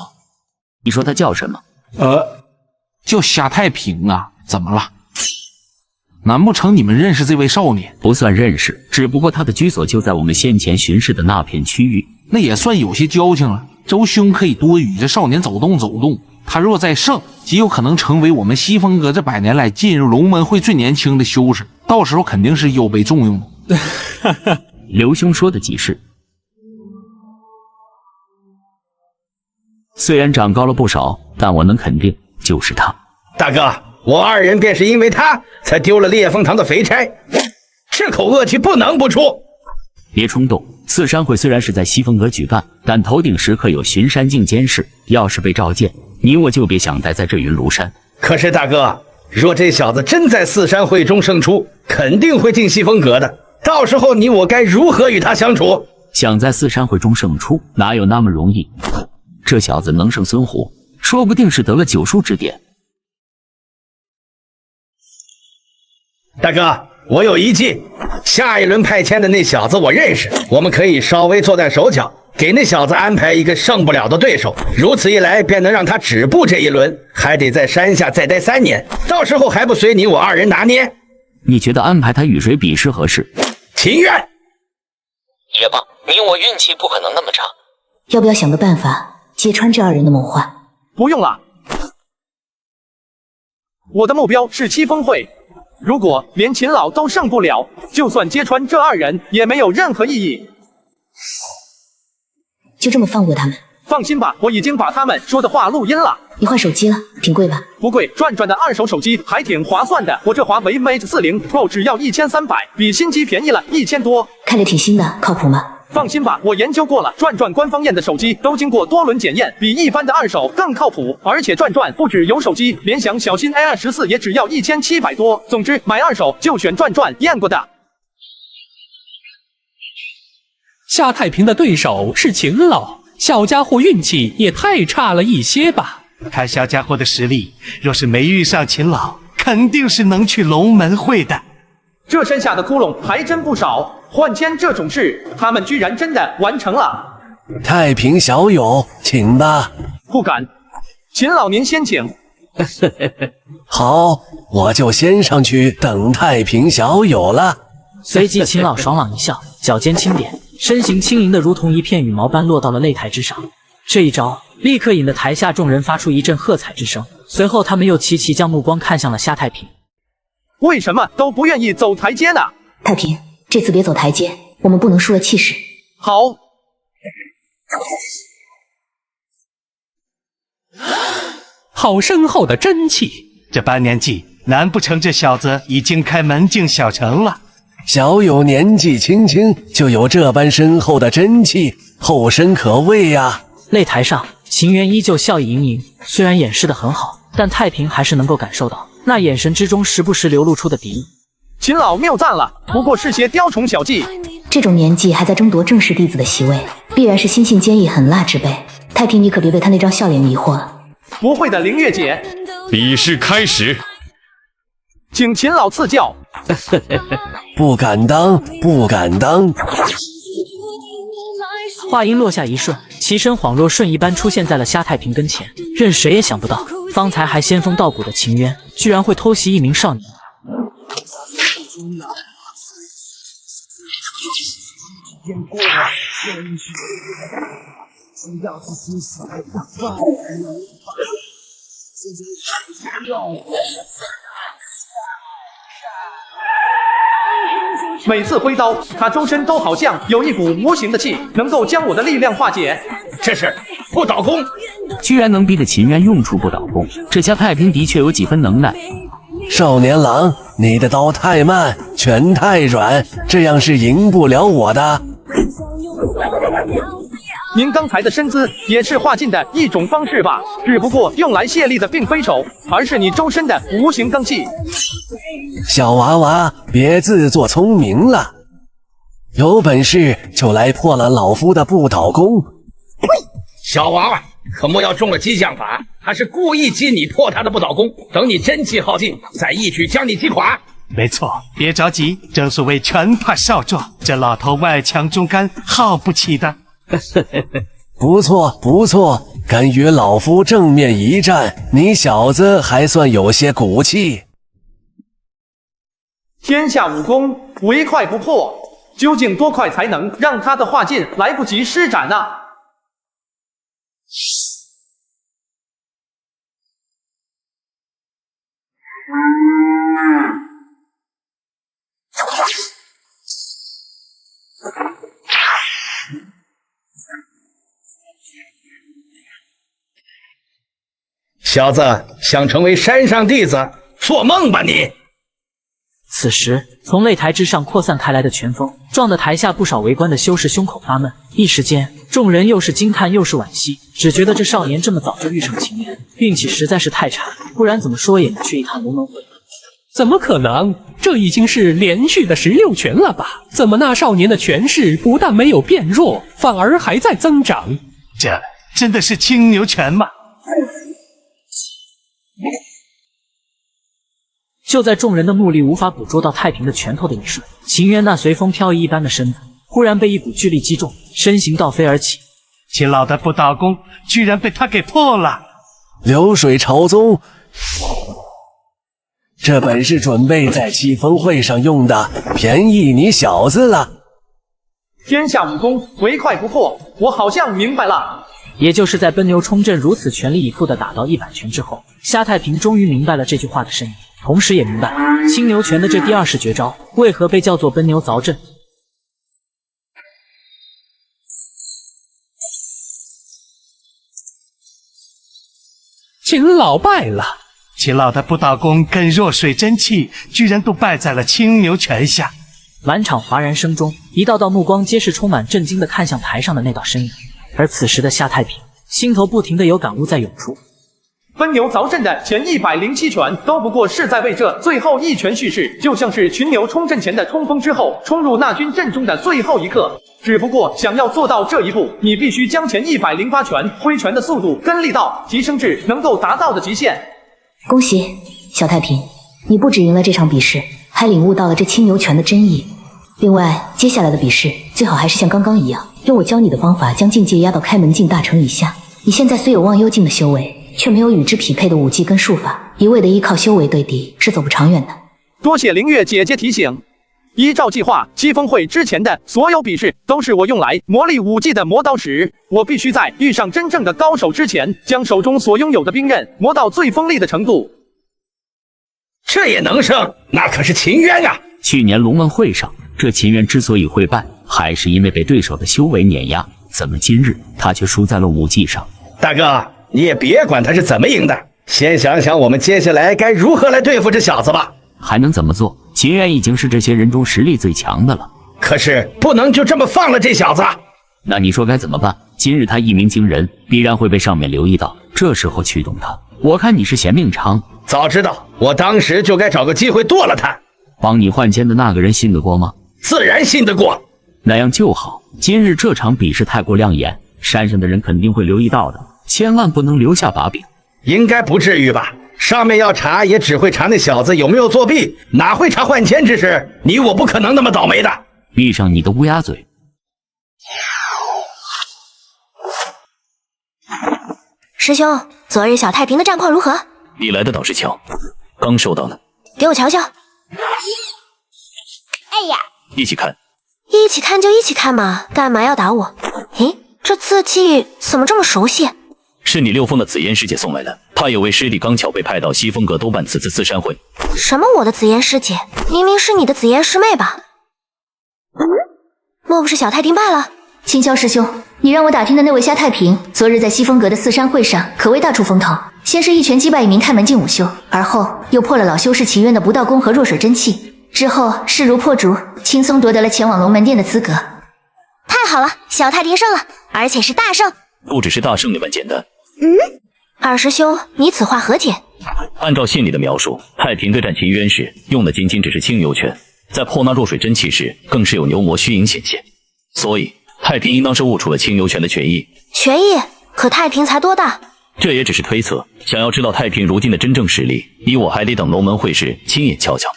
你说他叫什么？叫夏太平啊？怎么了？难不成你们认识这位少年？不算认识，只不过他的居所就在我们先前巡视的那片区域，那也算有些交情了。周兄可以多与这少年走动走动，他若再胜，极有可能成为我们西风阁这100年来进入龙门会最年轻的修士，到时候肯定是有被重用的。刘兄说的极是，虽然长高了不少，但我能肯定就是他。大哥，我2人便是因为他才丢了烈风堂的肥差，这口恶气不能不出。别冲动，刺山会虽然是在西风阁举办，但头顶时刻有巡山镜监视，要是被召见，你我就别想待在这云庐山。可是大哥，若这小子真在四山会中胜出，肯定会进西风阁的。到时候你我该如何与他相处？想在四山会中胜出，哪有那么容易？这小子能胜孙虎，说不定是得了九叔指点。大哥，我有一计，下一轮派遣的那小子我认识，我们可以稍微做点手脚，给那小子安排一个胜不了的对手，如此一来便能让他止步这一轮，还得在山下再待3年，到时候还不随你我2人拿捏？你觉得安排他与谁比试合适？秦渊，也罢，你我运气不可能那么差。要不要想个办法揭穿这2人的谋划？不用了，我的目标是七峰会。如果连秦老都胜不了，就算揭穿这2人也没有任何意义。就这么放过他们？放心吧，我已经把他们说的话录音了。你换手机了，挺贵吧？不贵，转转的2手手机还挺划算的。我这华为 Mate 40 Pro 只要1300，比新机便宜了1000多。看着挺新的，靠谱吗？放心吧，我研究过了，转转官方验的手机都经过多轮检验，比一般的2手更靠谱。而且转转不只有手机，联想小新 A214 也只要1700多。总之，买2手就选转转验过的。夏太平的对手是秦老，小家伙运气也太差了一些吧？看小家伙的实力，若是没遇上秦老，肯定是能去龙门会的。这身下的窟窿还真不少。换签这种事，他们居然真的完成了。太平小友，请吧。不敢，秦老您先请。好，我就先上去等太平小友了。随即，秦老爽朗一笑，脚尖轻点，身形轻盈的如同一片羽毛般落到了擂台之上。这一招立刻引得台下众人发出一阵喝彩之声，随后他们又齐齐将目光看向了夏太平。为什么都不愿意走台阶呢？太平，这次别走台阶，我们不能输了气势。好。好深厚的真气，这8年计，难不成这小子已经开门径小成了？小友年纪轻轻就有这般深厚的真气，后生可畏呀！擂台上，秦渊依旧笑意盈盈，虽然掩饰得很好，但太平还是能够感受到那眼神之中时不时流露出的敌意。秦老谬赞了，不过是些雕虫小技。这种年纪还在争夺正式弟子的席位，必然是心性坚毅狠辣之辈。太平，你可别被他那张笑脸迷惑了。不会的，凌月姐。比试开始，请秦老赐教。不敢当，不敢当。话音落下一瞬，其身恍若瞬移般出现在了夏太平跟前。任谁也想不到，方才还仙风道骨的秦渊，居然会偷袭一名少年。每次挥刀，他周身都好像有一股无形的气，能够将我的力量化解。这是不倒弓，居然能逼得秦渊用出不倒弓，这下太平的确有几分能耐。少年郎，你的刀太慢，拳太软，这样是赢不了我的。您刚才的身姿也是化劲的一种方式吧？只不过用来卸力的并非手，而是你周身的无形罡气。小娃娃，别自作聪明了，有本事就来破了老夫的不倒弓。小娃娃，可莫要中了激将法，他是故意激你破他的不倒弓，等你真气耗尽，再一举将你击垮。没错，别着急，正所谓拳怕少壮，这老头外强中干，耗不起的。不错不错，敢与老夫正面一战，你小子还算有些骨气。天下武功唯快不破，究竟多快才能让他的化劲来不及施展呢？小子想成为山上弟子，做梦吧你！此时，从擂台之上扩散开来的拳风，撞得台下不少围观的修士胸口发闷。一时间，众人又是惊叹又是惋惜，只觉得这少年这么早就遇上情缘，运气实在是太差了。不然怎么说也去一趟龙门会？怎么可能？这已经是连续的16拳了吧？怎么那少年的拳势不但没有变弱，反而还在增长？这真的是青牛拳吗？就在众人的目力无法捕捉到太平的拳头的一瞬，秦渊那随风飘逸一般的身子忽然被一股巨力击中，身形倒飞而起。秦老的不倒弓居然被他给破了！流水朝宗，这本是准备在七峰会上用的，便宜你小子了。天下武功唯快不破，我好像明白了。也就是在奔牛冲阵如此全力以赴地打到100拳之后，夏太平终于明白了这句话的深意，同时也明白了青牛拳的这第20绝招为何被叫做奔牛凿阵。秦老败了，秦老的不倒弓跟弱水真气居然都败在了青牛拳下。满场哗然声中，一道道目光皆是充满震惊地看向台上的那道身影。而此时的夏太平心头不停地有感悟在涌出。奔牛凿阵的前107拳都不过是在为这最后一拳蓄势，就像是群牛冲阵前的冲锋之后冲入那军阵中的最后一刻。只不过想要做到这一步，你必须将前108拳挥拳的速度跟力道提升至能够达到的极限。恭喜小太平，你不止赢了这场比试，还领悟到了这青牛拳的真意。另外，接下来的比试最好还是像刚刚一样，用我教你的方法将境界压到开门境大成以下。你现在虽有忘忧境的修为，却没有与之匹配的武技跟术法，一味的依靠修为对敌是走不长远的。多谢凌月姐姐提醒。依照计划，七峰会之前的所有比试都是我用来磨砺武技的磨刀石。我必须在遇上真正的高手之前，将手中所拥有的兵刃磨到最锋利的程度。这也能胜？那可是秦渊啊！去年龙门会上，这秦渊之所以会败，还是因为被对手的修为碾压。怎么今日他却输在了武技上？大哥，你也别管他是怎么赢的，先想想我们接下来该如何来对付这小子吧。还能怎么做？秦渊已经是这些人中实力最强的了。可是不能就这么放了这小子。那你说该怎么办？今日他一鸣惊人，必然会被上面留意到，这时候驱动他，我看你是嫌命长。早知道我当时就该找个机会剁了他。帮你换签的那个人信得过吗？自然信得过。那样就好。今日这场比试太过亮眼，山上的人肯定会留意到的，千万不能留下把柄。应该不至于吧？上面要查也只会查那小子有没有作弊，哪会查换签之事？你我不可能那么倒霉的。闭上你的乌鸦嘴。师兄，昨日小太平的战况如何？你来的倒是巧，刚收到呢。给我瞧瞧。哎呀，一起看。一起看就一起看嘛，干嘛要打我？诶，这字迹怎么这么熟悉？是你六峰的紫烟师姐送来的，她有位师弟刚巧被派到西风阁督办此次四山会。什么我的紫烟师姐？明明是你的紫烟师妹吧？莫不是小太平败了？青霄师兄，你让我打听的那位夏太平，昨日在西风阁的四山会上可谓大出风头，先是一拳击败一名开门境武修，而后又破了老修士秦渊的不倒弓和弱水真气，之后势如破竹，轻松夺得了前往龙门殿的资格。太好了，小太平胜了，而且是大胜。不只是大胜那般简单。二师兄，你此话何解？按照信里的描述，太平对战秦渊时用的仅只是青牛拳，在破那弱水真气时，更是有牛魔虚影显现，所以太平应当是悟出了青牛拳的拳意。拳意？可太平才多大？这也只是推测，想要知道太平如今的真正实力，你我还得等龙门会时亲眼瞧瞧。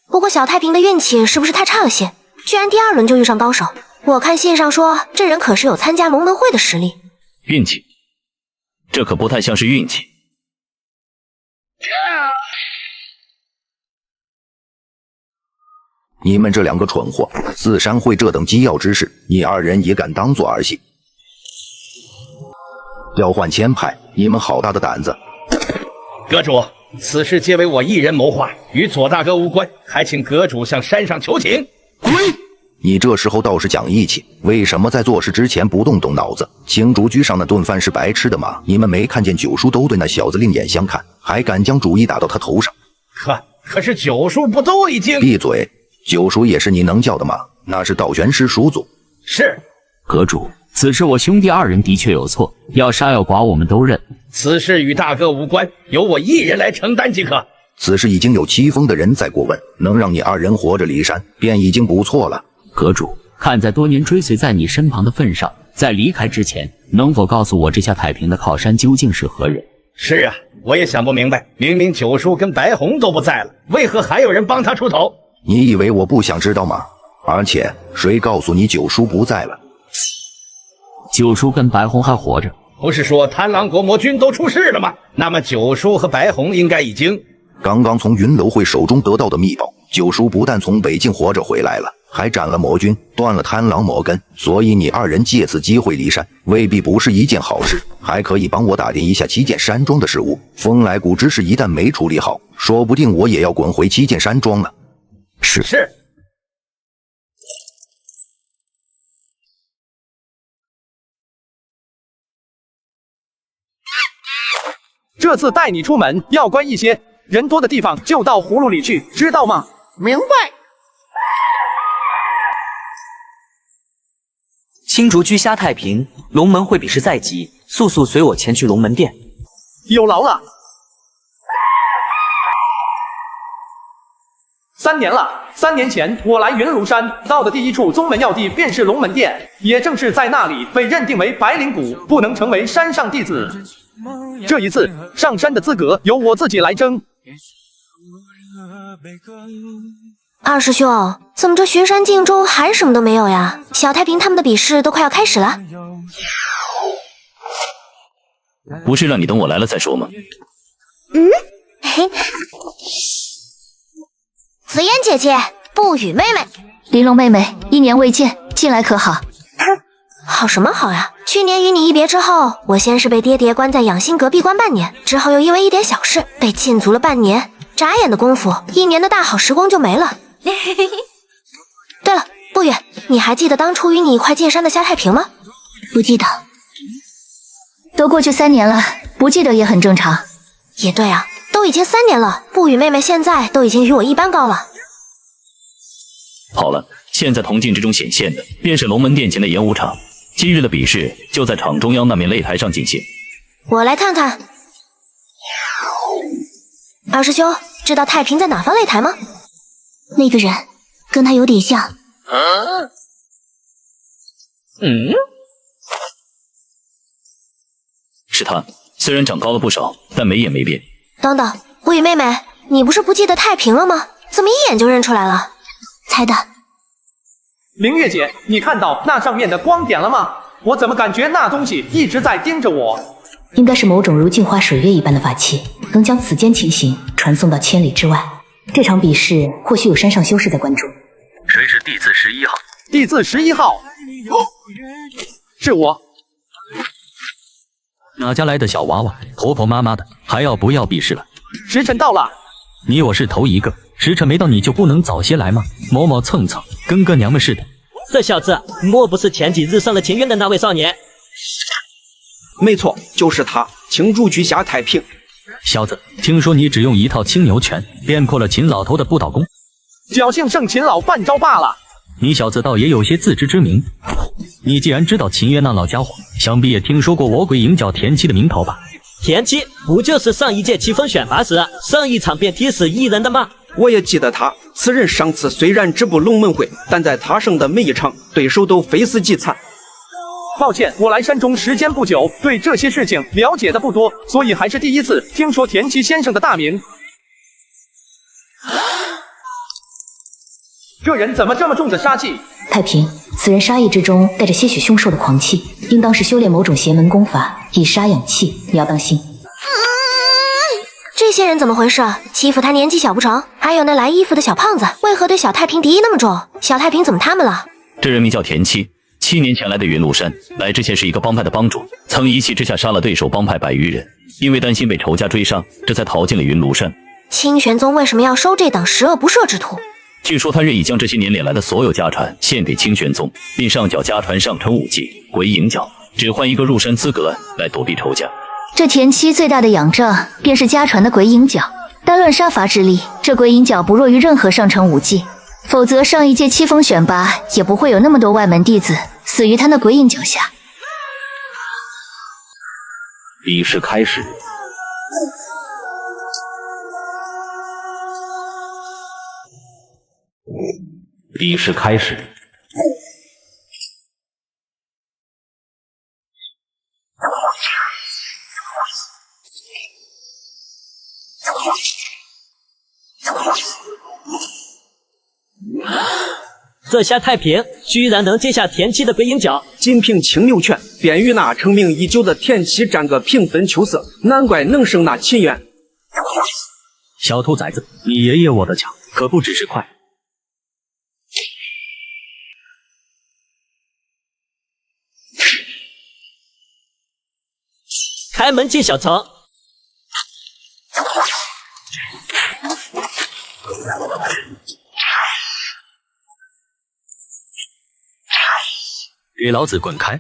不过小太平的运气是不是太差了些？居然第2轮就遇上高手。我看信上说，这人可是有参加龙门会的实力。运气？这可不太像是运气。你们这两个蠢货，四山会这等机要之事，你2人也敢当作儿戏？调换签派，你们好大的胆子！阁主，此事皆为我一人谋划，与左大哥无关，还请阁主向山上求情。滚！你这时候倒是讲义气，为什么在做事之前不动脑子？青竹居上那顿饭是白吃的吗？你们没看见九叔都对那小子另眼相看，还敢将主意打到他头上？可是九叔不都已经……闭嘴！九叔也是你能叫的吗？那是道玄师叔祖。是。阁主，此时我兄弟2人的确有错，要杀要剐我们都认，此事与大哥无关，由我一人来承担即可。此事已经有7封的人在过问，能让你2人活着离山，便已经不错了。阁主，看在多年追随在你身旁的份上，在离开之前，能否告诉我这下太平的靠山究竟是何人？是啊，我也想不明白，明明九叔跟白红都不在了，为何还有人帮他出头？你以为我不想知道吗？而且谁告诉你九叔不在了？九叔跟白红还活着？不是说贪狼国魔君都出事了吗？那么九叔和白红应该已经……刚刚从云楼会手中得到的密报，九叔不但从北境活着回来了，还斩了魔君，断了贪狼魔根，所以你2人借此机会离山，未必不是一件好事。还可以帮我打点一下7剑山庄的事务。风来谷之事一旦没处理好，说不定我也要滚回7剑山庄了。是。这次带你出门要乖一些，人多的地方就到葫芦里去，知道吗？明白。青竹居虾太平，龙门会比试在即，速速随我前去龙门殿。有劳了。3年了，3年前我来云庐山，到的第一处宗门要地便是龙门殿，也正是在那里被认定为白灵谷，不能成为山上弟子。这一次上山的资格由我自己来争。二师兄，怎么这学山境中还什么都没有呀？小太平他们的比试都快要开始了。不是让你等我来了再说吗？嘿，紫嫣姐姐，不语妹妹，玲珑妹妹，1年未见，近来可好？好什么好呀？去年与你一别之后，我先是被爹爹关在养心阁闭关半年，之后又因为一点小事被禁足了半年，眨眼的功夫，1年的大好时光就没了。对了，不语，你还记得当初与你一块进山的夏太平吗？不记得。都过去3年了，不记得也很正常。也对啊，都已经3年了，不语妹妹现在都已经与我一般高了。好了，现在铜镜之中显现的便是龙门殿前的演武场。今日的比试就在场中央那面擂台上进行。我来看看。二师兄，知道太平在哪方擂台吗？那个人跟他有点像。是他，虽然长高了不少，但眉眼没变。等等，不语妹妹，你不是不记得太平了吗？怎么一眼就认出来了？猜的。明月姐，你看到那上面的光点了吗？我怎么感觉那东西一直在盯着我？应该是某种如镜花水月一般的法器，能将此间情形传送到千里之外。这场比试或许有山上修士在关注。谁是弟子11号？弟子11号，是我。哪家来的小娃娃，婆婆妈妈的，还要不要比试了？时辰到了。你我是头一个，时辰没到你就不能早些来吗？磨磨蹭蹭，跟个娘们似的。这小子莫不是前几日上了情院的那位少年？没错，就是他，青竹居下太平。小子，听说你只用一套青牛拳便破了秦老头的不倒功，侥幸胜秦老半招罢了。你小子倒也有些自知之明。你既然知道秦渊那老家伙，想必也听说过我鬼影角田七的名头吧？田七不就是上一届棋风选拔时上一场便踢死1人的吗？我也记得他，此人上次虽然止步龙门会，但在他胜的每一场，对手都非死即残。抱歉，我来山中时间不久，对这些事情了解的不多，所以还是第一次听说田七先生的大名。这人怎么这么重的杀气？太平，此人杀意之中带着些许凶兽的狂气，应当是修炼某种邪门功法，以杀养气，你要当心。这些人怎么回事？欺负他年纪小不成？还有那来衣服的小胖子，为何对小太平敌意那么重？小太平怎么他们了？这人名叫田七，7年前来的云麓山，来之前是一个帮派的帮主，曾一气之下杀了对手帮派100余人，因为担心被仇家追杀，这才逃进了云庐山。清玄宗为什么要收这等十恶不赦之徒？据说他愿意将这些年敛来的所有家传献给清玄宗，并上缴家传上乘武技鬼影角，只换一个入山资格来躲避仇家。这田七最大的仰仗便是家传的鬼影角，单论杀伐之力，这鬼影角不弱于任何上乘武技，否则上一届七封选拔也不会有那么多外门弟子死于他那鬼影脚下。比试开始。比试开始。这下太平居然能接下田七的鬼影脚，仅凭青牛拳便与那成名已久的田七战个平分秋色，难怪能胜那秦渊。小兔崽子，你爷爷握的脚可不只是快。开门见小城。给老子滚开！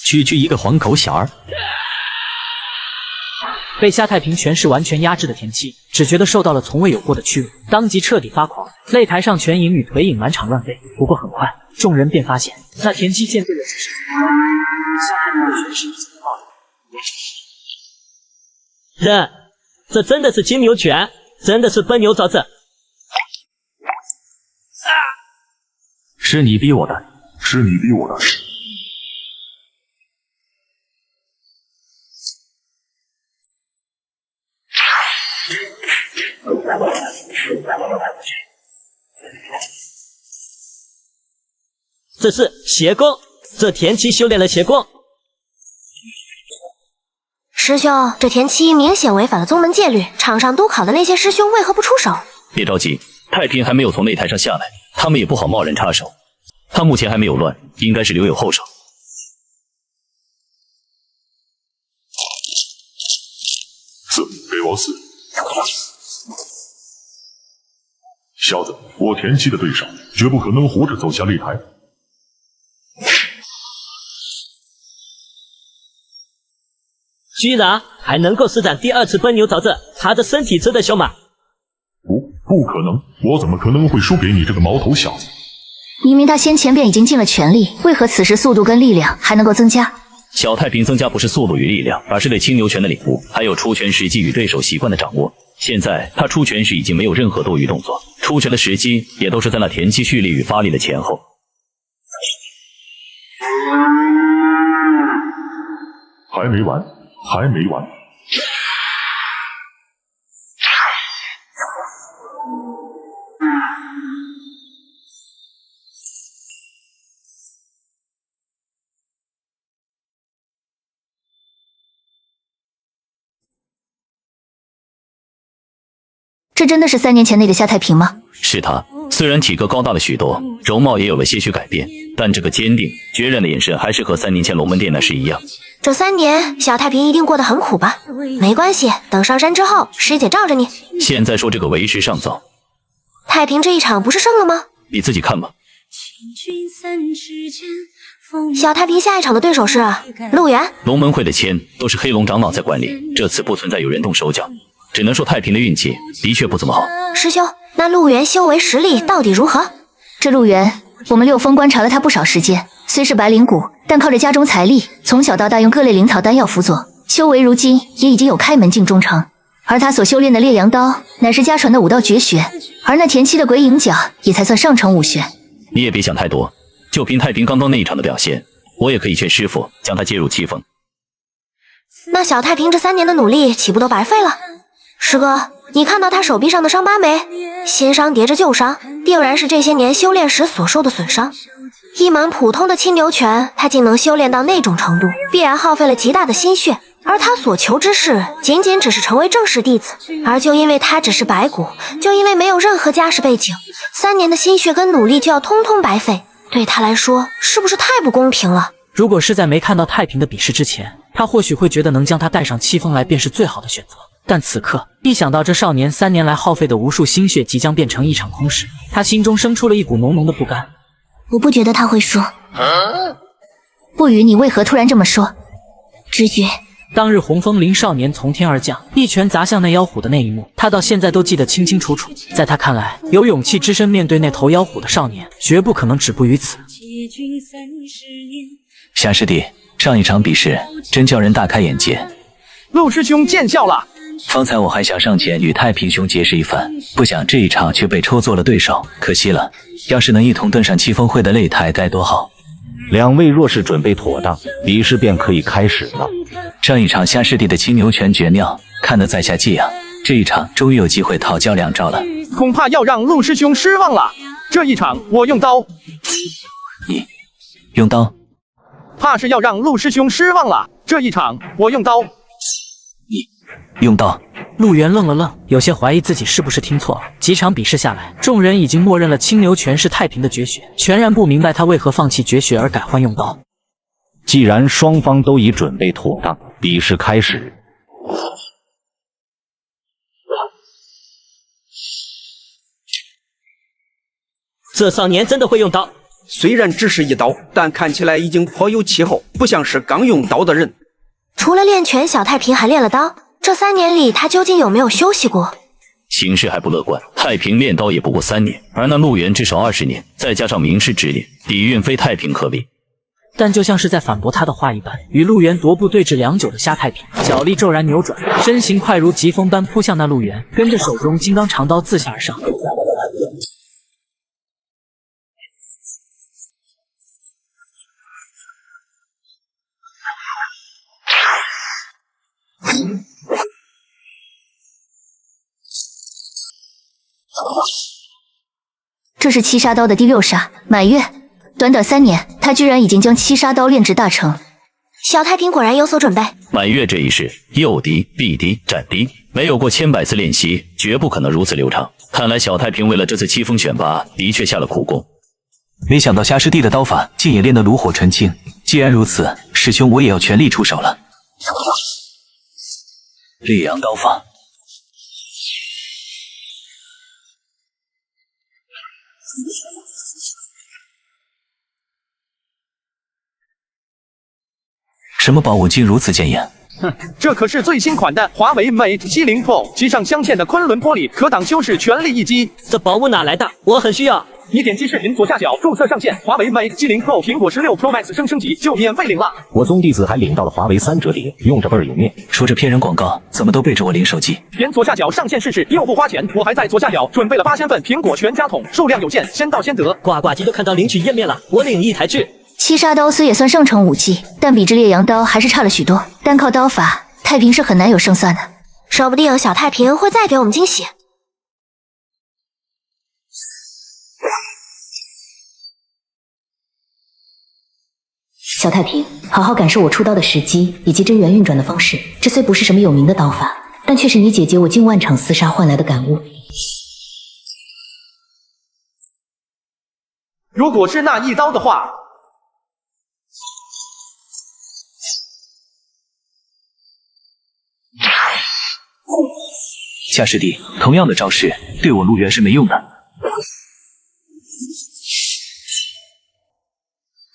区区一个黄口小儿，被夏太平权势完全压制的田七，只觉得受到了从未有过的屈辱，当即彻底发狂。擂台上拳影与腿影满场乱飞，不过很快众人便发现，那田七剑对的只是夏太平的权势已经爆了。这真的是金牛拳，真的是奔牛爪子。是你逼我的，是你逼我的。这是邪功，这田七修炼了邪功。师兄，这田七明显违反了宗门戒律，场上督考的那些师兄为何不出手？别着急，太平还没有从擂台上下来，他们也不好贸然插手。他目前还没有乱，应该是留有后手。是北王寺。小子，我田七的对手，绝不可能活着走下擂台。居然还能够施展第二次奔牛爪子，他这身体真的凶猛。不可能，我怎么可能会输给你这个毛头小子？明明他先前便已经尽了全力，为何此时速度跟力量还能够增加？小太平增加不是速度与力量，而是对青牛拳的领悟，还有出拳时机与对手习惯的掌握。现在他出拳时已经没有任何多余动作，出拳的时机也都是在那田七蓄力与发力的前后。还没完，还没完。这真的是3年前那个夏太平吗？是他，虽然体格高大了许多，容貌也有了些许改变，但这个坚定决然的眼神还是和3年前龙门殿那时一样。这3年，小太平一定过得很苦吧？没关系，等上山之后，师姐罩着你。现在说这个为时尚早。太平这一场不是胜了吗？你自己看吧。小太平下一场的对手是陆源。龙门会的签都是黑龙长老在管理，这次不存在有人动手脚。只能说太平的运气的确不怎么好。师兄，那陆源修为实力到底如何？这陆源，我们6峰观察了他不少时间，虽是白灵骨，但靠着家中财力，从小到大用各类灵草丹药辅佐，修为如今也已经有开门进中城。而他所修炼的烈阳刀，乃是家传的武道绝学，而那田七的鬼影脚也才算上乘武学。你也别想太多，就凭太平刚刚那一场的表现，我也可以劝师傅将他接入7峰。那小太平这3年的努力岂不都白费了？师哥，你看到他手臂上的伤疤没？新伤叠着旧伤，定然是这些年修炼时所受的损伤。一门普通的青牛拳，他竟能修炼到那种程度，必然耗费了极大的心血。而他所求之事，仅仅只是成为正式弟子。而就因为他只是白骨，就因为没有任何家世背景，3年的心血跟努力就要通通白费，对他来说，是不是太不公平了？如果是在没看到太平的比试之前，他或许会觉得能将他带上7峰来便是最好的选择。但此刻一想到这少年3年来耗费的无数心血即将变成一场空时，他心中生出了一股浓浓的不甘。我不觉得他会输。不语，你为何突然这么说？直觉，当日洪风林少年从天而降，一拳砸向那妖虎的那一幕，他到现在都记得清清楚楚。在他看来，有勇气只身面对那头妖虎的少年，绝不可能止步于此。夏师弟，上一场比试真叫人大开眼界。陆师兄见笑了。方才我还想上前与太平兄结识一番，不想这一场却被抽做了对手，可惜了。要是能一同登上七峰会的擂台该多好。两位若是准备妥当，比试便可以开始了。上一场夏师弟的青牛拳绝妙，看得在下寄养。这一场终于有机会讨教两招了，恐怕要让陆师兄失望了。这一场我用刀。你用刀？怕是要让陆师兄失望了。这一场我用刀。你用刀？陆源愣了愣，有些怀疑自己是不是听错了。几场比试下来，众人已经默认了青牛拳是太平的绝学，全然不明白他为何放弃绝学而改换用刀。既然双方都已准备妥当，比试开始。这少年真的会用刀，虽然只是一刀，但看起来已经颇有气候，不像是刚用刀的人。除了练拳，小太平还练了刀。这3年里，他究竟有没有休息过？形势还不乐观，太平练刀也不过3年，而那陆源至少20年，再加上名师指点，底蕴非太平可比。但就像是在反驳他的话一般，与陆源踱步对峙良久的夏太平，脚力骤然扭转，身形快如疾风般扑向那陆源，跟着手中金刚长刀自下而上。这是七杀刀的第6杀，满月。短短3年，他居然已经将七杀刀炼制大成。小太平果然有所准备。满月这一式，诱敌、避敌、斩敌，没有过千百次练习，绝不可能如此流畅。看来小太平为了这次七峰选拔，的确下了苦功。没想到夏师弟的刀法竟也练得炉火纯青。既然如此，师兄我也要全力出手了。烈阳刀法。什么宝物竟如此坚硬？哼，这可是最新款的华为 Mate 70 Pro， 其上镶嵌的昆仑玻璃可挡修士全力一击。这宝物哪来的？我很需要。你点击视频左下角注册上线，华为 Mate 70 Pro 苹果16 Pro Max 升级就免费领了。我宗弟子还领到了华为3折叠，用着倍儿有面。说这骗人广告，怎么都背着我领手机？点左下角上线试试，又不花钱。我还在左下角准备了8000份苹果全家桶，数量有限，先到先得。呱呱机都看到领取页面了，我领一台去。七杀刀虽也算上乘武器，但比之烈阳刀还是差了许多。单靠刀法，太平是很难有胜算的。说不定小太平会再给我们惊喜。小太平，好好感受我出刀的时机以及真元运转的方式。这虽不是什么有名的刀法，但却是你姐姐我近万场厮杀换来的感悟。如果是那一刀的话，夏师弟，同样的招式对我陆源是没用的。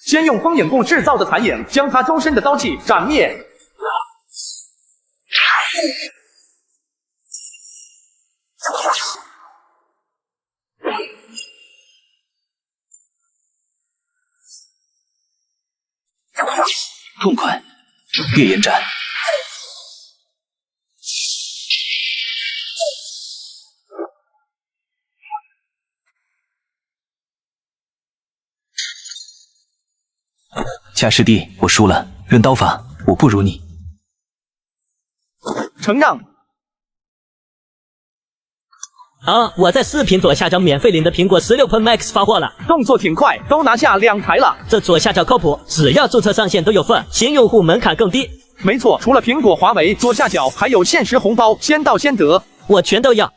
先用风影布制造的残影将他周身的刀气斩灭。痛快！月炎斩。夏师弟，我输了。论刀法，我不如你。承让。啊！我在视频左下角免费领的苹果16 Pro Max 发货了，动作挺快，都拿下2台了。这左下角靠谱，只要注册上线都有份，新用户门槛更低。没错，除了苹果、华为，左下角还有限时红包，先到先得，我全都要。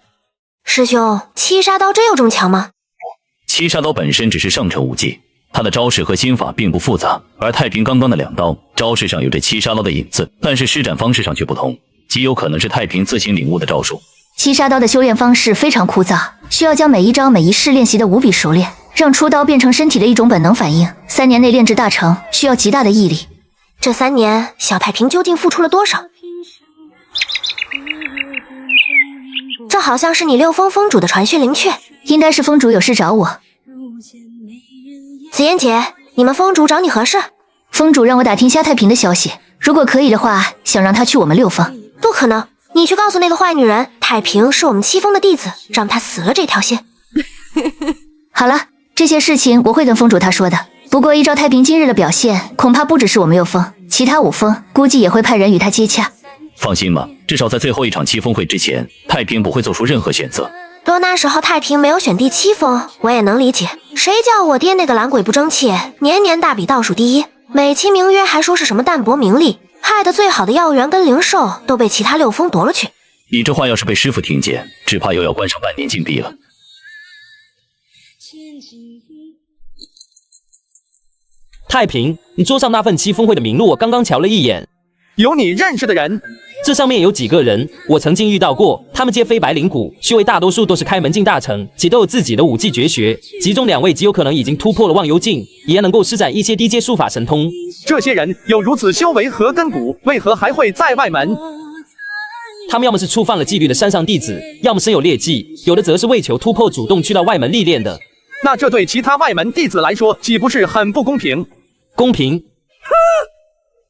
师兄，七杀刀真有这么强吗？七杀刀本身只是上乘武技。他的招式和心法并不复杂，而太平刚刚的2刀招式上有着七杀刀的影子，但是施展方式上却不同，极有可能是太平自行领悟的招数。七杀刀的修炼方式非常枯燥，需要将每一招每一式练习的无比熟练，让出刀变成身体的一种本能反应。3年内炼制大成，需要极大的毅力。这3年，小太平究竟付出了多少？这好像是你六峰峰主的传讯灵雀，应该是峰主有事找我。紫妍姐，你们峰主找你何事？峰主让我打听夏太平的消息，如果可以的话，想让他去我们六峰。不可能，你去告诉那个坏女人，太平是我们7峰的弟子，让她死了这条心。好了，这些事情我会跟峰主他说的。不过依照太平今日的表现，恐怕不只是我们6峰，其他5峰估计也会派人与他接洽。放心吧，至少在最后一场7峰会之前，太平不会做出任何选择。若那时候太平没有选第7峰，我也能理解。谁叫我爹那个懒鬼不争气，年年大比倒数第一，美其名曰还说是什么淡泊名利，害得最好的药源跟灵兽都被其他6峰夺了去。你这话要是被师傅听见，只怕又要关上半年禁闭了。太平，你桌上那份7峰会的名录我刚刚瞧了一眼，有你认识的人？这上面有几个人，我曾经遇到过，他们皆非白灵谷，修为大多数都是开门境大成，且都有自己的武技绝学，其中2位极有可能已经突破了忘忧境，也能够施展一些低阶术法神通。这些人有如此修为和根骨，为何还会在外门？他们要么是触犯了纪律的山上弟子，要么身有劣迹，有的则是为求突破主动去到外门历练的。那这对其他外门弟子来说，岂不是很不公平？公平？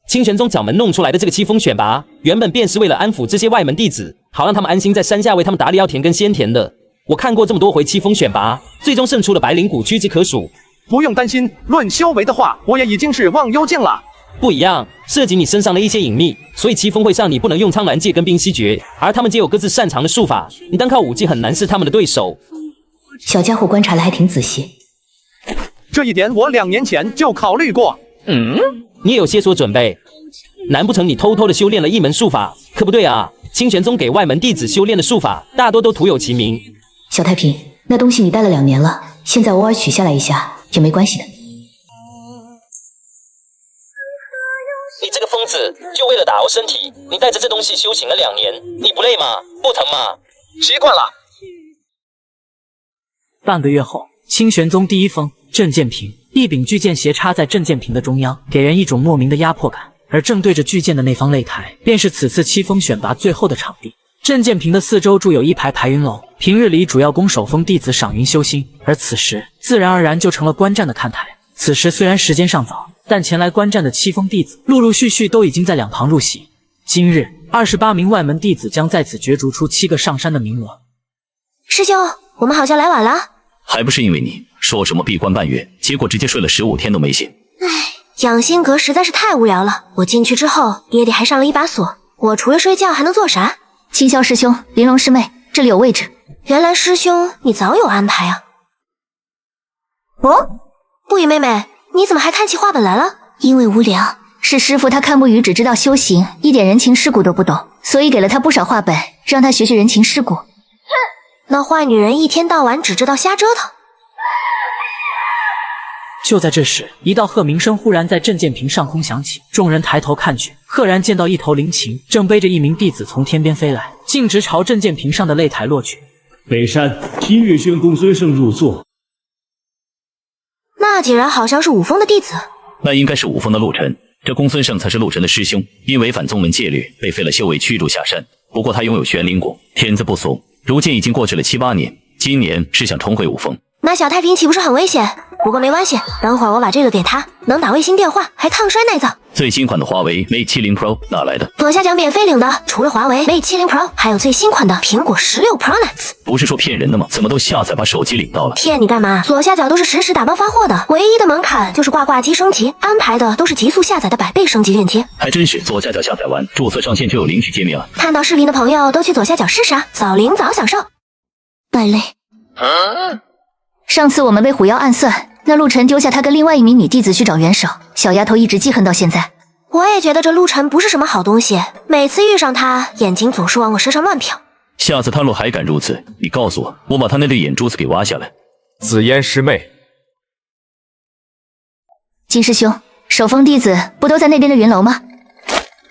清玄宗角门弄出来的这个7峰选拔，原本便是为了安抚这些外门弟子，好让他们安心在山下为他们打理药田跟仙田的。我看过这么多回7峰选拔，最终胜出的白灵谷屈指可数。不用担心，论修为的话，我也已经是忘忧境了。不一样，涉及你身上的一些隐秘，所以7峰会上你不能用苍兰戒跟冰息诀，而他们皆有各自擅长的术法，你单靠武技很难是他们的对手。小家伙观察的还挺仔细，这一点我2年前就考虑过。你也有些所准备，难不成你偷偷的修炼了一门术法？可不对啊，清玄宗给外门弟子修炼的术法，大多都徒有其名。小太平，那东西你带了2年了，现在偶尔取下来一下也没关系的。你这个疯子，就为了打熬身体，你带着这东西修行了2年，你不累吗？不疼吗？习惯了。半个月后，清玄宗第1峰郑建平一柄巨剑斜插在郑建平的中央，给人一种莫名的压迫感。而正对着巨剑的那方擂台，便是此次7峰选拔最后的场地。郑建平的4周筑有一排排云楼，平日里主要供首峰弟子赏云修心，而此时自然而然就成了观战的看台。此时虽然时间尚早，但前来观战的7峰弟子陆陆续续都已经在2旁入席。今日28名外门弟子将在此角逐出7个上山的名额。师兄，我们好像来晚了。还不是因为你说什么闭关半月，结果直接睡了15天都没醒。养心阁实在是太无聊了，我进去之后，爹爹还上了一把锁，我除了睡觉还能做啥？青霄师兄，玲珑师妹，这里有位置。原来师兄你早有安排啊。不语妹妹，你怎么还看起画本来了？因为无聊，是师傅他看不语，只知道修行，一点人情世故都不懂，所以给了他不少画本，让他学学人情世故。那坏女人一天到晚只知道瞎折腾。就在这时，一道鹤鸣声忽然在郑建平上空响起，众人抬头看去，赫然见到一头灵禽正背着一名弟子从天边飞来，径直朝郑建平上的擂台落去。北山，今日宣公孙胜入座。那几人好像是5峰的弟子。那应该是5峰的陆晨，这公孙胜才是陆晨的师兄，因违反宗门戒律，被废了修为，驱逐下山。不过他拥有玄灵果，天资不俗，如今已经过去了7、8年，今年是想重回5峰。那小太平岂不是很危险？不过没关系，等会儿我把这个给他，能打卫星电话，还抗摔耐造。最新款的华为 Mate 70 Pro 哪来的？左下角免费领的，除了华为 Mate 70 Pro， 还有最新款的苹果16 Pro Max。不是说骗人的吗？怎么都下载把手机领到了？骗你干嘛？左下角都是实时打包发货的，唯一的门槛就是挂挂机升级，安排的都是极速下载的100倍升级链接。还真是，左下角下载完，注册上线就有领取界面了。看到视频的朋友都去左下角试试啊，早领早享受。败类。上次我们被虎妖暗算，那陆晨丢下他跟另外一名女弟子去找元首，小丫头一直记恨到现在。我也觉得这陆晨不是什么好东西，每次遇上他，眼睛总是往我身上乱瞟。下次他若还敢如此，你告诉我，我把他那对眼珠子给挖下来。紫嫣师妹，金师兄，首峰弟子不都在那边的云楼吗？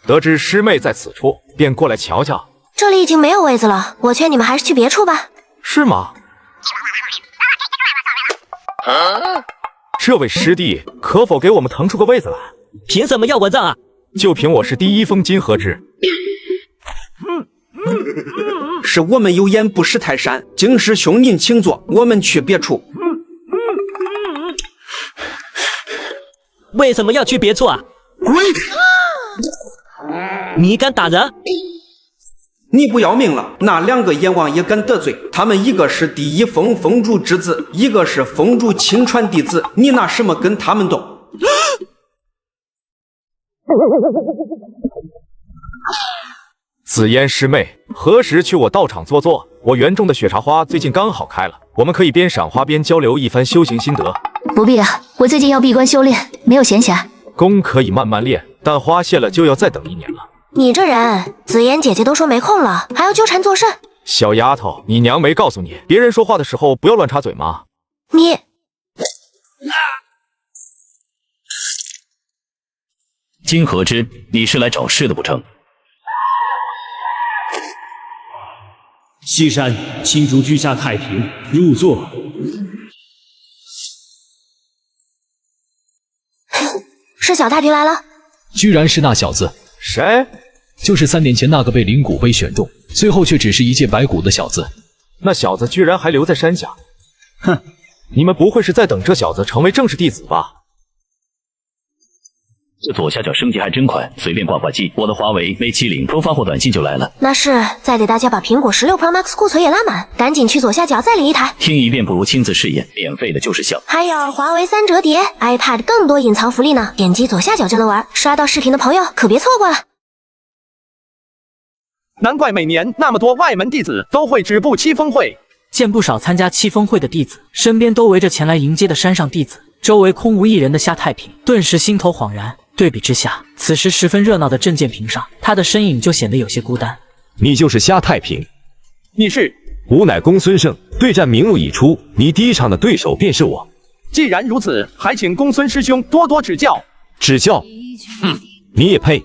得知师妹在此处，便过来瞧瞧。这里已经没有位子了，我劝你们还是去别处吧。是吗？这位师弟可否给我们腾出个位子来？凭什么要我让啊？就凭我是第一封金河之。是我们有眼不识泰山，京师兄您请坐，我们去别处。为什么要去别处啊？你敢打人？你不要命了？那2个阎王也敢得罪？他们一个是第一封封主之子，一个是封主亲传弟子，你拿什么跟他们斗？紫嫣师妹，何时去我道场坐坐？我园中的雪茶花最近刚好开了，我们可以边赏花边交流一番修行心得。不必了，我最近要闭关修炼，没有闲暇。功可以慢慢练，但花谢了就要再等1年了。你这人，紫嫣姐姐都说没空了，还要纠缠作甚？小丫头，你娘没告诉你，别人说话的时候不要乱插嘴吗？你。金河之，你是来找事的不成？西山，请主居下太平，入座。是小太平来了。居然是那小子。谁？就是3年前那个被灵谷杯选中，最后却只是一介白骨的小子。那小子居然还留在山下。哼，你们不会是在等这小子成为正式弟子吧？这左下角升级还真快，随便挂挂机，我的华为 Mate70 Pro 发货短信就来了。那是再得大家把苹果16 Pro Max 库存也拉满，赶紧去左下角再领一台。听一遍不如亲自试验，免费的就是香。还有华为3折叠 iPad 更多隐藏福利呢，点击左下角就能玩。刷到视频的朋友可别错过了。难怪每年那么多外门弟子都会止步七峰会。见不少参加七峰会的弟子，身边都围着前来迎接的山上弟子，周围空无一人的夏太平顿时心头恍然。对比之下，此时十分热闹的镇剑屏上，他的身影就显得有些孤单。你就是夏太平？你是？吾乃公孙胜。对战名录已出，你第一场的对手便是我。既然如此，还请公孙师兄多多指教。指教？你也配？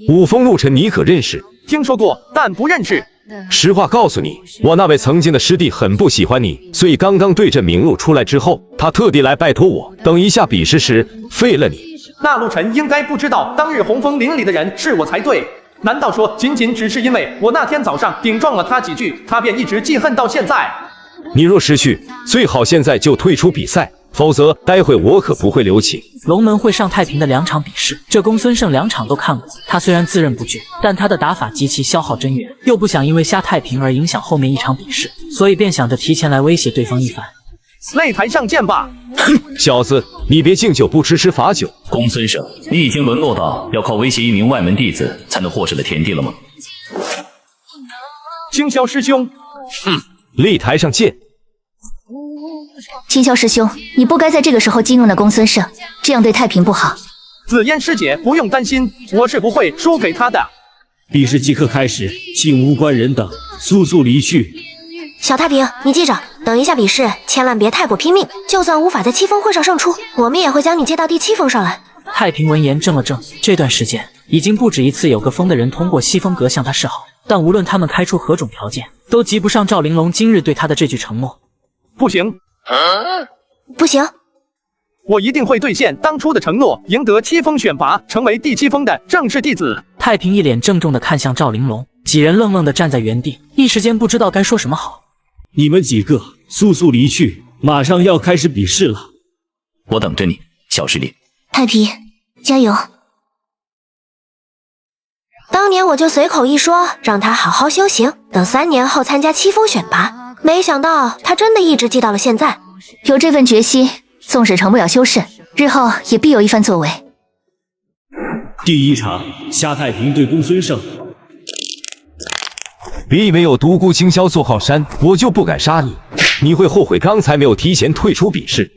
五峰陆尘你可认识？听说过，但不认识。实话告诉你，我那位曾经的师弟很不喜欢你，所以刚刚对阵名录出来之后，他特地来拜托我，等一下比试时废了你。那陆晨应该不知道当日红枫林里的人是我才对，难道说仅仅只是因为我那天早上顶撞了他几句，他便一直记恨到现在？你若识趣，最好现在就退出比赛，否则待会我可不会留情。龙门会上太平的2场比试，这公孙胜2场都看过。他虽然自认不惧，但他的打法极其消耗真元，又不想因为夏太平而影响后面1场比试，所以便想着提前来威胁对方一番。擂台上见吧！哼，小子，你别敬酒不吃罚酒。公孙胜，你已经沦落到要靠威胁一名外门弟子才能获胜的田地了吗？青霄师兄，擂台上见。青霄师兄，你不该在这个时候激怒那公孙胜，这样对太平不好。紫嫣师姐不用担心，我是不会输给他的。比试即刻开始，请无关人等速速离去。小太平，你记着，等一下比试千万别太过拼命，就算无法在七峰会上胜出，我们也会将你接到第7峰上来。太平闻言怔了怔，这段时间已经不止一次有个疯的人通过西风阁向他示好，但无论他们开出何种条件，都及不上赵玲珑今日对他的这句承诺。不行，不行，我一定会兑现当初的承诺，赢得7峰选拔，成为第7峰的正式弟子。太平一脸郑重地看向赵玲珑，几人愣愣地站在原地，一时间不知道该说什么好。你们几个速速离去，马上要开始比试了。我等着你，小师弟。太平，加油！当年我就随口一说，让他好好修行，等3年后参加7峰选拔，没想到他真的一直记到了现在。有这份决心，纵使成不了修士，日后也必有一番作为。第1场，夏太平对公孙胜。别以为有独孤青霄做靠山，我就不敢杀你，你会后悔刚才没有提前退出比试。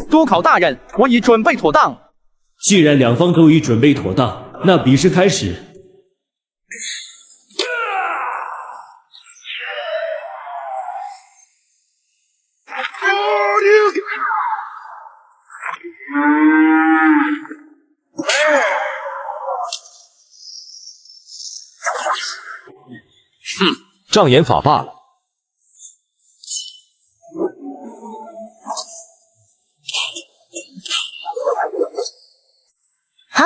督考大人，我已准备妥当。既然2方都已准备妥当，那比试开始。障眼法罢了。好，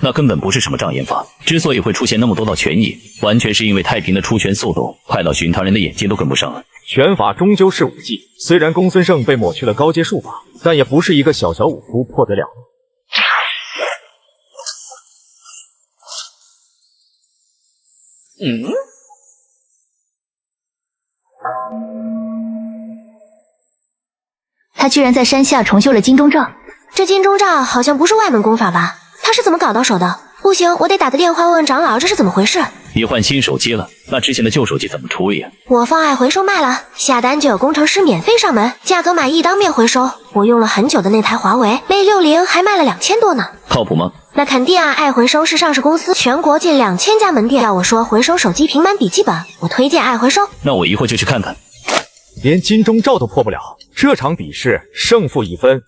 那根本不是什么障眼法。之所以会出现那么多道拳意，完全是因为太平的出拳速度快到寻常人的眼睛都跟不上了。拳法终究是武技，虽然公孙胜被抹去了高阶术法，但也不是一个小小武夫破得了。他居然在山下重修了金钟罩，这金钟罩好像不是外门功法吧？他是怎么搞到手的？不行，我得打个电话问问长老，这是怎么回事？你换新手机了，那之前的旧手机怎么处理啊？我放爱回收卖了，下单就有工程师免费上门，价格满意当面回收。我用了很久的那台华为 Mate 60还卖了2000多呢。靠谱吗？那肯定啊，爱回收是上市公司，全国近2000家门店。要我说回收手机、平板、笔记本，我推荐爱回收。那我一会儿就去看看。连金钟罩都破不了，这场比试胜负已分。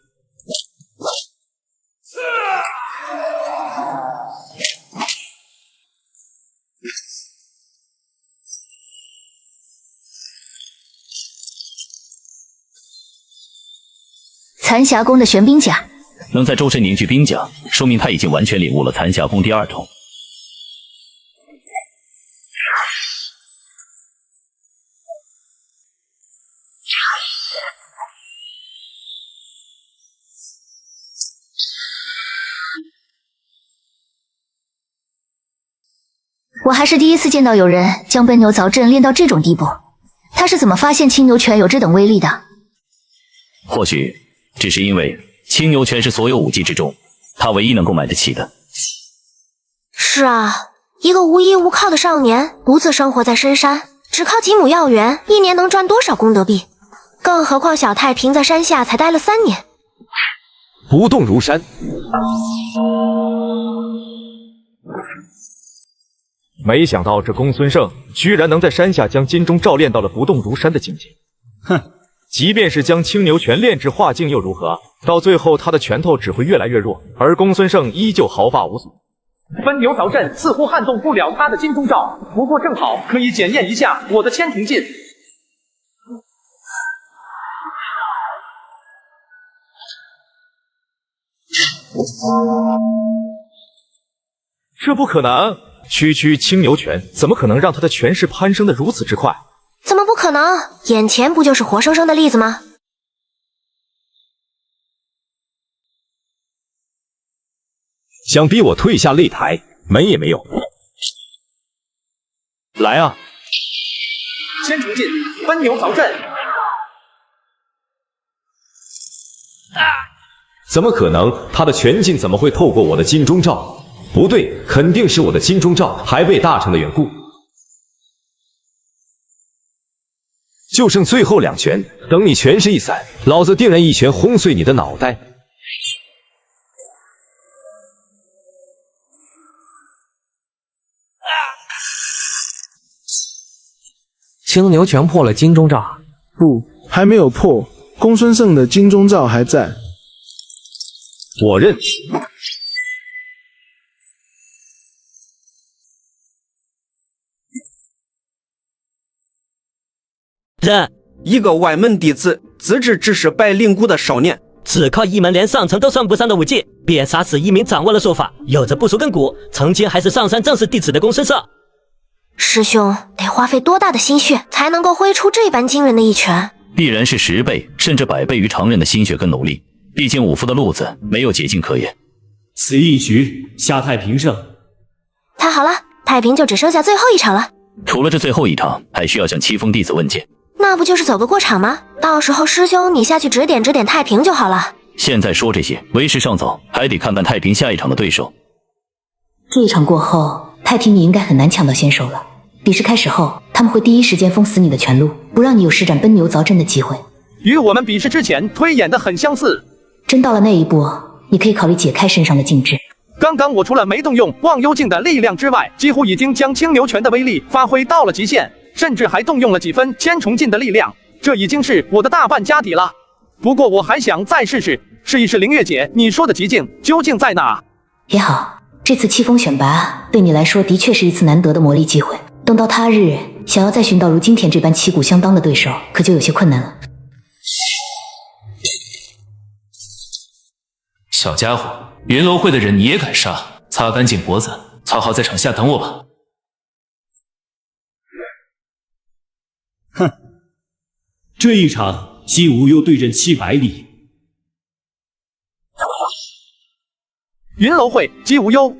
残霞宫的玄冰甲，能在周身凝聚冰甲，说明他已经完全领悟了残霞宫第2重。我还是第一次见到有人将奔牛凿阵练到这种地步。他是怎么发现青牛拳有这等威力的？或许只是因为青牛拳是所有武技之中他唯一能够买得起的。是啊，一个无依无靠的少年，独自生活在深山，只靠几亩药园，一年能赚多少功德币？更何况小太平在山下才待了3年。不动如山。没想到这公孙胜居然能在山下将金钟罩练到了不动如山的境界。哼，即便是将青牛拳练至化境又如何？到最后他的拳头只会越来越弱，而公孙胜依旧毫发无损。奔牛凿阵似乎撼动不了他的金钟罩，不过正好可以检验一下我的千庭劲。这不可能！区青牛拳怎么可能让他的拳势攀升的如此之快？怎么不可能？眼前不就是活生生的例子吗？想逼我退下擂台，门也没有。来啊！千庭劲，奔牛凿阵。怎么可能？他的拳劲怎么会透过我的金钟罩？不对，肯定是我的金钟罩还被大成的缘故。就剩最后2拳，等你拳势一散，老子定然一拳轰碎你的脑袋！青牛拳破了金钟罩？不，还没有破。公孙胜的金钟罩还在。我认。这一个外门弟子，资质只是白灵谷的少年，只靠一门连上层都算不上的武技，便杀死1名掌握了术法，有着不熟根骨，曾经还是上山正式弟子的公孙胜。师兄得花费多大的心血，才能够挥出这般惊人的一拳？必然是10倍甚至100倍于常人的心血跟努力。毕竟武夫的路子没有捷径可言。此一局夏太平胜。太好了，太平就只剩下最后一场了。除了这最后一场，还需要向七峰弟子问剑。那不就是走个过场吗？到时候师兄你下去指点指点太平就好了。现在说这些为时尚早，还得看看太平下一场的对手。这一场过后，太平你应该很难抢到先手了。比试开始后，他们会第一时间封死你的拳路，不让你有施展奔牛凿阵的机会。与我们比试之前推演的很相似。真到了那一步，你可以考虑解开身上的禁制。刚刚我除了没动用忘忧镜的力量之外，几乎已经将青牛拳的威力发挥到了极限，甚至还动用了几分千重劲的力量，这已经是我的大半家底了。不过我还想再试一试凌月姐你说的极境究竟在哪？也好，这次七峰选拔对你来说的确是一次难得的磨砺机会。等到他日，想要再寻到如今天这般旗鼓相当的对手，可就有些困难了。小家伙，云楼会的人你也敢杀？擦干净脖子，操好在场下等我吧。哼，这一场姬无忧对阵700里。云楼会姬无忧，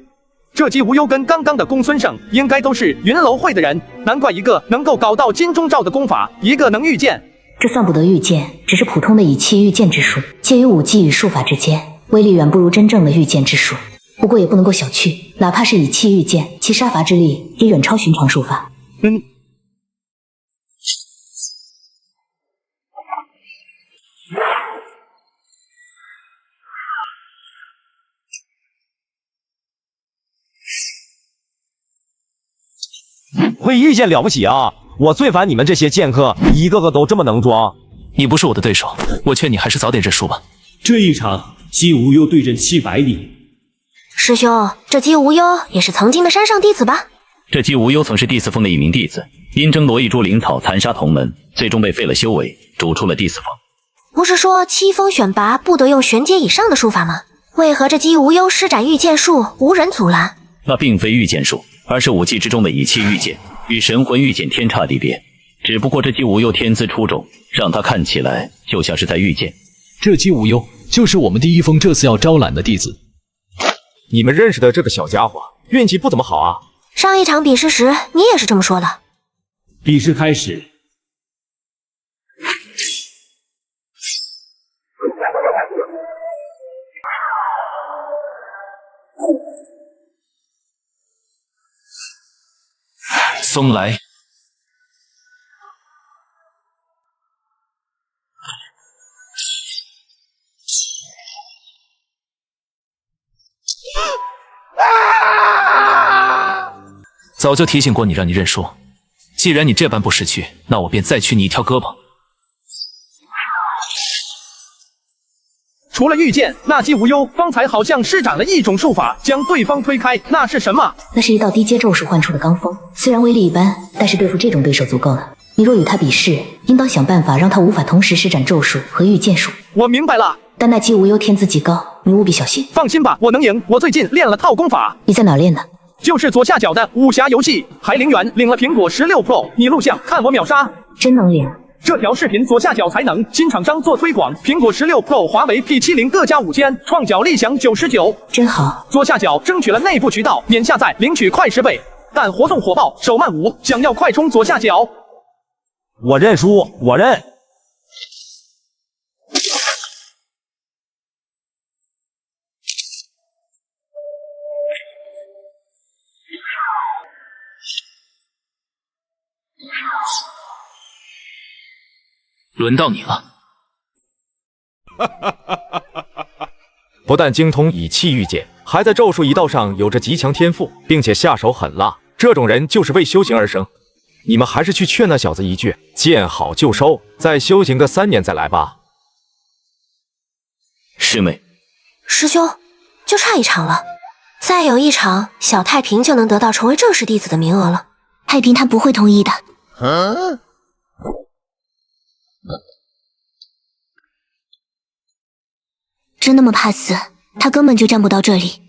这姬无忧跟刚刚的公孙胜应该都是云楼会的人，难怪一个能够搞到金钟罩的功法，一个能御剑。这算不得御剑，只是普通的以气御剑之术，介于武技与术法之间，威力远不如真正的御剑之术。不过也不能够小觑，哪怕是以气御剑，其杀伐之力也远超寻常术法。会御剑了不起啊！我最烦你们这些剑客，一个个都这么能装。你不是我的对手，我劝你还是早点认输吧。这一场姬无忧对阵700里。师兄，这姬无忧也是曾经的山上弟子吧？这姬无忧曾是第4峰的一名弟子，因争夺一株灵草残杀同门，最终被废了修为，逐出了第4峰。不是说7峰选拔不得用玄阶以上的术法吗？为何这姬无忧施展御剑术无人阻拦？那并非御剑术，而是武技之中的以气御剑，与神魂御剑天差地别。只不过这姬无忧天资出众，让他看起来就像是在御剑。这姬无忧就是我们第1峰这次要招揽的弟子。你们认识的这个小家伙运气不怎么好啊。上一场比试时你也是这么说的。比试开始。松来。早就提醒过你，让你认输。既然你这般不识趣，那我便再取你一条胳膊。除了御剑，那姬无忧方才好像施展了一种术法，将对方推开，那是什么？那是一道低阶咒术唤出的罡风，虽然威力一般，但是对付这种对手足够了。你若与他比试，应当想办法让他无法同时施展咒术和御剑术。我明白了。但那姬无忧天资极高，你务必小心。放心吧，我能赢。我最近练了套功法。你在哪练的？就是左下角的武侠游戏，还零元领了苹果16 Pro， 你录像看我秒杀。真能领。这条视频左下角才能，新厂商做推广，苹果16 Pro、华为 P70各加5000，创角立享99，真好。左下角争取了内部渠道，免下载领取快10倍，但活动火爆，手慢5，想要快充左下角。我认输，我认。轮到你了。不但精通以气御剑，还在咒术一道上有着极强天赋，并且下手狠辣，这种人就是为修行而生。你们还是去劝那小子一句，见好就收，再修行个3年再来吧。师妹，师兄，就差一场了，再有一场，小太平就能得到成为正式弟子的名额了。太平他不会同意的。真那么怕死？他根本就站不到这里。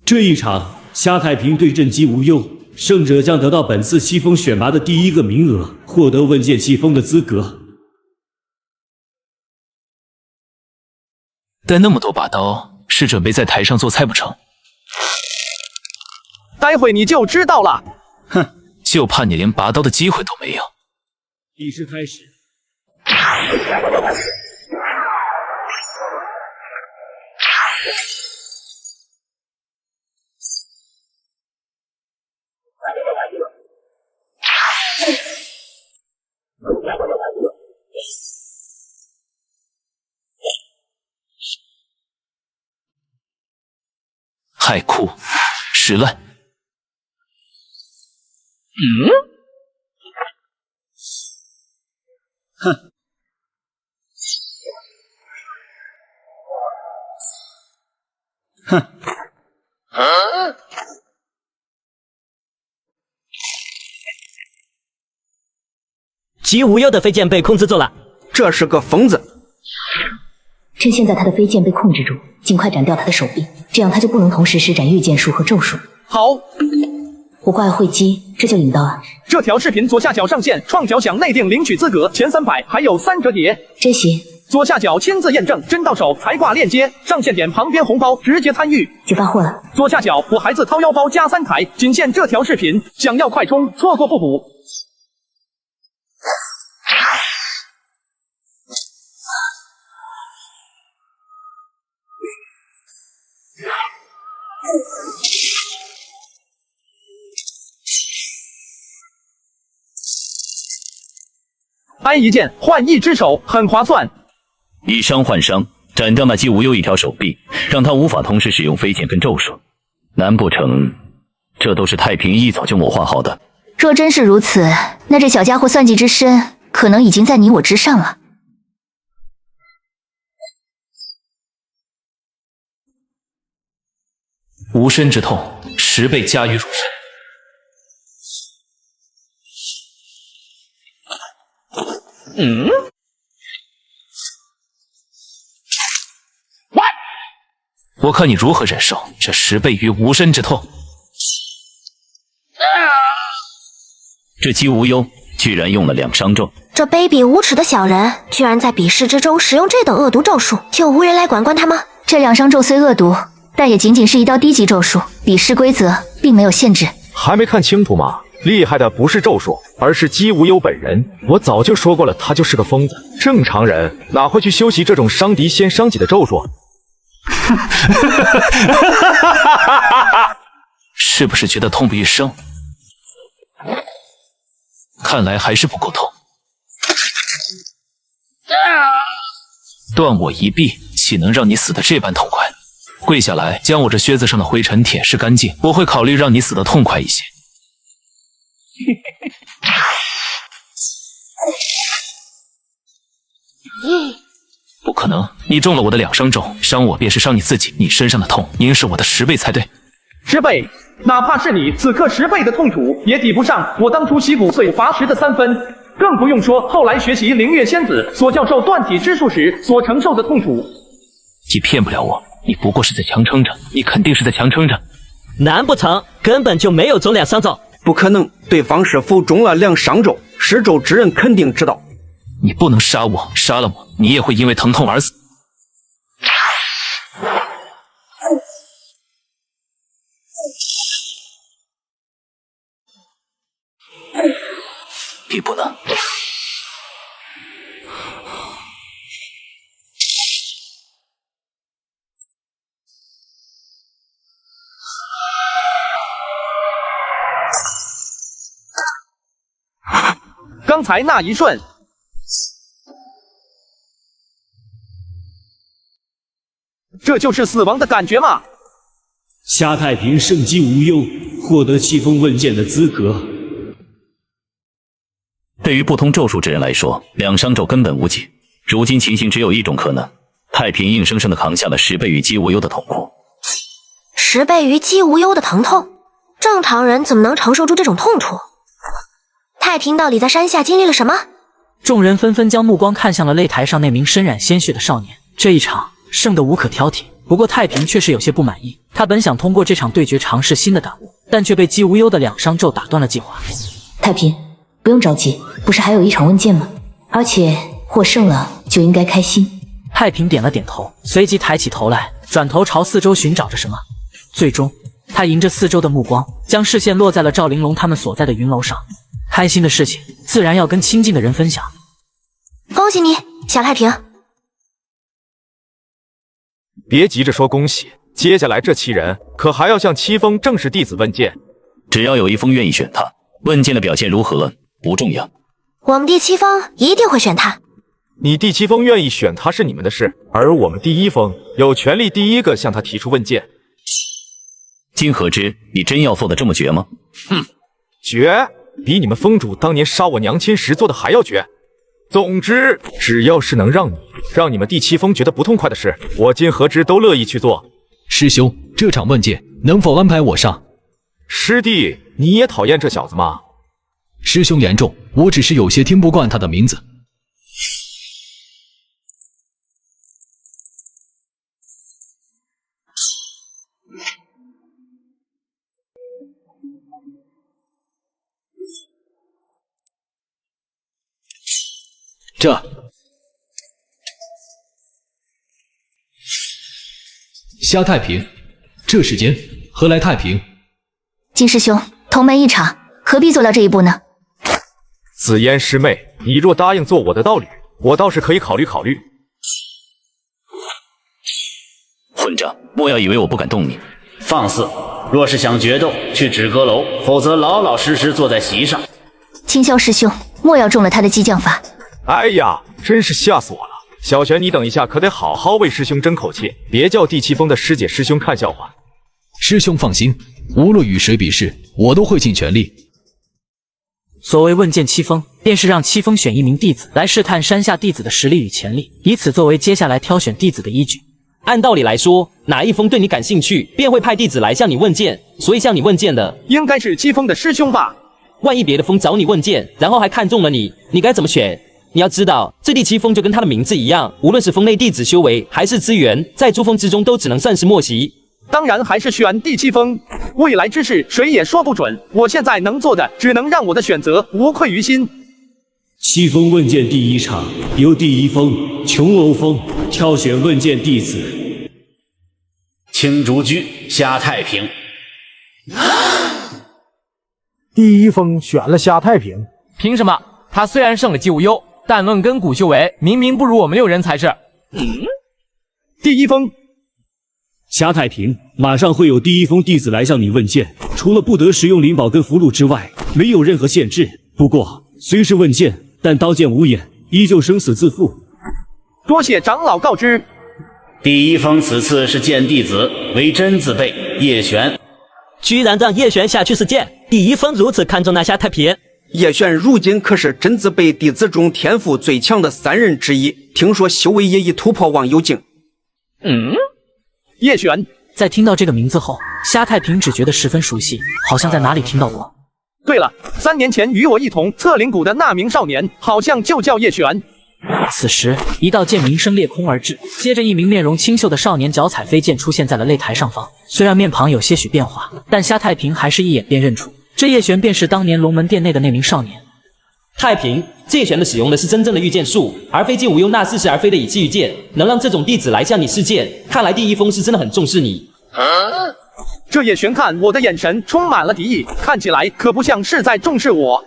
这一场，夏太平对阵姬无忧，胜者将得到本次7峰选拔的第1个名额，获得问剑7峰的资格。带那么多把刀，是准备在台上做菜不成？待会你就知道了。哼，就怕你连拔刀的机会都没有。比试开始。害酷，实烂。哼。哼。姬无忧的飞剑被控制住了，这是个疯子。趁现在他的飞剑被控制住，尽快斩掉他的手臂，这样他就不能同时施展御剑术和咒术。好，我挂会机，这就领到啊。这条视频左下角上线，创角享内定领取资格，前300还有3折叠。真行！左下角亲自验证，真到手才挂链接，上线点旁边红包直接参与就发货了。左下角我孩子掏腰包加3台，仅限这条视频，想要快充，错过不补。安一剑换一只手，很划算。以伤换伤，斩掉那姬无忧一条手臂，让他无法同时使用飞剑跟咒术。难不成这都是太平一早就谋划好的？若真是如此，那这小家伙算计之深，可能已经在你我之上了。无身之痛，10倍加于入身。我看你如何忍受这10倍于无身之痛。这姬无忧居然用了2伤咒，这卑鄙无耻的小人，居然在比试之中使用这等恶毒咒术，就无人来管他吗？这2伤咒虽恶毒，但也仅仅是一道低级咒术，比试规则并没有限制。还没看清楚吗？厉害的不是咒术，而是姬无忧本人。我早就说过了，他就是个疯子。正常人哪会去修习这种伤敌先伤己的咒术？是不是觉得痛不欲生？看来还是不够痛。断我一臂，岂能让你死得这般痛快？跪下来，将我这靴子上的灰尘舔舐干净，我会考虑让你死得痛快一些。不可能，你中了我的2伤咒，伤我便是伤你自己，你身上的痛应是我的10倍才对。10倍，哪怕是你此刻10倍的痛楚，也抵不上我当初洗骨碎伐时的3分，更不用说后来学习灵月仙子所教授断体之术时所承受的痛楚。你骗不了我，你不过是在强撑着，你肯定是在强撑着。难不成根本就没有中2伤咒？不可能，对方是否中了2伤咒，施咒之人肯定知道。你不能杀我，杀了我，你也会因为疼痛而死。你不能。刚才那一瞬，这就是死亡的感觉吗？夏太平胜姬无忧，获得气风问剑的资格。对于不通咒术之人来说，2伤咒根本无解。如今情形只有一种可能，太平硬生生的扛下了10倍于姬无忧的痛苦。10倍于姬无忧的疼痛，正常人怎么能承受住这种痛楚？太平到底在山下经历了什么？众人纷纷将目光看向了擂台上那名身染鲜血的少年。这一场胜得无可挑剔，不过太平却是有些不满意。他本想通过这场对决尝试新的感悟，但却被姬无忧的2伤咒打断了计划。太平，不用着急，不是还有一场问剑吗？而且获胜了就应该开心。太平点了点头，随即抬起头来，转头朝四周寻找着什么。最终，他迎着四周的目光，将视线落在了赵玲珑他们所在的云楼上。开心的事情自然要跟亲近的人分享。恭喜你，小太平。别急着说恭喜，接下来这7人可还要向七封正式弟子问剑。只要有一封愿意选他，问剑的表现如何不重要。我们第7封一定会选他。你第7封愿意选他是你们的事，而我们第1封有权利第一个向他提出问剑。今何之，你真要做的这么绝吗？哼，绝！比你们封主当年杀我娘亲时做的还要绝。总之，只要是能让你们第7封觉得不痛快的事，我今何之都乐意去做。师兄，这场问剑能否安排我上？师弟，你也讨厌这小子吗？师兄言重，我只是有些听不惯他的名字。这虾太平，这时间何来太平？金师兄，同门一场，何必做到这一步呢？紫嫣师妹，你若答应做我的道侣，我倒是可以考虑考虑。混账！莫要以为我不敢动你。放肆！若是想决斗，去止阁楼，否则老老实实坐在席上。青霄师兄，莫要中了他的激将法。哎呀，真是吓死我了！小璇，你等一下，可得好好为师兄争口气，别叫第七峰的师姐师兄看笑话。师兄放心，无论与谁比试，我都会尽全力。所谓问剑七峰，便是让七峰选一名弟子来试探山下弟子的实力与潜力，以此作为接下来挑选弟子的依据。按道理来说，哪一峰对你感兴趣，便会派弟子来向你问剑，所以向你问剑的应该是七峰的师兄吧？万一别的峰找你问剑，然后还看中了你，你该怎么选？你要知道，这第七峰就跟他的名字一样，无论是峰内弟子修为还是资源，在诸峰之中都只能算是末席。当然还是选第七峰，未来之事谁也说不准。我现在能做的，只能让我的选择无愧于心。七峰问剑第一场，由第一峰琼楼峰挑选问剑弟子。青竹居虾太平。第一峰选了虾太平，凭什么？他虽然胜了姬无忧，但论根骨修为，明明不如我们6人才是。第一峰。虾太平，马上会有第一峰弟子来向你问剑，除了不得使用灵宝跟符箓之外，没有任何限制。不过，虽是问剑，但刀剑无眼，依旧生死自负。多谢长老告知。第一峰此次是剑弟子，为真字辈叶璇。居然让叶璇下去试剑，第一峰如此看重那虾太平。叶璇如今可是真字辈弟子中天赋最强的3人之一，听说修为也已突破忘忧境。叶璇。在听到这个名字后，虾太平只觉得十分熟悉，好像在哪里听到过。对了，3年前与我一同测灵谷的那名少年，好像就叫叶璇。此时，一道剑鸣声裂空而至，接着一名面容清秀的少年脚踩飞剑出现在了擂台上方。虽然面庞有些许变化，但虾太平还是一眼便认出，这叶璇便是当年龙门殿内的那名少年。太平，这拳的使用的是真正的御剑术，而非姬无忧那似是而非的以气御剑。能让这种弟子来向你试剑，看来第一峰是真的很重视你。这叶璇看我的眼神充满了敌意，看起来可不像是在重视我。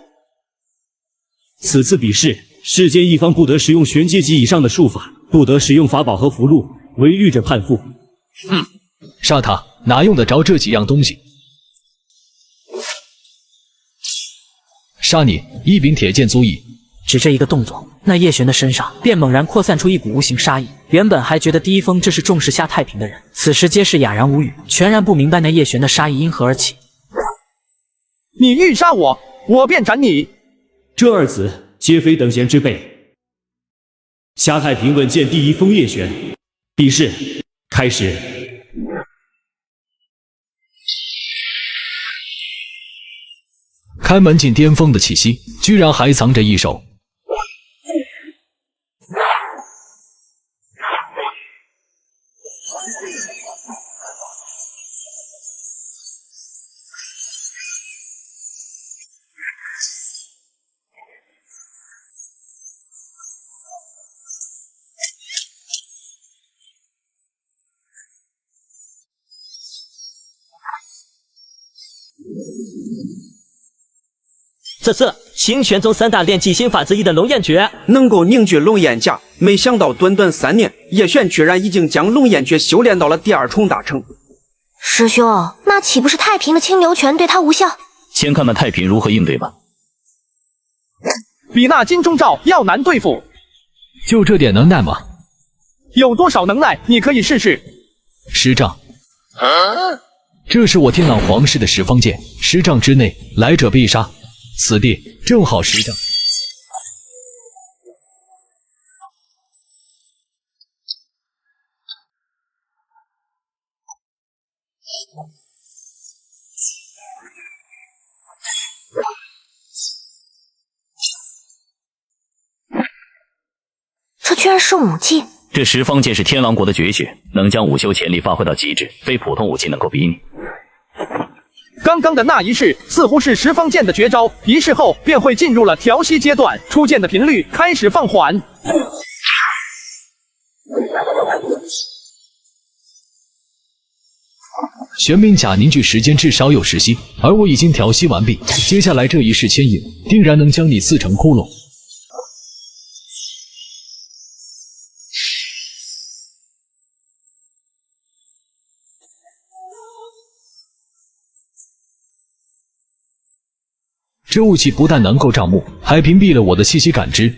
此次比试，世间一方不得使用玄阶级以上的术法，不得使用法宝和符箓，违御者判负。杀他，哪用得着这几样东西？杀你，一柄铁剑足矣。只这一个动作，那叶璇的身上便猛然扩散出一股无形杀意。原本还觉得第一峰这是重视虾太平的人，此时皆是哑然无语，全然不明白那叶璇的杀意因何而起。你欲杀我，我便斩你。这二子皆非等闲之辈。虾太平问剑第一峰叶璇，比试开始。开门进巅峰的气息，居然还藏着一手。这是清玄宗3大炼气心法之一的龙焰诀，能够凝聚龙焰甲。没想到短短3年，叶璇居然已经将龙焰诀修炼到了第2重大成。师兄，那岂不是太平的青牛拳对他无效？先看看太平如何应对吧。比那金钟罩要难对付。就这点能耐吗？有多少能耐？你可以试试。10丈。这是我天朗皇室的10方剑，10丈之内来者必杀。此地正好10丈。这居然是武技！这10方剑是天狼国的绝学，能将午休潜力发挥到极致，非普通武器能够比拟。刚刚的那一式似乎是十方剑的绝招，一式后便会进入了调息阶段，出剑的频率开始放缓。玄冥甲凝聚时间至少有10息，而我已经调息完毕。接下来这一式牵引，定然能将你撕成窟窿。这雾气不但能够障目，还屏蔽了我的气息感知。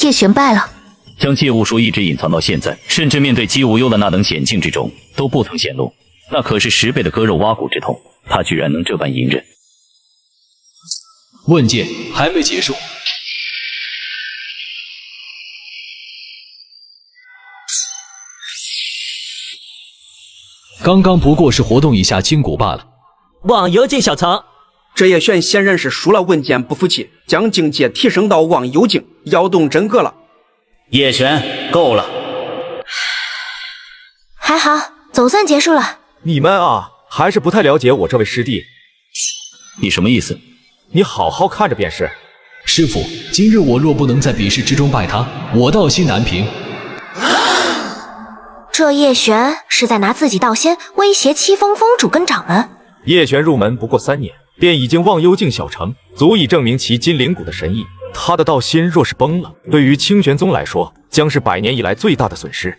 叶璇败了。将借物术一直隐藏到现在，甚至面对姬无忧的那等险境之中都不曾显露，那可是10倍的割肉挖骨之痛，他居然能这般隐忍。问剑还没结束。刚刚不过是活动一下筋骨罢了。望幽境小城，这叶璇显然是输了问剑不服气，将境界提升到望幽境，要动真格了。叶璇，够了。还好，总算结束了。你们啊，还是不太了解我这位师弟。你什么意思？你好好看着便是。师傅，今日我若不能在比试之中败他，我道心难平。这叶璇是在拿自己道仙威胁七峰峰主跟掌门。叶璇入门不过3年，便已经望幽境小成，足以证明其金灵谷的神意。他的道心若是崩了，对于清玄宗来说，将是100年以来最大的损失。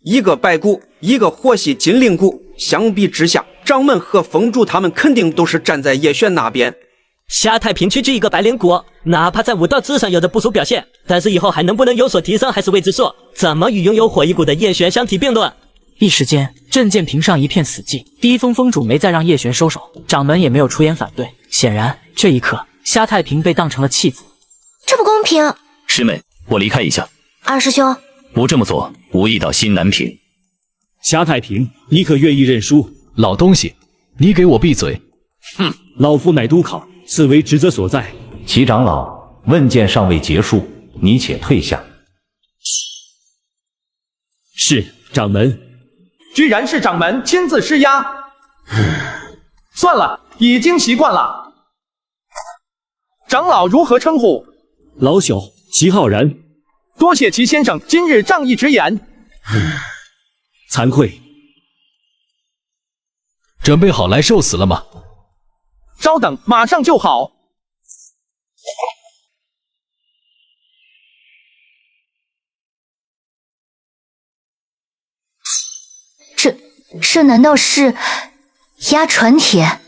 一个白骨，一个火系金灵骨，相比之下，掌门和峰主他们肯定都是站在叶璇那边。霞太平区区一个白灵谷，哪怕在武道之上有着不俗表现，但是以后还能不能有所提升还是未知数。怎么与拥有火一骨的叶璇相提并论？一时间，镇剑屏上一片死寂。第一峰峰主没再让叶璇收手，掌门也没有出言反对。显然，这一刻，霞太平被当成了弃子。这不公平！师妹，我离开一下。二师兄，不这么做，无意到心难平。霞太平，你可愿意认输？老东西，你给我闭嘴！哼，老夫乃督考，此为职责所在。齐长老，问剑尚未结束，你且退下。是，掌门。居然是掌门亲自施压。算了，已经习惯了。长老如何称呼？老朽齐浩然。多谢齐先生今日仗义直言。惭愧。准备好来受死了吗？稍等，马上就好。这难道是压传帖？